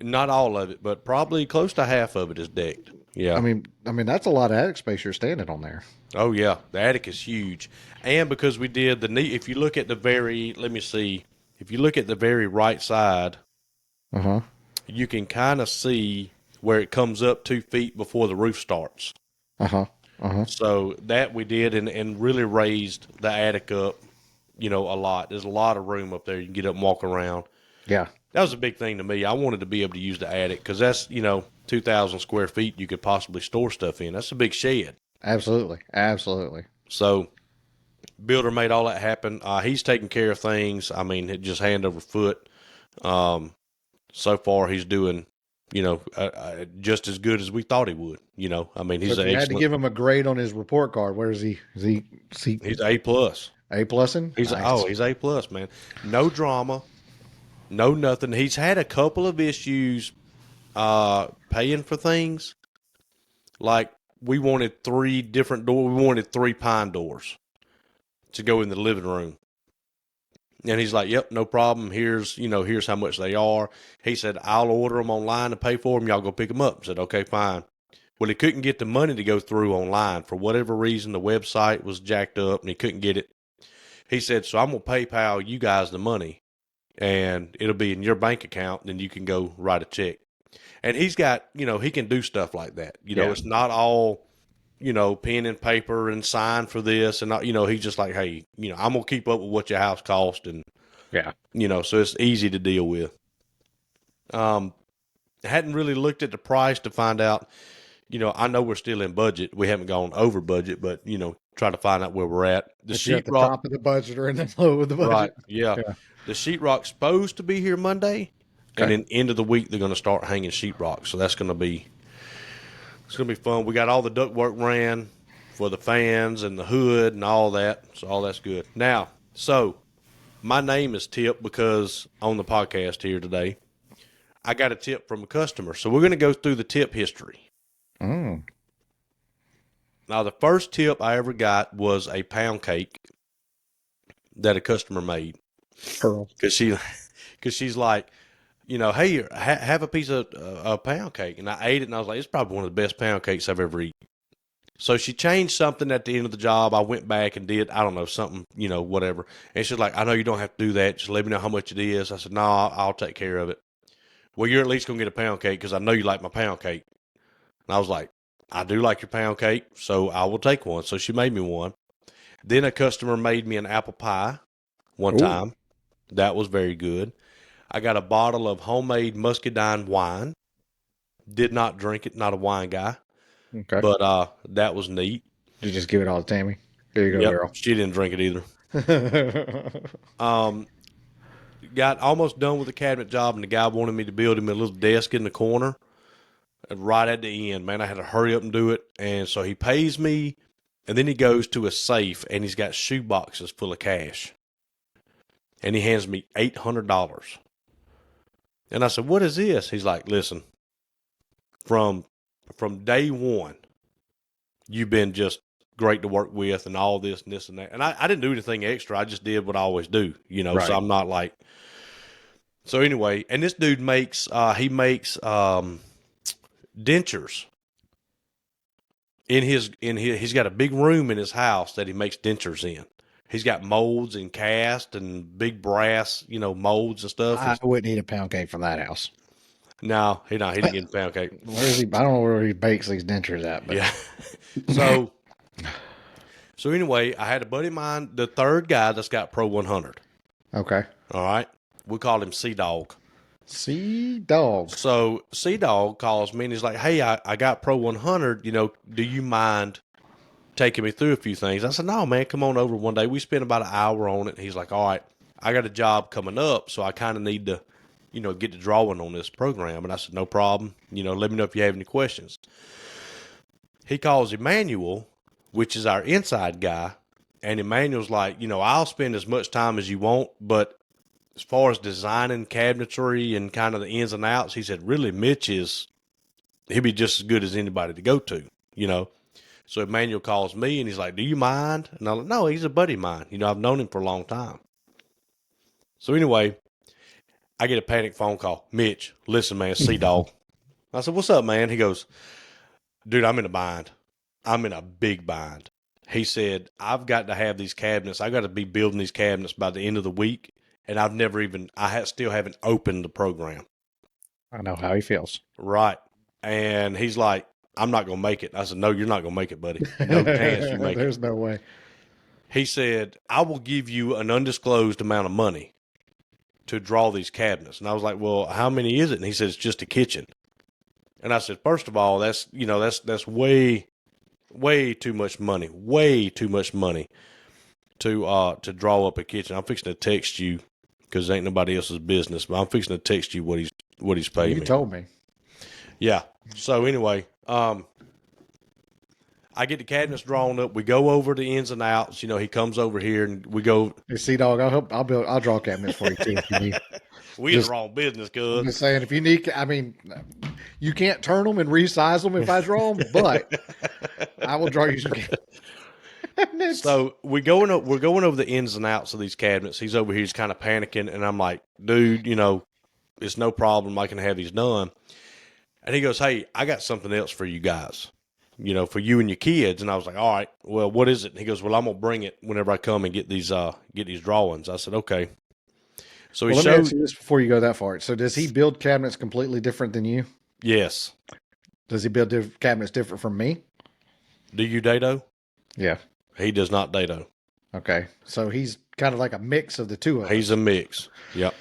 not all of it, but probably close to half of it is decked. I Yeah. mean, I mean that's a lot of attic space you're standing on there. Oh yeah, the attic is huge, and because we did the knee. If you look at the very, let me see. If you look at the very right side, Uh huh. you can kind of see where it comes up 2 feet before the roof starts. Uh huh. Uh huh. So that we did, and really raised the attic up, a lot. There's a lot of room up there. You can get up and walk around. Yeah. That was a big thing to me. I wanted to be able to use the attic because that's, 2,000 square feet you could possibly store stuff in. That's a big shed. Absolutely. Absolutely. So builder made all that happen. He's taking care of things. I mean, it just hand over foot. So far he's doing, just as good as we thought he would. I mean, So he's if an you had to excellent. give him a grade on his report card, where is he? Is he He's A plus. A plussing? Nice. He's A plus, man. No drama, no nothing. He's had a couple of issues paying for things. Like we wanted 3 different doors. We wanted 3 pine doors to go in the living room. And he's like, "Yep, no problem. Here's how much they are." He said, "I'll order them online and pay for them. Y'all go pick them up." I said, "Okay, fine." Well, he couldn't get the money to go through online for whatever reason. The website was jacked up and he couldn't get it. He said, "So I'm gonna PayPal you guys the money, and it'll be in your bank account. Then you can go write a check." And he's got, he can do stuff like that. Yeah. It's not all, pen and paper and sign for this. And, he's just like, hey, I'm going to keep up with what your house cost. And, Yeah. so it's easy to deal with. Hadn't really looked at the price to find out, I know we're still in budget. We haven't gone over budget, but, try to find out where we're at. The If you're at the sheetrock, top of the budget or in the low of the right. budget. Yeah. Yeah. The sheetrock's supposed to be here Monday. And Okay. then end of the week, they're going to start hanging sheetrock. So that's going to be, it's going to be fun. We got all the ductwork ran for the fans and the hood and all that. So all that's good. Now, so my name is Tip because on the podcast here today, I got a tip from a customer. So we're going to go through the tip history. Mm. Now, the first tip I ever got was a pound cake that a customer made. Pearl. Because she's like, hey, have a piece of a pound cake. And I ate it, and I was like, it's probably one of the best pound cakes I've ever eaten. So she changed something at the end of the job. I went back and did, I don't know, something, whatever. And she's like, I know you don't have to do that. Just let me know how much it is. I said, no, I'll take care of it. Well, you're at least going to get a pound cake because I know you like my pound cake. And I was like, I do like your pound cake, so I will take one. So she made me one. Then a customer made me an apple pie one Ooh, time. That was very good. I got a bottle of homemade muscadine wine. Did not drink it, not a wine guy, okay. but that was neat. You just give it all to Tammy. Here you go, Yep, girl. she didn't drink it either. Um, got almost done with the cabinet job, and the guy wanted me to build him a little desk in the corner. Right at the end, man, I had to hurry up and do it. And so he pays me, and then he goes to a safe, and he's got shoe boxes full of cash. And he hands me $800. And I said, what is this? He's like, listen, from day one, you've been just great to work with and all this and this and that. And I didn't do anything extra. I just did what I always do, so Right. I'm not like, so anyway, and this dude makes, dentures he's got a big room in his house that he makes dentures in. He's got molds and cast and big brass, molds and stuff. I wouldn't eat a pound cake from that house. No, he didn't get a pound cake. Where is he? I don't know where he bakes these dentures at, but Yeah. So anyway, I had a buddy of mine, the third guy that's got Pro 100. okay. All right. We called him Sea Dog. Sea Dog. So Sea Dog calls me and he's like, hey, I got Pro 100. Do you mind taking me through a few things? I said, no, man, come on over one day. We spent about an hour on it. He's like, all right, I got a job coming up, so I kind of need to, get to drawing on this program. And I said, no problem. Let me know if you have any questions. He calls Emmanuel, which is our inside guy. And Emmanuel's like, I'll spend as much time as you want, but as far as designing cabinetry and kind of the ins and outs, he said, really, Mitch he'll be just as good as anybody to go to. So Emmanuel calls me and he's like, do you mind? And I'm like, no, he's a buddy of mine. I've known him for a long time. So anyway, I get a panic phone call. Mitch, listen, man, Sea Dog. I said, what's up, man? He goes, dude, I'm in a bind. I'm in a big bind. He said, I've got to have these cabinets. I got to be building these cabinets by the end of the week. And still haven't opened the program. I know how he feels. Right. And he's like, I'm not going to make it. I said, no, you're not going to make it, buddy. No chance you make it. There's no way. He said, I will give you an undisclosed amount of money to draw these cabinets. And I was like, well, how many is it? And he said, it's just a kitchen. And I said, first of all, that's way, way too much money, to draw up a kitchen. I'm fixing to text you because it ain't nobody else's business, but I'm fixing to text you what he's paying me. You told me. Yeah. So anyway, I get the cabinets drawn up. We go over the ins and outs. He comes over here and we go. Hey, Sea Dog, I'll draw cabinets for you too if you need. We in the wrong business, I'm cuz. just saying, if you need, I mean, you can't turn them and resize them if I draw them, but I will draw you some cabinets. So we're going over the ins and outs of these cabinets. He's over here, he's kind of panicking, and I'm like, dude, it's no problem. I can have these done. And he goes, hey, I got something else for you guys, for you and your kids. And I was like, all right, well, what is it? And he goes, well, I'm going to bring it whenever I come and get these drawings. I said, okay. So Let me ask you this before you go that far. So does he build cabinets completely different than you? Yes. Does he build cabinets different from me? Do you dado? Yeah. He does not dado. Okay. So he's kind of like a mix of the two of us. He's a mix. Yep.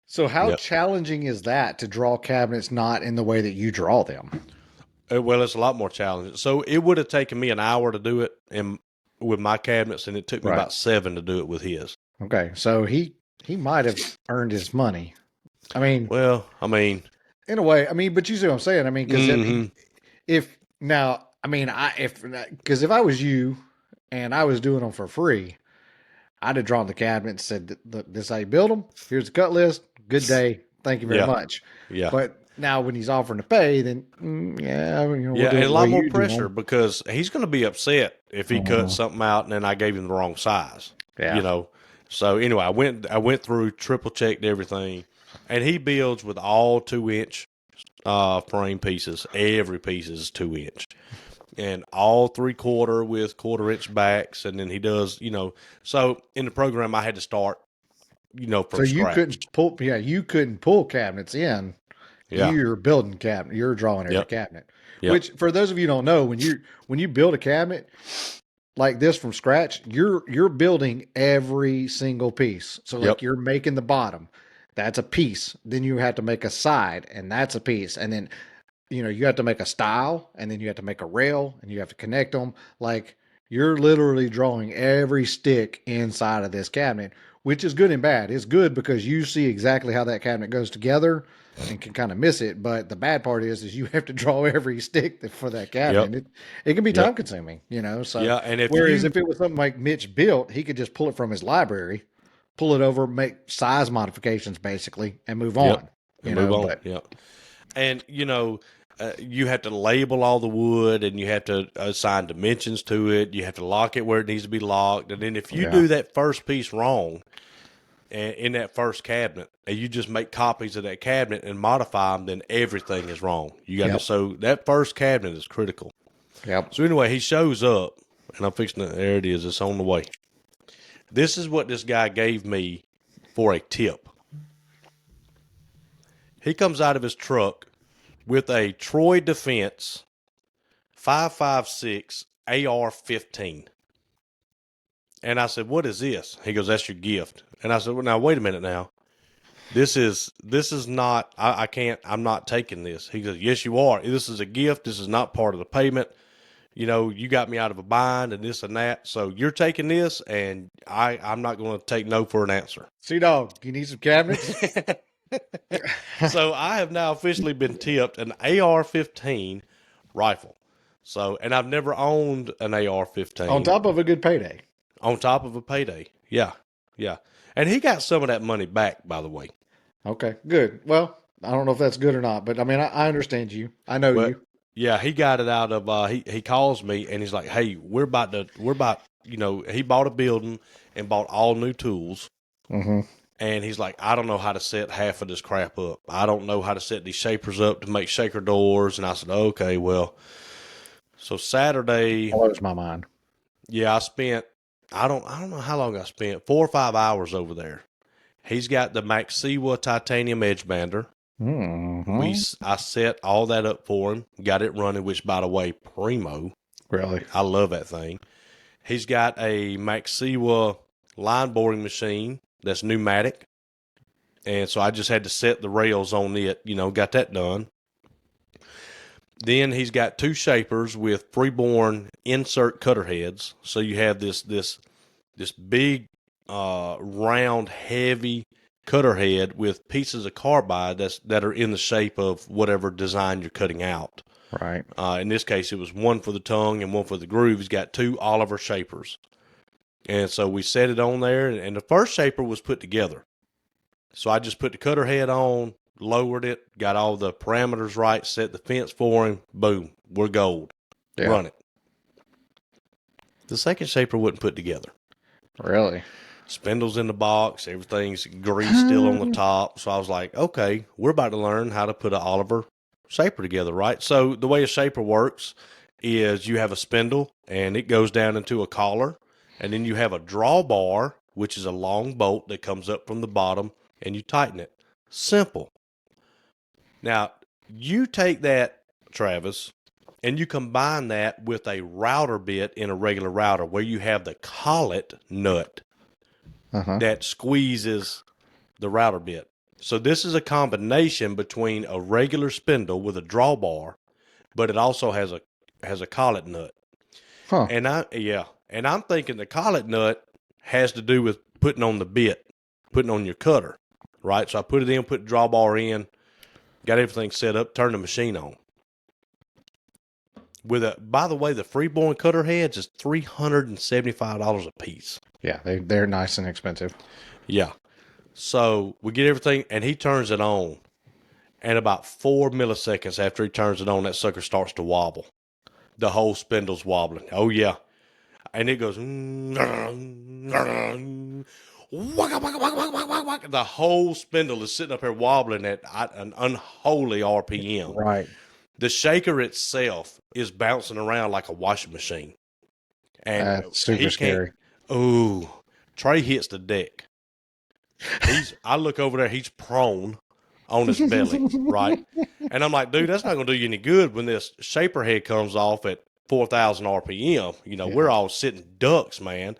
So how challenging is that to draw cabinets not in the way that you draw them? Well, it's a lot more challenging. So it would have taken me an hour to do it with my cabinets, and it took me about 7 to do it with his. Okay. So he might have earned his money. I mean, in a way, but you see what I'm saying? I mean, because if I was you and I was doing them for free, I'd have drawn the cabinet and said, this is how you build them. Here's the cut list. Good day. Thank you very much. Yeah. But now when he's offering to pay, then we'll and a lot more pressure because he's going to be upset if he cuts something out and then I gave him the wrong size. Yeah. So anyway, I went through, triple checked everything. And he builds with all 2-inch frame pieces. Every piece is 2-inch. And all 3/4 with 1/4-inch backs. And then he does, so in the program I had to start, So from scratch. you couldn't pull cabinets in. Yeah. You're building cabinet. You're drawing every Yep. cabinet. Yep. Which, for those of you who don't know, when you build a cabinet like this from scratch, you're building every single piece. So like Yep. you're making the bottom, that's a piece. Then you have to make a side, and that's a piece. And then you have to make a stile, and then you have to make a rail, and you have to connect them. Like you're literally drawing every stick inside of this cabinet, which is good and bad. It's good because you see exactly how that cabinet goes together and can kind of miss it. But the bad part is you have to draw every stick for that Yep. cabinet. It can be time Yep. consuming. So Yeah. And if whereas you, if it was something like Mitch built, he could just pull it from his library, pull it over, make size modifications basically, and move yep. on. And move on. But Yep. And, you have to label all the wood and you have to assign dimensions to it. You have to lock it where it needs to be locked. And then if you yeah, do that first piece wrong in that first cabinet and you just make copies of that cabinet and modify them, then everything is wrong. You got to, yep, so that first cabinet is critical. yep. So anyway, he shows up and I'm fixing it. There it is. It's on the way. This is what this guy gave me for a tip. He comes out of his truck with a Troy Defense 5.56 AR-15. And I said, "What is this?" He goes, "That's your gift." And I said, "Well, now wait a minute now. This is not, I can't, I'm not taking this." He goes, "Yes, you are. This is a gift. This is not part of the payment. You got me out of a bind and this and that. So you're taking this and I'm not going to take no for an answer." Sea Dog, you need some cabinets? So I have now officially been tipped an AR-15 rifle. So, and I've never owned an On AR-15 top of a good payday. on top of a payday. Yeah. Yeah. And he got some of that money back, by the way. Okay, good. Well, I don't know if that's good or not, but I mean, I understand you. I know Well, you. yeah, he got it out of, he calls me and he's like, "Hey, he bought a building and bought all new tools. Mm-hmm. And he's like, "I don't know how to set half of this crap up. I don't know how to set these shapers up to make shaker doors." And I said, "Okay, well." So Saturday, Blows my mind. yeah, I don't know how long I spent, 4 or 5 hours over there. He's got the Maxiwa titanium edge bander. Mm-hmm. I set all that up for him, got it running, which by the way, primo. Really? I love that thing. He's got a Maxiwa line boring machine that's pneumatic. And so I just had to set the rails on it, got that done. Then he's got 2 shapers with freeborn insert cutter heads. So you have this big, round, heavy cutter head with pieces of carbide that are in the shape of whatever design you're cutting out. Right. In this case, it was one for the tongue and one for the groove. He's got 2 Oliver shapers. And so we set it on there, and the first shaper was put together. So I just put the cutter head on, lowered it, got all the parameters right, set the fence for him. Boom, we're gold. Yeah. Run it. The second shaper wasn't put together. Really? Spindles in the box, everything's grease still on the top. So I was like, okay, we're about to learn how to put an Oliver shaper together, right? So the way a shaper works is you have a spindle and it goes down into a collar, and then you have a drawbar, which is a long bolt that comes up from the bottom, and you tighten it. Simple. Now, you take that, Travis, and you combine that with a router bit in a regular router where you have the collet nut that squeezes the router bit. So this is a combination between a regular spindle with a drawbar, but it also has a collet nut. Huh. And I'm thinking the collet nut has to do with putting on the bit, putting on your cutter, right? So I put it in, put the drawbar in, got everything set up, turned the machine on. By the way, the freeborn cutter heads is $375 a piece. Yeah, they're nice and expensive. Yeah. So we get everything, and he turns it on. And about 4 milliseconds after he turns it on, that sucker starts to wobble. The whole spindle's wobbling. Oh, yeah. And it goes, waka, waka, waka, waka, waka, waka. The whole spindle is sitting up here wobbling at an unholy RPM. Right. The shaker itself is bouncing around like a washing machine. And That's super he can't. scary. Oh, Trey hits the deck. I look over there, he's prone on his belly, right? And I'm like, dude, that's not going to do you any good when this shaper head comes off at 4,000 RPM. You know, we're all sitting ducks, man.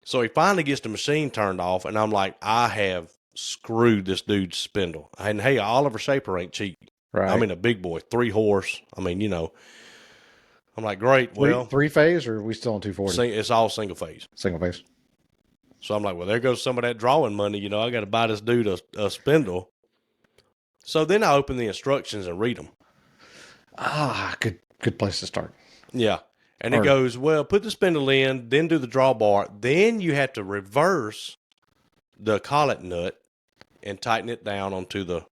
So he finally gets the machine turned off, and I'm like, I have screwed this dude's spindle. And hey, Oliver Shaper ain't cheap. Right. I mean, a big boy, 3 horse. I mean, you know, I'm like, great. Well, Three phase, or are we still on 240? it's all single phase. Single phase. So I'm like, well, there goes some of that drawing money. You know, I got to buy this dude a spindle. So then I open the instructions and read them. Good place to start. Yeah. And it goes, well, put the spindle in, then do the drawbar. Then you have to reverse the collet nut and tighten it down onto the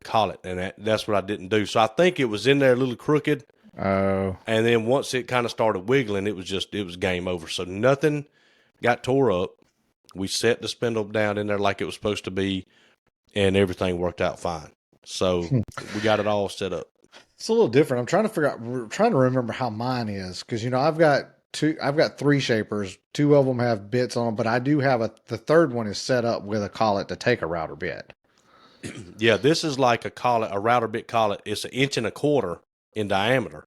collet. And that's what I didn't do. So I think it was in there a little crooked. Oh. And then once it kind of started wiggling, it was game over. So nothing got tore up. We set the spindle down in there like it was supposed to be, and everything worked out fine. So we got it all set up. It's a little different. I'm trying to figure out. We're trying to remember how mine is, because I've got 3 shapers. 2 of them have bits on them, but I do have the third one is set up with a collet to take a router bit. Yeah, this is like a router bit collet. It's 1.25 inches in diameter,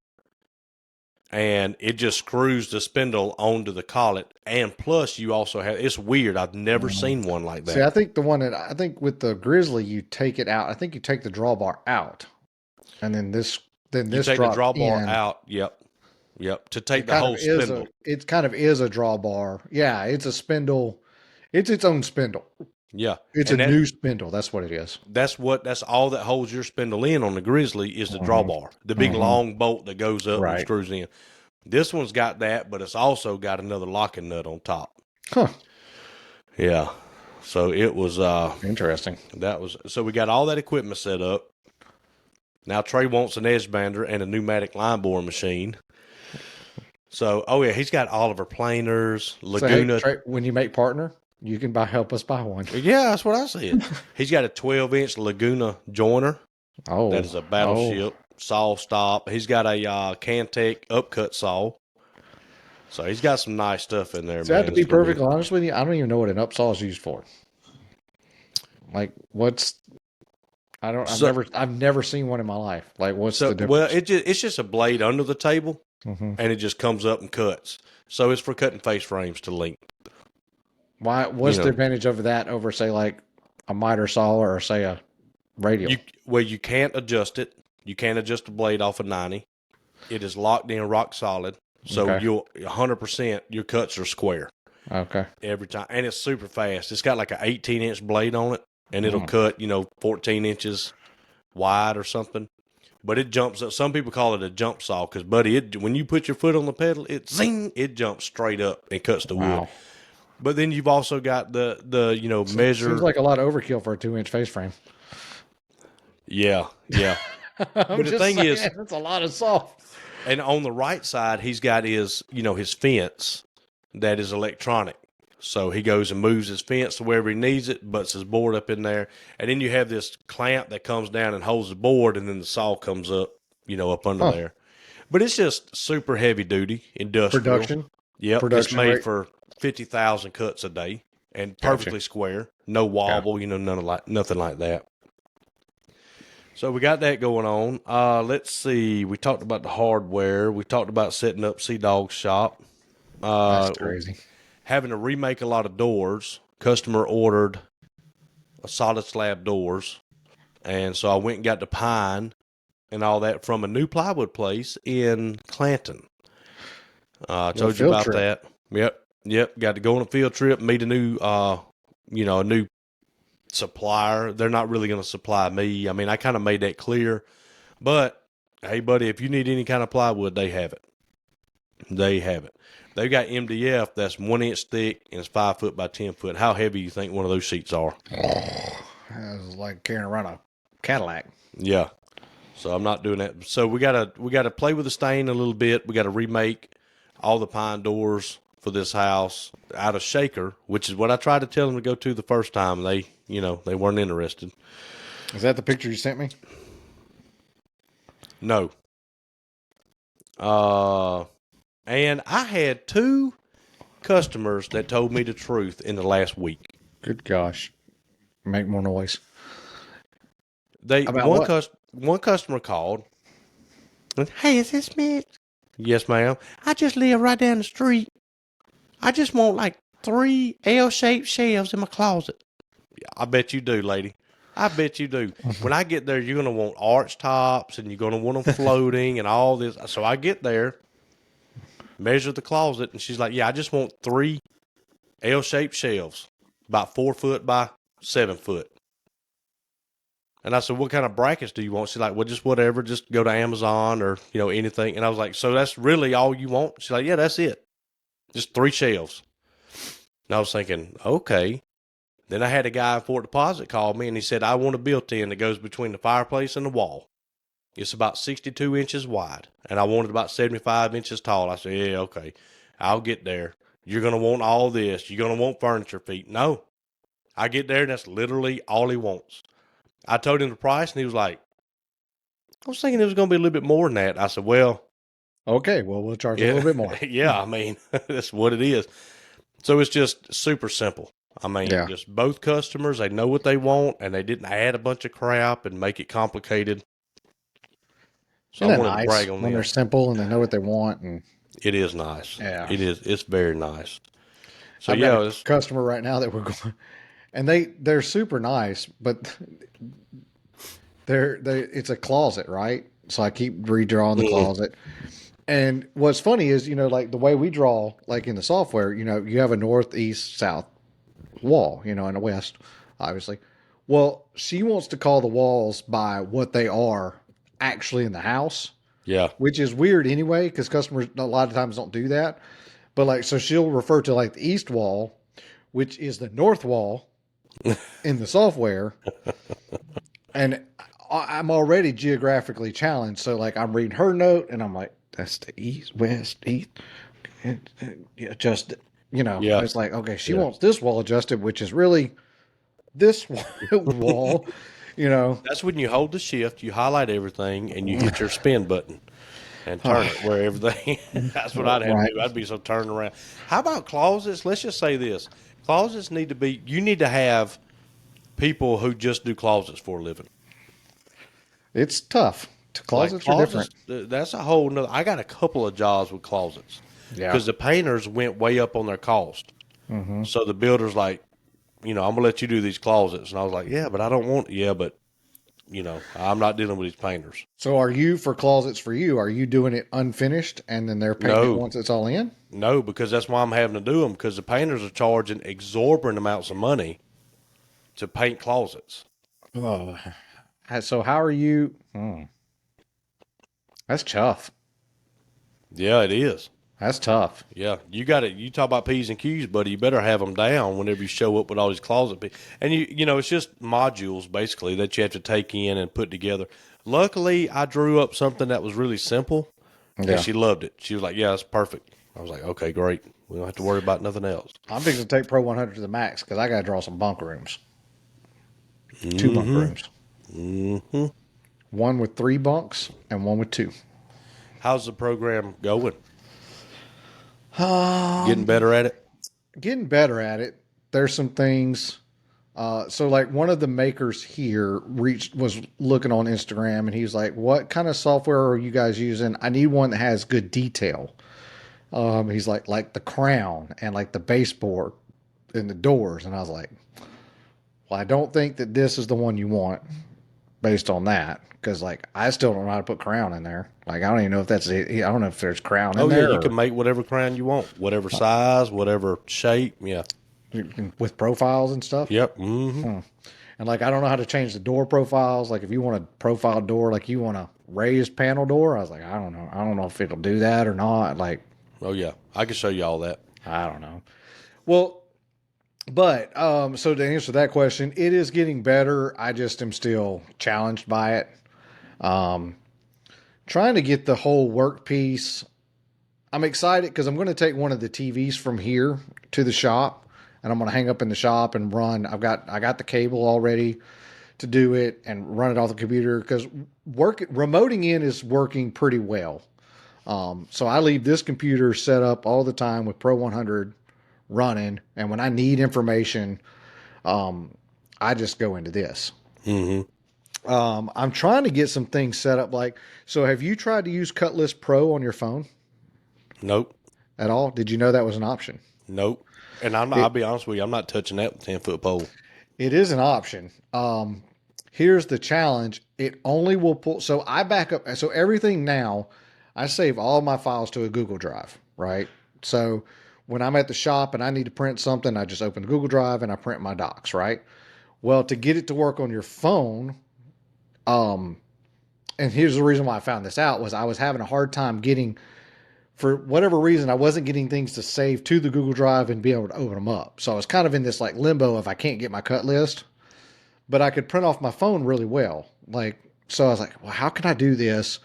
and it just screws the spindle onto the collet. And plus, you also have. It's weird. I've never seen one like that. See, I think with the Grizzly, you take it out. I think you take the drawbar out, and then this you take the drawbar out. Yep. To take the whole spindle. It kind of is a drawbar. Yeah, it's a spindle. It's its own spindle. Yeah. It's a new spindle. That's what it is. That's all that holds your spindle in on the Grizzly is the drawbar. The big long bolt that goes up and screws in. This one's got that, but it's also got another locking nut on top. Huh. Yeah. So it was interesting. So we got all that equipment set up. Now Trey wants an edge bander and a pneumatic line bore machine. So, he's got Oliver planers, Laguna. So, hey, Trey, when you make partner, you can help us buy one. Yeah, that's what I said. He's got a 12-inch Laguna joiner. Oh, that is a battleship saw stop. He's got a Cantech upcut saw. So he's got some nice stuff in there. So I have to be perfectly honest with you. I don't even know what an upsaw is used for. Like, I've never seen one in my life. Like, what's the difference? Well, it's just a blade under the table, and it just comes up and cuts. So it's for cutting face frames to length. Why? What's the advantage of that over, say, like a miter saw or say a radial? You can't adjust it. You can't adjust the blade off of 90. It is locked in rock solid. So you'll 100% your cuts are square. Okay. Every time. And it's super fast. It's got like an 18-inch blade on it, and it'll cut, 14 inches wide or something. But it jumps up. Some people call it a jump saw because, buddy, when you put your foot on the pedal, it jumps straight up and cuts the wood. But then you've also got the measure. Seems like a lot of overkill for a 2-inch face frame. Yeah. But the thing is, that's a lot of saw. And on the right side, he's got his fence that is electronic. So he goes and moves his fence to wherever he needs it, butts his board up in there. And then you have this clamp that comes down and holds the board, and then the saw comes up, up under there. But it's just super heavy duty industrial. Production? Yep. It's made for 50,000 cuts a day and perfectly square. No wobble, nothing like that. So we got that going on. Let's see. We talked about the hardware. We talked about setting up Sea-Dog's shop. That's crazy. Having to remake a lot of doors. Customer ordered a solid slab doors. And so I went and got the pine and all that from a new plywood place in Clanton. I told you about that. Yep. Got to go on a field trip, meet a new, a new supplier. They're not really going to supply me. I mean, I kind of made that clear. But, hey, buddy, if you need any kind of plywood, they have it. They've got MDF that's 1 inch thick and it's 5 foot by 10 foot. How heavy do you think one of those sheets are? It's like carrying around a Cadillac. Yeah. So I'm not doing that. So we gotta play with the stain a little bit. We got to remake all the pine doors for this house out of Shaker, which is what I tried to tell them to go to the first time. They, they weren't interested. Is that the picture you sent me? No. And I had 2 customers that told me the truth in the last week. Good gosh. Make more noise. About One what? one customer called. Hey, is this Mitch? Yes, ma'am. I just live right down the street. I just want like 3 L-shaped shelves in my closet. I bet you do, lady. I bet you do. When I get there, you're going to want arch tops and you're going to want them floating and all this. So I get there, measure the closet, and she's like, yeah, I just want 3 L-shaped shelves, about 4 foot by 7 foot. And I said, what kind of brackets do you want? She's like, well, just whatever. Just go to Amazon or, anything. And I was like, so that's really all you want? She's like, yeah, that's it. Just 3 shelves. And I was thinking, okay. Then I had a guy in Fort Deposit call me, and he said, I want a built-in that goes between the fireplace and the wall. It's about 62 inches wide, and I want it about 75 inches tall. I said, yeah, okay. I'll get there. You're going to want all this. You're going to want furniture feet. No. I get there, and that's literally all he wants. I told him the price, and he was like, I was thinking it was going to be a little bit more than that. I said, well. Okay, well, we'll charge a Yeah, little bit more. yeah, I mean, that's what it is. So it's just super simple. I mean, Yeah. just both customers, they know what they want, and they didn't add a bunch of crap and make it complicated. So Isn't I that wanted to brag nice on when they're them. simple and they know what they want? And It is nice. yeah, It is. It's very nice. So I've got yeah, a customer right now that we're going, and they're super nice, but they it's a closet, right? So I keep redrawing the closet. And what's funny is, like the way we draw, like in the software, you have a north, east, south wall, and a west, obviously. Well, she wants to call the walls by what they are actually in the house, yeah, which is weird anyway, because customers a lot of times don't do that. But like, so she'll refer to like the east wall, which is the north wall in the software. And I'm already geographically challenged. So like, I'm reading her note and I'm like, that's the east, west, east. Just, yeah, it's like, okay, she yeah. wants this wall adjusted, which is really this wall, That's when you hold the shift, you highlight everything, and you hit your spin button and turn it where everything. That's what I'd have to right. do. I'd be so turned around. How about closets? Let's just say this: closets need to be. You need to have people who just do closets for a living. It's tough. Like Closets are closets, different. that's a whole nother. I got a couple of jobs with closets Yeah. because the painters went way up on their cost. So the builder's like, I'm gonna let you do these closets, and I was like, yeah, but I don't want. Yeah, but I'm not dealing with these painters. So are you for closets for you? Are you doing it unfinished and then they're painting it No, once it's all in? no, because that's why I'm having to do them because the painters are charging exorbitant amounts of money to paint closets. Oh. So how are you? That's tough. Yeah, it is. That's tough. Yeah, you got it. You talk about P's and Q's, buddy. You better have them down whenever you show up with all these closet pieces. And it's just modules basically that you have to take in and put together. Luckily, I drew up something that was really simple, and Yeah. she loved it. She was like, "Yeah, that's perfect." I was like, "Okay, great. We don't have to worry about nothing else." I'm fixing to take Pro 100 to the max because I got to draw some bunk rooms. 2 bunk rooms. Mm-hmm. One with 3 bunks and one with 2. How's the program going? Getting Um, better at it? Getting better at it. There's some things. So like one of the makers here was looking on Instagram and he was like, "What kind of software are you guys using? I need one that has good detail." He's like the crown and like the baseboard and the doors, and I was like, "Well, I don't think that this is the one you want based on that because like I still don't know how to put crown in there. Like I don't even know if that's it. I don't know if there's crown in Oh yeah, there you or can make whatever crown you want, whatever size, whatever shape. Yeah. with profiles and stuff." Yep. Mm-hmm. And like, I don't know how to change the door profiles. Like if you want a profile door, like you want a raised panel door, I was like, I don't know. I don't know if it'll do that or not. Like, Oh yeah, I can show you all that. I don't know. Well, but, so to answer that question, it is getting better. I just am still challenged by it. Trying to get the whole work piece. I'm excited because I'm going to take one of the TVs from here to the shop, and I'm going to hang up in the shop and run. I got the cable already to do it and run it off the computer because remoting in is working pretty well. So I leave this computer set up all the time with Pro 100 running, and when I need information, I just go into this. Mm-hmm. I'm trying to get some things set up. Like, so have you tried to use Cutlass Pro on your phone Nope. at all? Did you know that was an option? Nope. And I'll It be honest with you, I'm not touching that with 10-foot pole. it is an option. Here's the challenge. It only will pull. So I back up. So everything now, I save all my files to a Google Drive, right? So when I'm at the shop and I need to print something, I just open the Google Drive and I print my docs, right? Well, to get it to work on your phone, um, and here's the reason why I found this out was I was having a hard time getting, for whatever reason, I wasn't getting things to save to the Google Drive and be able to open them up. So I was kind of in this like limbo of I can't get my cut list, but I could print off my phone really well. Like, so I was like, well, how can I do this?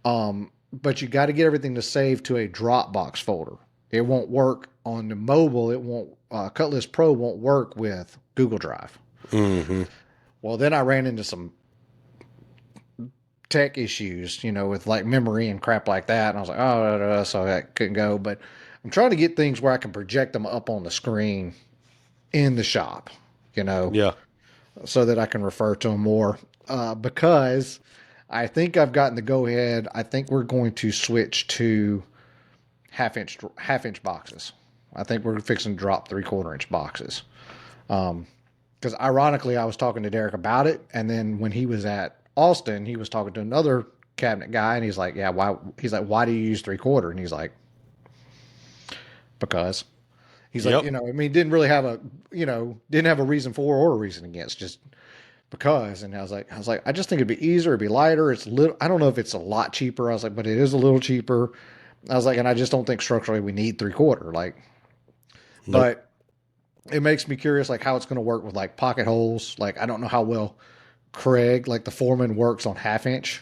But you got to get everything to save to a Dropbox folder. It won't work on the mobile. It won't, Cutlass Pro won't work with Google Drive. Mm-hmm. Well, then I ran into some tech issues, with like memory and crap like that. And I was like, oh, so that couldn't go. But I'm trying to get things where I can project them up on the screen in the shop, Yeah. so that I can refer to them more. Because I think I've gotten the go ahead. I think we're going to switch to half inch boxes. I think we're fixing to drop 3/4 inch boxes. Because ironically, I was talking to Derek about it, and then when he was at Austin, he was talking to another cabinet guy, and he's like, "Yeah, why?" He's like, "Why do you use 3/4?" And he's like, "Because." He's like, Yep. didn't really have didn't have a reason for or a reason against, just because. And I was like, I just think it'd be easier, it'd be lighter. It's little. I don't know if it's a lot cheaper. I was like, but it is a little cheaper. I was like, and I just don't think structurally we need 3/4. Like, Nope. but it makes me curious, like how it's going to work with like pocket holes. Like, I don't know how well Craig, like the foreman, works on half inch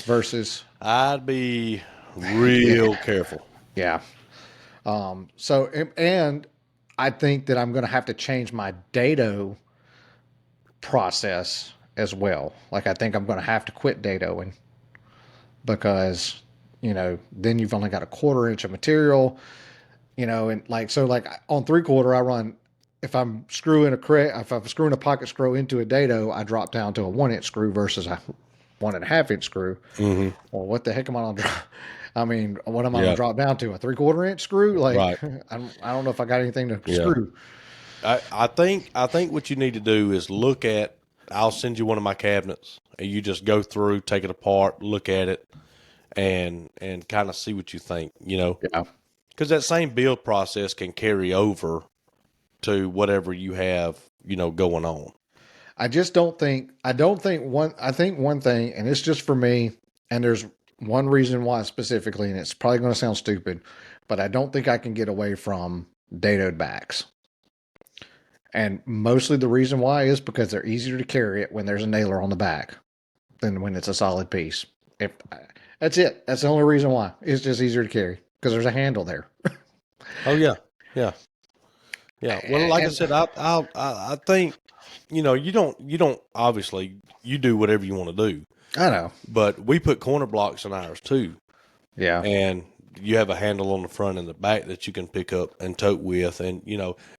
versus, I'd be real careful. yeah. So, and I think that I'm going to have to change my dado process as well. Like, I think I'm going to have to quit dadoing because, then you've only got a 1/4 inch of material, and like, so like on 3/4, I run, if I'm screwing if I'm screwing a pocket screw into a dado, I drop down to a 1 inch screw versus a 1.5 inch screw. Mm-hmm. Well, what the heck am I on? What am I gonna Yeah. drop down to? A 3/4 inch screw? Like, Right. I don't know if I got anything to Yeah. screw. I think what you need to do is look at. I'll send you one of my cabinets, and you just go through, take it apart, look at it, and kind of see what you think. Yeah. Because that same build process can carry over to whatever you have, going on. I think one thing, and it's just for me, and there's one reason why specifically, and it's probably going to sound stupid, but I don't think I can get away from dadoed backs. And mostly the reason why is because they're easier to carry it when there's a nailer on the back than when it's a solid piece. If That's it. That's the only reason why. It's just easier to carry because there's a handle there. Oh yeah, yeah, yeah. Well, like I And said, I think you don't obviously you do whatever you want to do, I know. but we put corner blocks in ours too, Yeah. and you have a handle on the front and the back that you can pick up and tote with, and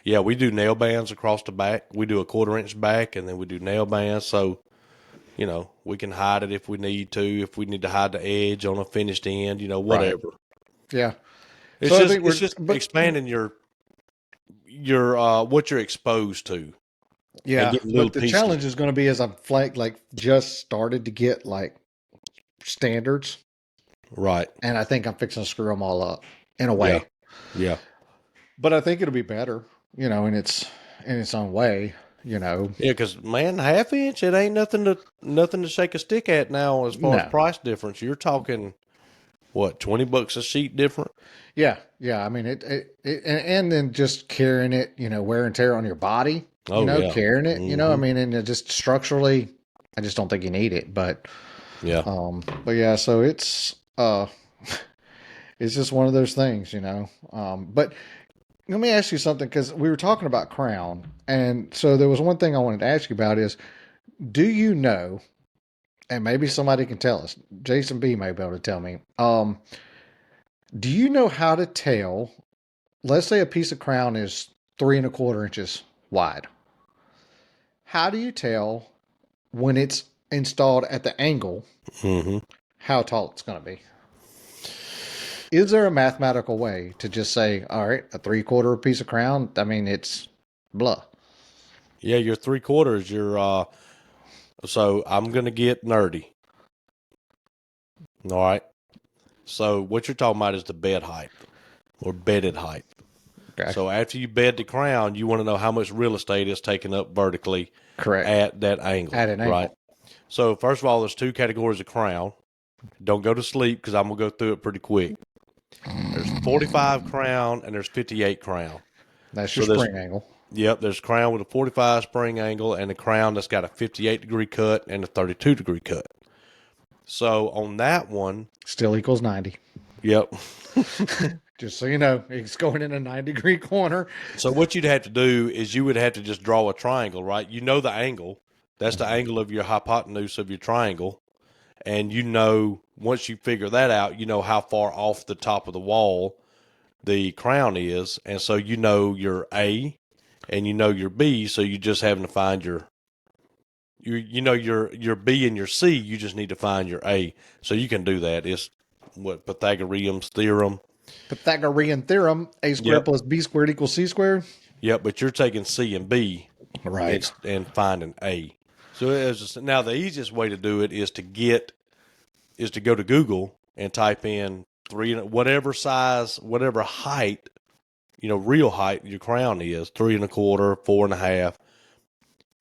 yeah, we do nail bands across the back. We do a 1/4 inch back, and then we do nail bands, so we can hide it if we need to. If we need to hide the edge on a finished end, Right. whatever. Yeah. It's So I just think it's just expanding your what you're exposed to and yeah, getting little but the pieces. challenge is going to be as I'm like just started to get like standards, Right. and I think I'm fixing to screw them all up in a Yeah. way. Yeah. But I think it'll be better, in its own way. Yeah, because man, 1/2 inch, it ain't nothing to shake a stick at now as far as No. price difference. You're talking what, $20 a sheet different? Yeah, yeah. I mean, and then just carrying it, wear and tear on your body, Oh yeah. carrying it, I Hmm. mean, and it just structurally, I just don't think you need it. But, Yeah. but yeah, so it's, It's just one of those things, you know. But let me ask you something because we were talking about crown, and so there was one thing I wanted to ask you about is, do you know? And maybe somebody can tell us. Jason B may be able to tell me. Do you know how to tell? Let's say a piece of crown is 3¼ inches wide. How do you tell when it's installed at the angle Mm-hmm. how tall it's going to be? Is there a mathematical way to just say, all right, a 3/4 piece of crown? I mean, it's blah. Yeah, your 3/4. So I'm gonna get nerdy. All right. So what you're talking about is the bed height or bedded height. Okay. So after you bed the crown, you want to know how much real estate is taken up vertically Correct. at that angle, At an right? angle. So first of all, there's two categories of crown. Don't go to sleep because I'm gonna go through it pretty quick. There's 45 crown and there's 58 crown. That's your So there's spring angle. Yep, there's crown with a 45 spring angle and a crown that's got a 58-degree cut and a 32-degree cut. So on that one, Still equals 90. yep. Just so you know, it's going in a 90-degree corner. So what you'd have to do is you would have to just draw a triangle, right? You know the angle. That's the angle of your hypotenuse of your triangle. And you know, once you figure that out, you know how far off the top of the wall the crown is. And so you know your A and you know your B. So you're just having to find you know your B and your C. You just need to find your A. So you can do that. It's what Pythagorean's theorem. Pythagorean theorem, A squared Yep. plus B squared equals C squared. Yep. But you're taking C and B Right. and finding A. So it's just, now the easiest way to do it is to go to Google and type in whatever size, whatever height, real height your crown is 3¼ 4½,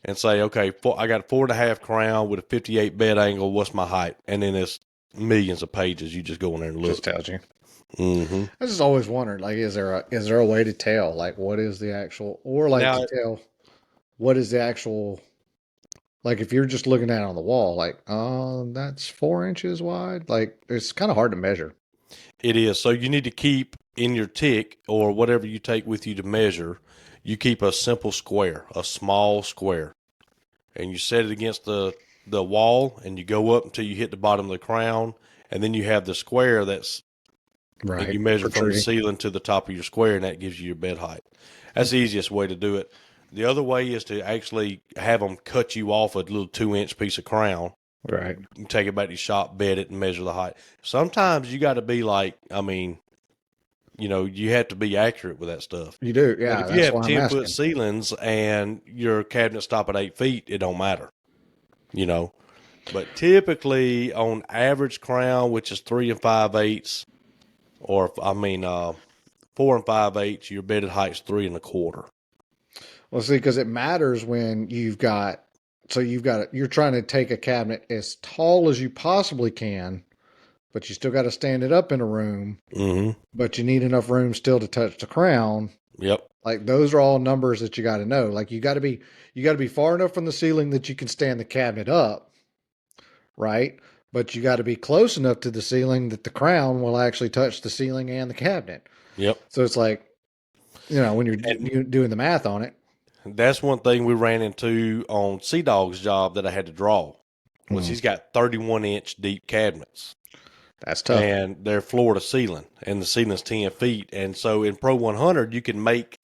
and say, okay, I got a 4½" crown with a 58 bed angle. What's my height? And then it's millions of pages. You just go in there and look. Just tells you. Mm-hmm. I just always wondered, like, is there a way to tell, like, what is the actual, or like Now, to tell what is the actual, like, if you're just looking at it on the wall, like, oh, that's 4 inches wide. Like, it's kind of hard to measure. it is. So you need to keep in your tick or whatever you take with you to measure, you keep a simple square, a small square, and you set it against the wall and you go up until you hit the bottom of the crown. And then you have the square and you measure from the ceiling to the top of your square, and that gives you your bed height. That's the easiest way to do it. The other way is to actually have them cut you off a little 2-inch piece of crown. Right. You take it back to your shop, bed it, and measure the height. Sometimes you got to be like, you have to be accurate with that stuff. You do. But Yeah. if you That's have why I'm 10-foot asking. ceilings and your cabinets stop at 8 feet, it don't matter, But typically on average crown, which is 3 5/8, or 4 5/8, your bedded height's 3¼ Well, see, because it matters when you're trying to take a cabinet as tall as you possibly can, but you still got to stand it up in a room, Mm-hmm. but you need enough room still to touch the crown. Yep. Like those are all numbers that you got to know. Like you got to be far enough from the ceiling that you can stand the cabinet up, right? But you got to be close enough to the ceiling that the crown will actually touch the ceiling and the cabinet. Yep. So it's like, when you're doing the math on it. That's one thing we ran into on Sea Dog's job that I had to draw. Was he's got 31-inch deep cabinets. That's tough. And they're floor to ceiling, and the ceiling's 10 feet. And so in Pro 100, you can make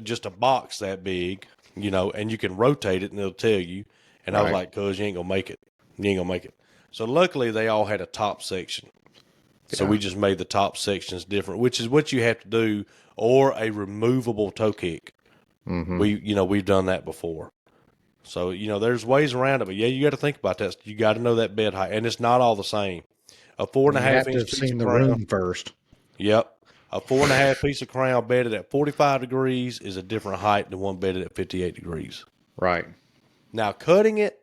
just a box that big, and you can rotate it and it'll tell you. And I was Right. like, cuz you ain't gonna make it. You ain't gonna make it. So luckily they all had a top section. So Yeah. we just made the top sections different, which is what you have to do, or a removable toe kick. Mm-hmm. We've done that before. So, there's ways around it, but yeah, you got to think about that. You got to know that bed height, and it's not all the same. A four and a You half have to inch have piece seen of the crown. room first. Yep. A 4.5 piece of crown bedded at 45 degrees is a different height than one bedded at 58 degrees. Right. Now, cutting it,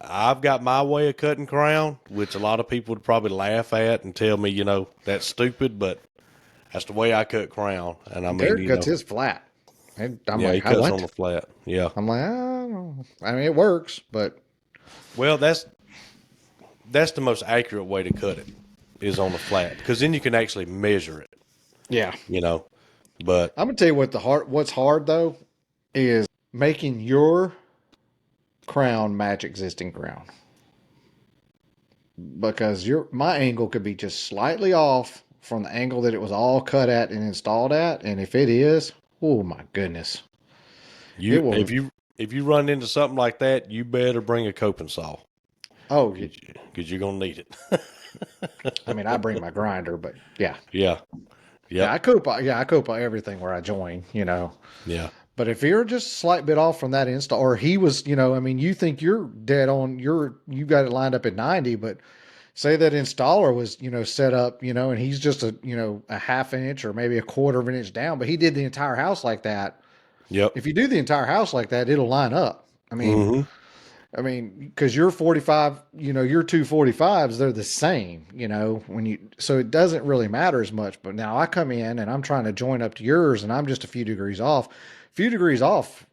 I've got my way of cutting crown, which a lot of people would probably laugh at and tell me, that's stupid, but that's the way I cut crown. And I mean, Derek cuts his flat. And I'm yeah, like, he cuts what? on the flat. Yeah. I'm like, I don't know. I mean, it works, but Well, that's the most accurate way to cut it. is on the flat, because then you can actually measure it, Yeah. you know. But I'm gonna tell you what's hard though is making your crown match existing crown. Because my angle could be just slightly off from the angle that it was all cut at and installed at, and if it is, oh my goodness, it you will. if you run into something like that, you better bring a coping saw, Oh, because you're gonna need it. I mean, I bring my grinder, but yeah, Yeah. yeah, Yep. I coupe everything where I join, Yeah. But if you're just a slight bit off from that install, or he was, I mean, you think you're dead on, you got it lined up at 90, but say that installer was, set up, and he's just a half inch or maybe a quarter of an inch down, but he did the entire house like that. Yep. If you do the entire house like that, it'll line up. Mm-hmm. Because your 45, your two 45s, they're the same, so it doesn't really matter as much. But now I come in and I'm trying to join up to yours and I'm just a few degrees off. Few degrees off,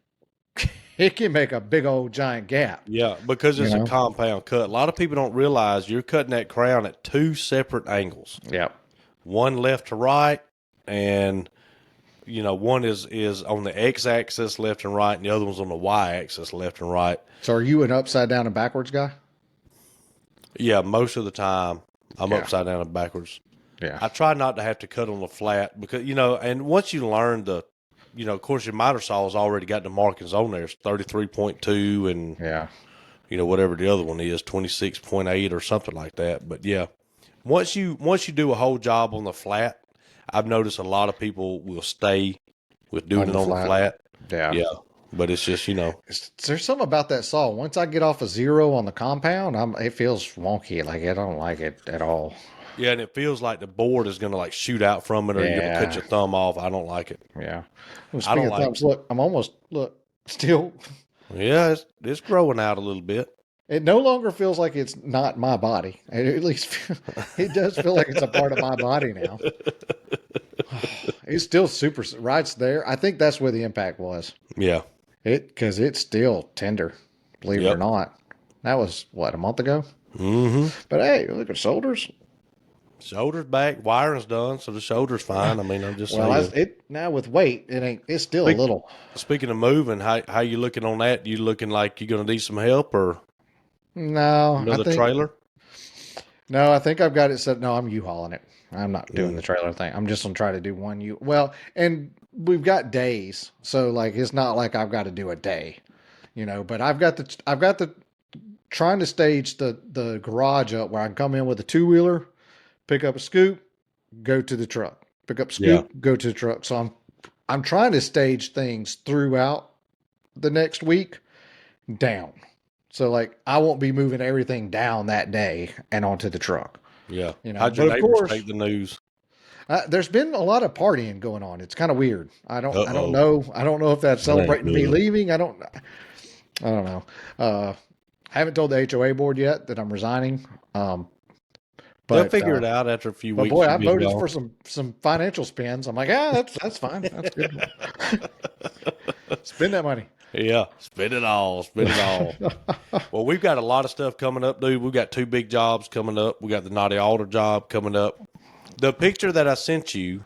it can make a big old giant gap. Yeah, because it's a compound cut. A lot of people don't realize you're cutting that crown at two separate angles. Yeah. One left to right, and one is on the x-axis left and right, and the other one's on the y-axis left and right. So are you an upside down and backwards guy? Yeah, most of the time I'm Yeah. upside down and backwards. Yeah. I try not to have to cut on the flat because, and once you learn of course your miter saw has already got the markings on there. It's 33.2 and, Yeah. whatever the other one is, 26.8 or something like that. But yeah, once you do a whole job on the flat, I've noticed a lot of people will stay with doing it on the flat. Yeah. Yeah. But it's just, There's something about that saw. Once I get off a zero on the compound, it feels wonky. Like I don't like it at all. yeah, and it feels like the board is going to like shoot out from it, or you're going to cut your thumb off. I don't like it. Yeah. Well, I don't speaking of like thumbs, look, I'm almost still. Yeah, it's growing out a little bit. It no longer feels like it's not my body. At least it does feel like it's a part of my body now. It's still super right there. I think that's where the impact was. Yeah. Because it's still tender, believe it or not. That was what, a month ago? Mm-hmm. But hey, look at shoulders. Shoulders back, wiring's done, so the shoulder's fine. I mean, I'm just saying. Now with weight, it's still a little. Speaking of moving, how you looking on that? You looking like you're going to need some help or No, another trailer? No, I think I've got it set. No, I'm U-hauling it. I'm not doing the trailer thing. I'm just going to try to do one Well, and we've got days, so like it's not like I've got to do a day, But I've got the trying to stage the garage up where I can come in with a 2-wheeler, pick up a scoop, go to the truck, pick up a scoop, go to the truck. So I'm trying to stage things throughout the next week down. So like I won't be moving everything down that day and onto the truck. Yeah. How'd your neighbors take the news? There's been a lot of partying going on. It's kind of weird. I don't know. I don't know if that's celebrating me leaving. I don't know. I haven't told the HOA board yet that I'm resigning. But they'll figure it out after a few weeks. But boy, I voted for some financial spins. I'm like, that's fine. That's good. Spend that money. Yeah, spend it all. Spend it all. Well, we've got a lot of stuff coming up, dude. We've got 2 big jobs coming up. We got the Naughty Alder job coming up. The picture that I sent you,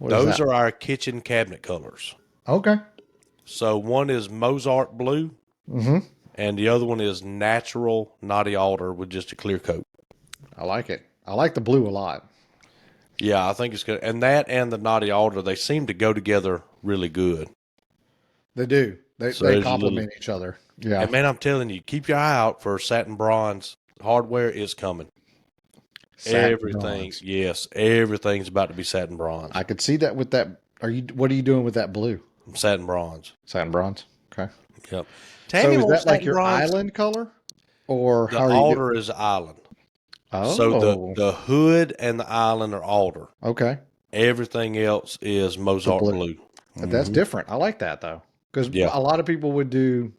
those are our kitchen cabinet colors. Okay. So one is Mozart blue, and the other one is natural Naughty Alder with just a clear coat. I like it. I like the blue a lot. Yeah, I think it's good. And that and the Naughty Alder, they seem to go together really good. They do. They complement each other. Yeah. And man, I'm telling you, keep your eye out for satin bronze. Hardware is coming. Everything's about to be satin bronze. I could see that with that. What are you doing with that blue? Satin bronze. Satin bronze. Okay. Yep. So is that like your bronze island color? Or the alder is island. Oh. So the hood and the island are alder. Okay. Everything else is Mozart blue. That's different. I like that though. Because a lot of people would do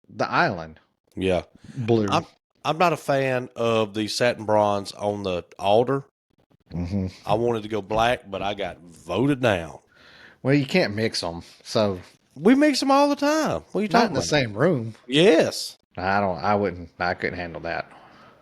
the island. Yeah. Blue. I'm not a fan of the satin bronze on the alder. Mm-hmm. I wanted to go black, but I got voted down. Well, you can't mix them. So we mix them all the time. What are you talking about? Not in the same room. Yes. I couldn't handle that.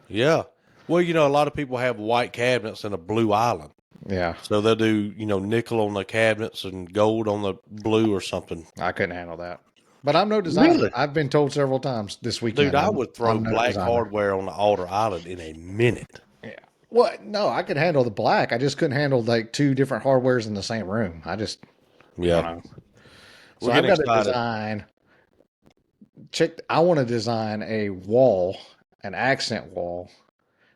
Yeah. Well, a lot of people have white cabinets and a blue island. Yeah, So they'll do, nickel on the cabinets and gold on the blue or something. I couldn't handle that. But I'm no designer. Really? I've been told several times this Dude, weekend I would throw I'm no black designer. hardware on the altar island in a minute. Yeah. Well, no, I could handle the black. I just couldn't handle like two different hardwares in the same room. I don't Yeah. know. So We're I've getting got to excited. design. I want to design a wall, an accent wall,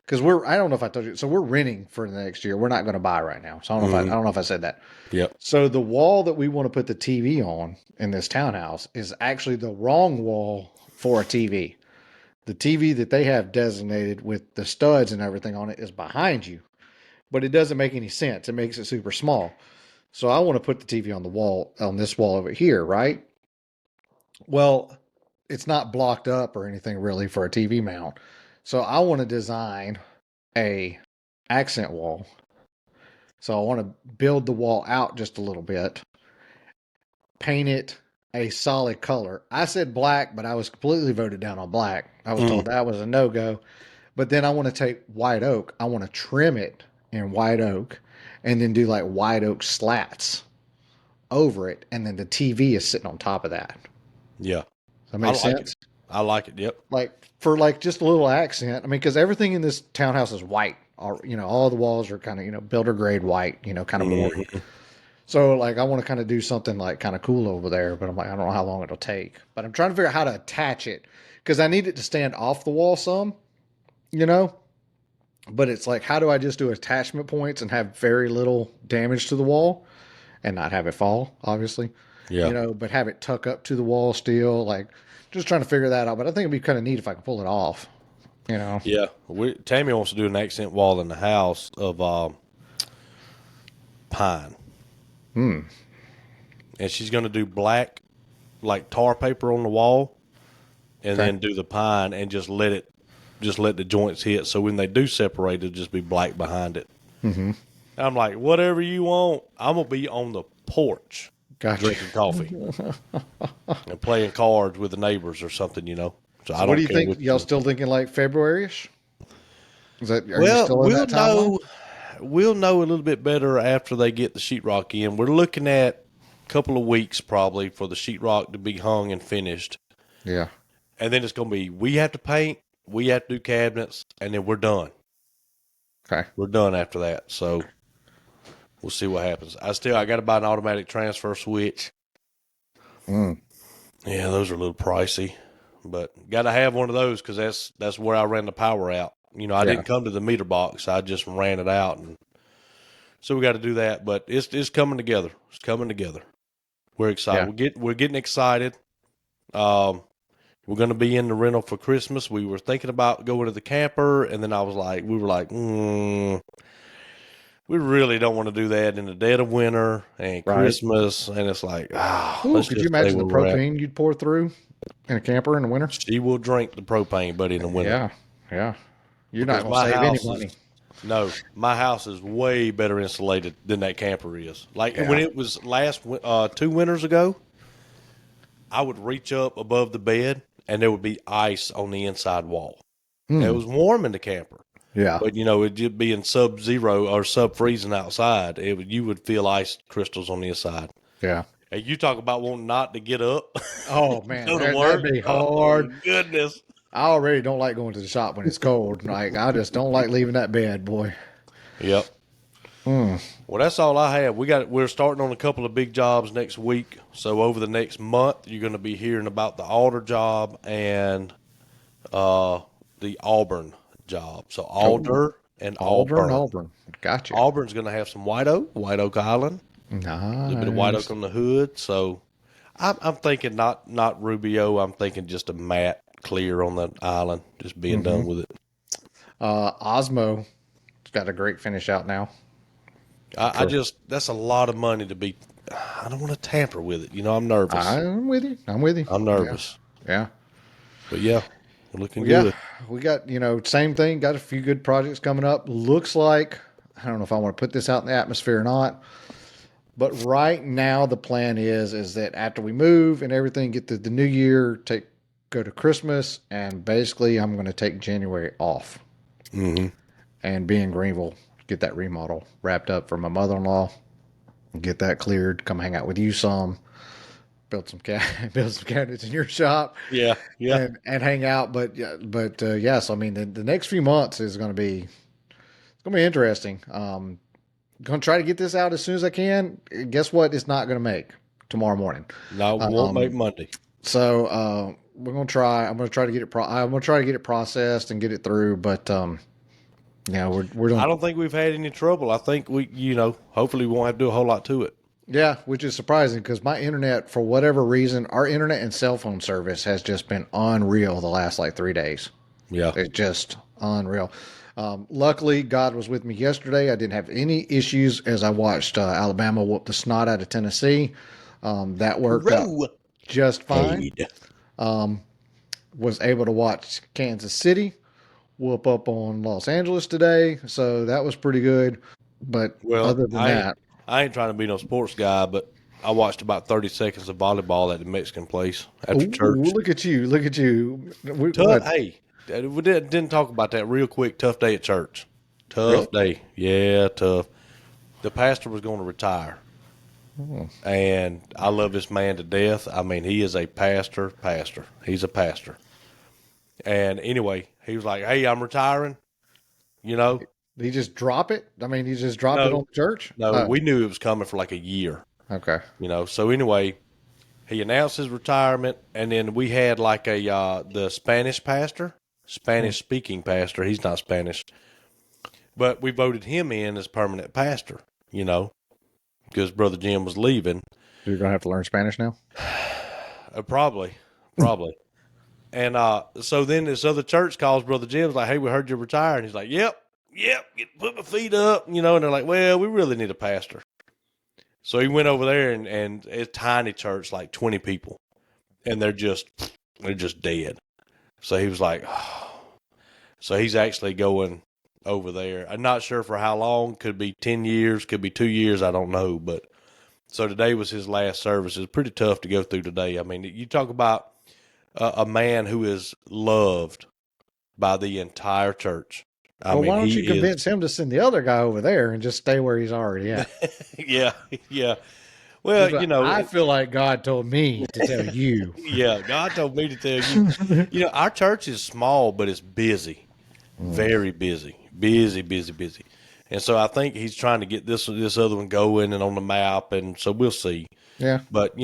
because I don't know if I told you. So we're renting for the next year. We're not going to buy right now. So I Hmm. don't know if I said that. Yep. So the wall that we want to put the TV on in this townhouse is actually the wrong wall for a TV. The TV that they have designated with the studs and everything on it is behind you, but it doesn't make any sense. It makes it super small. So I want to put the TV on the wall, on this wall over here, right? Well, it's not blocked up or anything really for a TV mount. So I want to design a accent wall. So I want to build the wall out just a little bit, paint it a solid color. I said black, but I was completely voted down on black. I was Mm. told that was a no go. But then I want to take white oak. I want to trim it in white oak and then do like white oak slats over it. And then the TV is sitting on top of that. Yeah. Does that I make like it. sense? I like it. Yep. Like for like just a little accent. I mean, because everything in this townhouse is white. All the walls are kind of, builder grade white, kind of boring. Hmm. So like I want to kind of do something like kind of cool over there, but I'm like, I don't know how long it'll take. But I'm trying to figure out how to attach it because I need it to stand off the wall some, you know? But it's like, how do I just do attachment points and have very little damage to the wall and not have it fall, obviously, Yeah. but have it tuck up to the wall still, like just trying to figure that out. But I think it'd be kind of neat if I could pull it off, you know? Yeah. Tammy wants to do an accent wall in the house of pine. Hmm. And she's going to do black, like tar paper on the wall, and Okay. then do the pine and just let the joints hit. So when they do separate, it'll just be black behind it. Mm-hmm. I'm like, whatever you want. I'm going to be on the porch Gotcha. drinking coffee and playing cards with the neighbors or something. So I So what do don't you care think? what Y'all you. still thinking like February-ish? Are you Well, still in that timeline? we'll know a little bit better after they get the sheetrock in. We're looking at a couple of weeks probably for the sheetrock to be hung and finished. Yeah. And then it's going to be, we have to paint, we have to do cabinets, and then we're done. Okay. We're done after that. So we'll see what happens. I got to buy an automatic transfer switch. Mm. Yeah, those are a little pricey, but got to have one of those because that's where I ran the power out. I Yeah. didn't come to the meter box. I just ran it out, and so we got to do that. But it's coming together. It's coming together. We're excited. Yeah. We're getting excited. Um, we're going to be in the rental for Christmas. We were thinking about going to the camper, and then we were like, we really don't want to do that in the dead of winter and Right. Christmas. And it's like, Ooh, let's could you just stay imagine the where we're at. propane you'd pour through in a camper in the winter? She will drink the propane, buddy, in the winter. Yeah. Yeah. You're not Because going to save any money. my house is way better insulated than that camper is. Like when Yeah. it was 2 winters ago, I would reach up above the bed and there would be ice on the inside wall. It Hmm. was warm in the camper, Yeah. but it just being sub-zero or sub-freezing outside, you would feel ice crystals on the inside. Yeah. And you talk about wanting not to get up, Oh man, go to that'd work. be Oh hard. goodness. I already don't like going to the shop when it's cold. Like I just don't like leaving that bed, boy. Yep. Hmm. Well, that's all I have. We're starting on a couple of big jobs next week. So over the next month, you're going to be hearing about the Alder job and the Auburn job. So Oh, Alder and Auburn, Auburn. Auburn. Gotcha. Auburn's going to have some White Oak Island, a little bit of white oak Nice. on the hood. So I'm thinking not Rubio. I'm thinking just a matte clear on the island, just being Mm-hmm. done with it. Osmo got a great finish out now. I For just that's a lot of money to be. I don't want to tamper with it. I'm nervous. I'm with you. I'm with you. I'm Yeah. nervous. Yeah. But yeah, we're looking Well, yeah. good. We got, same thing. Got a few good projects coming up. Looks like, I don't know if I want to put this out in the atmosphere or not, but right now the plan is that after we move and everything, get to the new year, go to Christmas, and basically I'm going to take January off. Mm-hmm. and be in Greenville, get that remodel wrapped up for my mother-in-law, get that cleared, come hang out with you some, build some build some cabinets in your shop, Yeah, yeah. and hang out. But yeah, yes, I mean the next few months is going to be interesting. Going to try to get this out as soon as I can. Guess what? It's not going to make tomorrow morning. No, won't make Um, Monday. so we're going to try. I'm going to try to get it. I'm going to try to get it processed and get it through. But yeah, we're I doing. don't think we've had any trouble. I think hopefully we won't have to do a whole lot to it. Yeah, which is surprising because my internet, for whatever reason, our internet and cell phone service has just been unreal the last like 3 days. Yeah. It's just unreal. Luckily, God was with me yesterday. I didn't have any issues as I watched Alabama whoop the snot out of Tennessee. That worked out Row. just fine. Aid. Was able to watch Kansas City whoop up on Los Angeles today, so that was pretty good. But Well, other than that, I ain't trying to be no sports guy, but I watched about 30 seconds of volleyball at the Mexican place after ooh, church. look at you, look at you. Tough. Hey, we didn't talk about that real quick. Tough day at church. Really? Tough day. Yeah, tough. The pastor was going to retire. And I love this man to death. I mean, he is a pastor. He's a pastor. And anyway, he was like, "Hey, I'm retiring." You know, Did he just drop it? I mean, he just dropped it no, on the church? no, Oh, we knew it was coming for like a year. okay. So anyway, he announced his retirement, and then we had like the Spanish pastor, Spanish speaking pastor. He's not Spanish, but we voted him in as permanent pastor. Because Brother Jim was leaving. You're going to have to learn Spanish now? Probably. And so then this other church calls Brother Jim's like, "Hey, we heard you retired." And he's like, "Yep, put my feet up," and they're like, "Well, we really need a pastor." So he went over there, and it's a tiny church, like 20 people, and they're just dead. So he was like, oh. So he's actually going over there. I'm not sure for how long. Could be 10 years, could be 2 years. I don't know. But so today was his last service. It's pretty tough to go through today. I mean, you talk about a man who is loved by the entire church. Well, why don't you convince him to send the other guy over there and just stay where he's already at? Yeah. Well, I feel like God told me to tell you. Yeah, God told me to tell you. Our church is small, but it's busy, very busy. And so I think he's trying to get this other one going and on the map, and so we'll see. Yeah. But,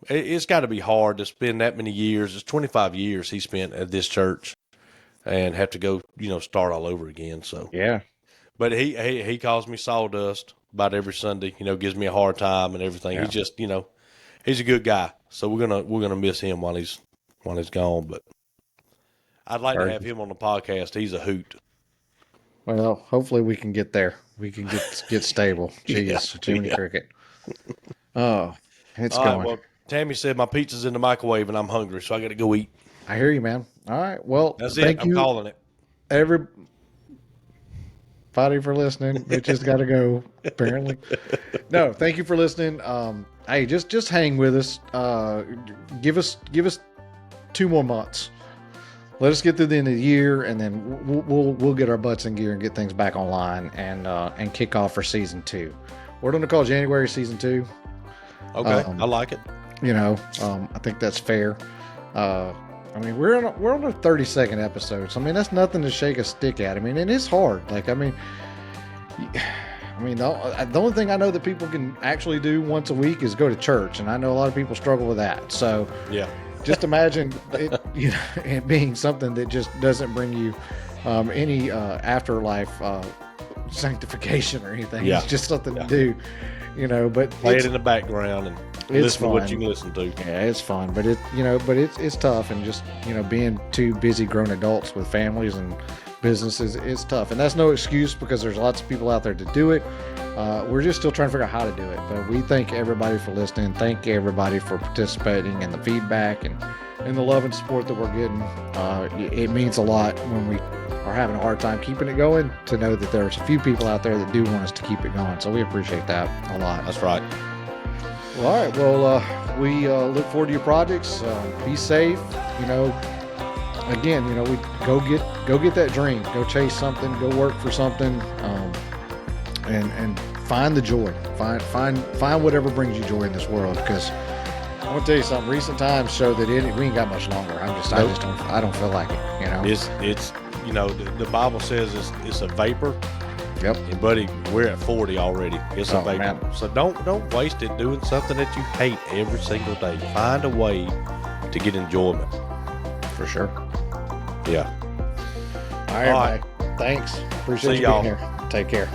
it's got to be hard to spend that many years. It's 25 years he spent at this church and have to go, start all over again. So, Yeah. but he calls me sawdust about every Sunday, gives me a hard time and everything. Yeah. He's just, he's a good guy. So we're going to miss him while he's gone, but I'd like to have him on the podcast. He's a hoot. Well, hopefully we can get there. We can get stable. Jeez, Yeah, Jiminy yeah. Cricket. Oh, it's All going. right, well, Tammy said my pizza's in the microwave and I'm hungry, so I got to go eat. I hear you, man. All right. Well, That's thank it. I'm you, calling it. everybody, for listening. It just got to go. Apparently, no. Thank you for listening. Hey, just hang with us. Give us 2 more months. Let us get through the end of the year, and then we'll get our butts in gear and get things back online and kick off for season 2. We're going to call January season 2. Okay, I like it. I think that's fair. I mean, we're on a 30-second episode, so I mean that's nothing to shake a stick at. I mean, and it's hard. Like, the only thing I know that people can actually do once a week is go to church, and I know a lot of people struggle with that. So Yeah. just imagine it, it being something that just doesn't bring you any afterlife sanctification or anything. Yeah. It's just something to do, But Play it in the background and listen to what you can listen to. yeah, it's fun, but it's tough, and just being 2 busy grown adults with families and businesses is tough, and that's no excuse because there's lots of people out there to do it. We're just still trying to figure out how to do it, but we thank everybody for listening. Thank everybody for participating and the feedback and the love and support that we're getting. It means a lot when we are having a hard time keeping it going to know that there's a few people out there that do want us to keep it going. So we appreciate that a lot. That's right. Well, all right. Well, we look forward to your projects. Be safe. again, we go get that dream, go chase something, go work for something, and find the joy, find whatever brings you joy in this world. Because I'm gonna tell you something. Recent times show that we ain't got much longer. I don't feel like it. It's the Bible says it's a vapor. Yep. And buddy, we're at 40 already. It's a vapor. Man. So don't waste it doing something that you hate every single day. Find a way to get enjoyment. For sure. Yeah. All right. Thanks. Appreciate See you being y'all. here. Take care.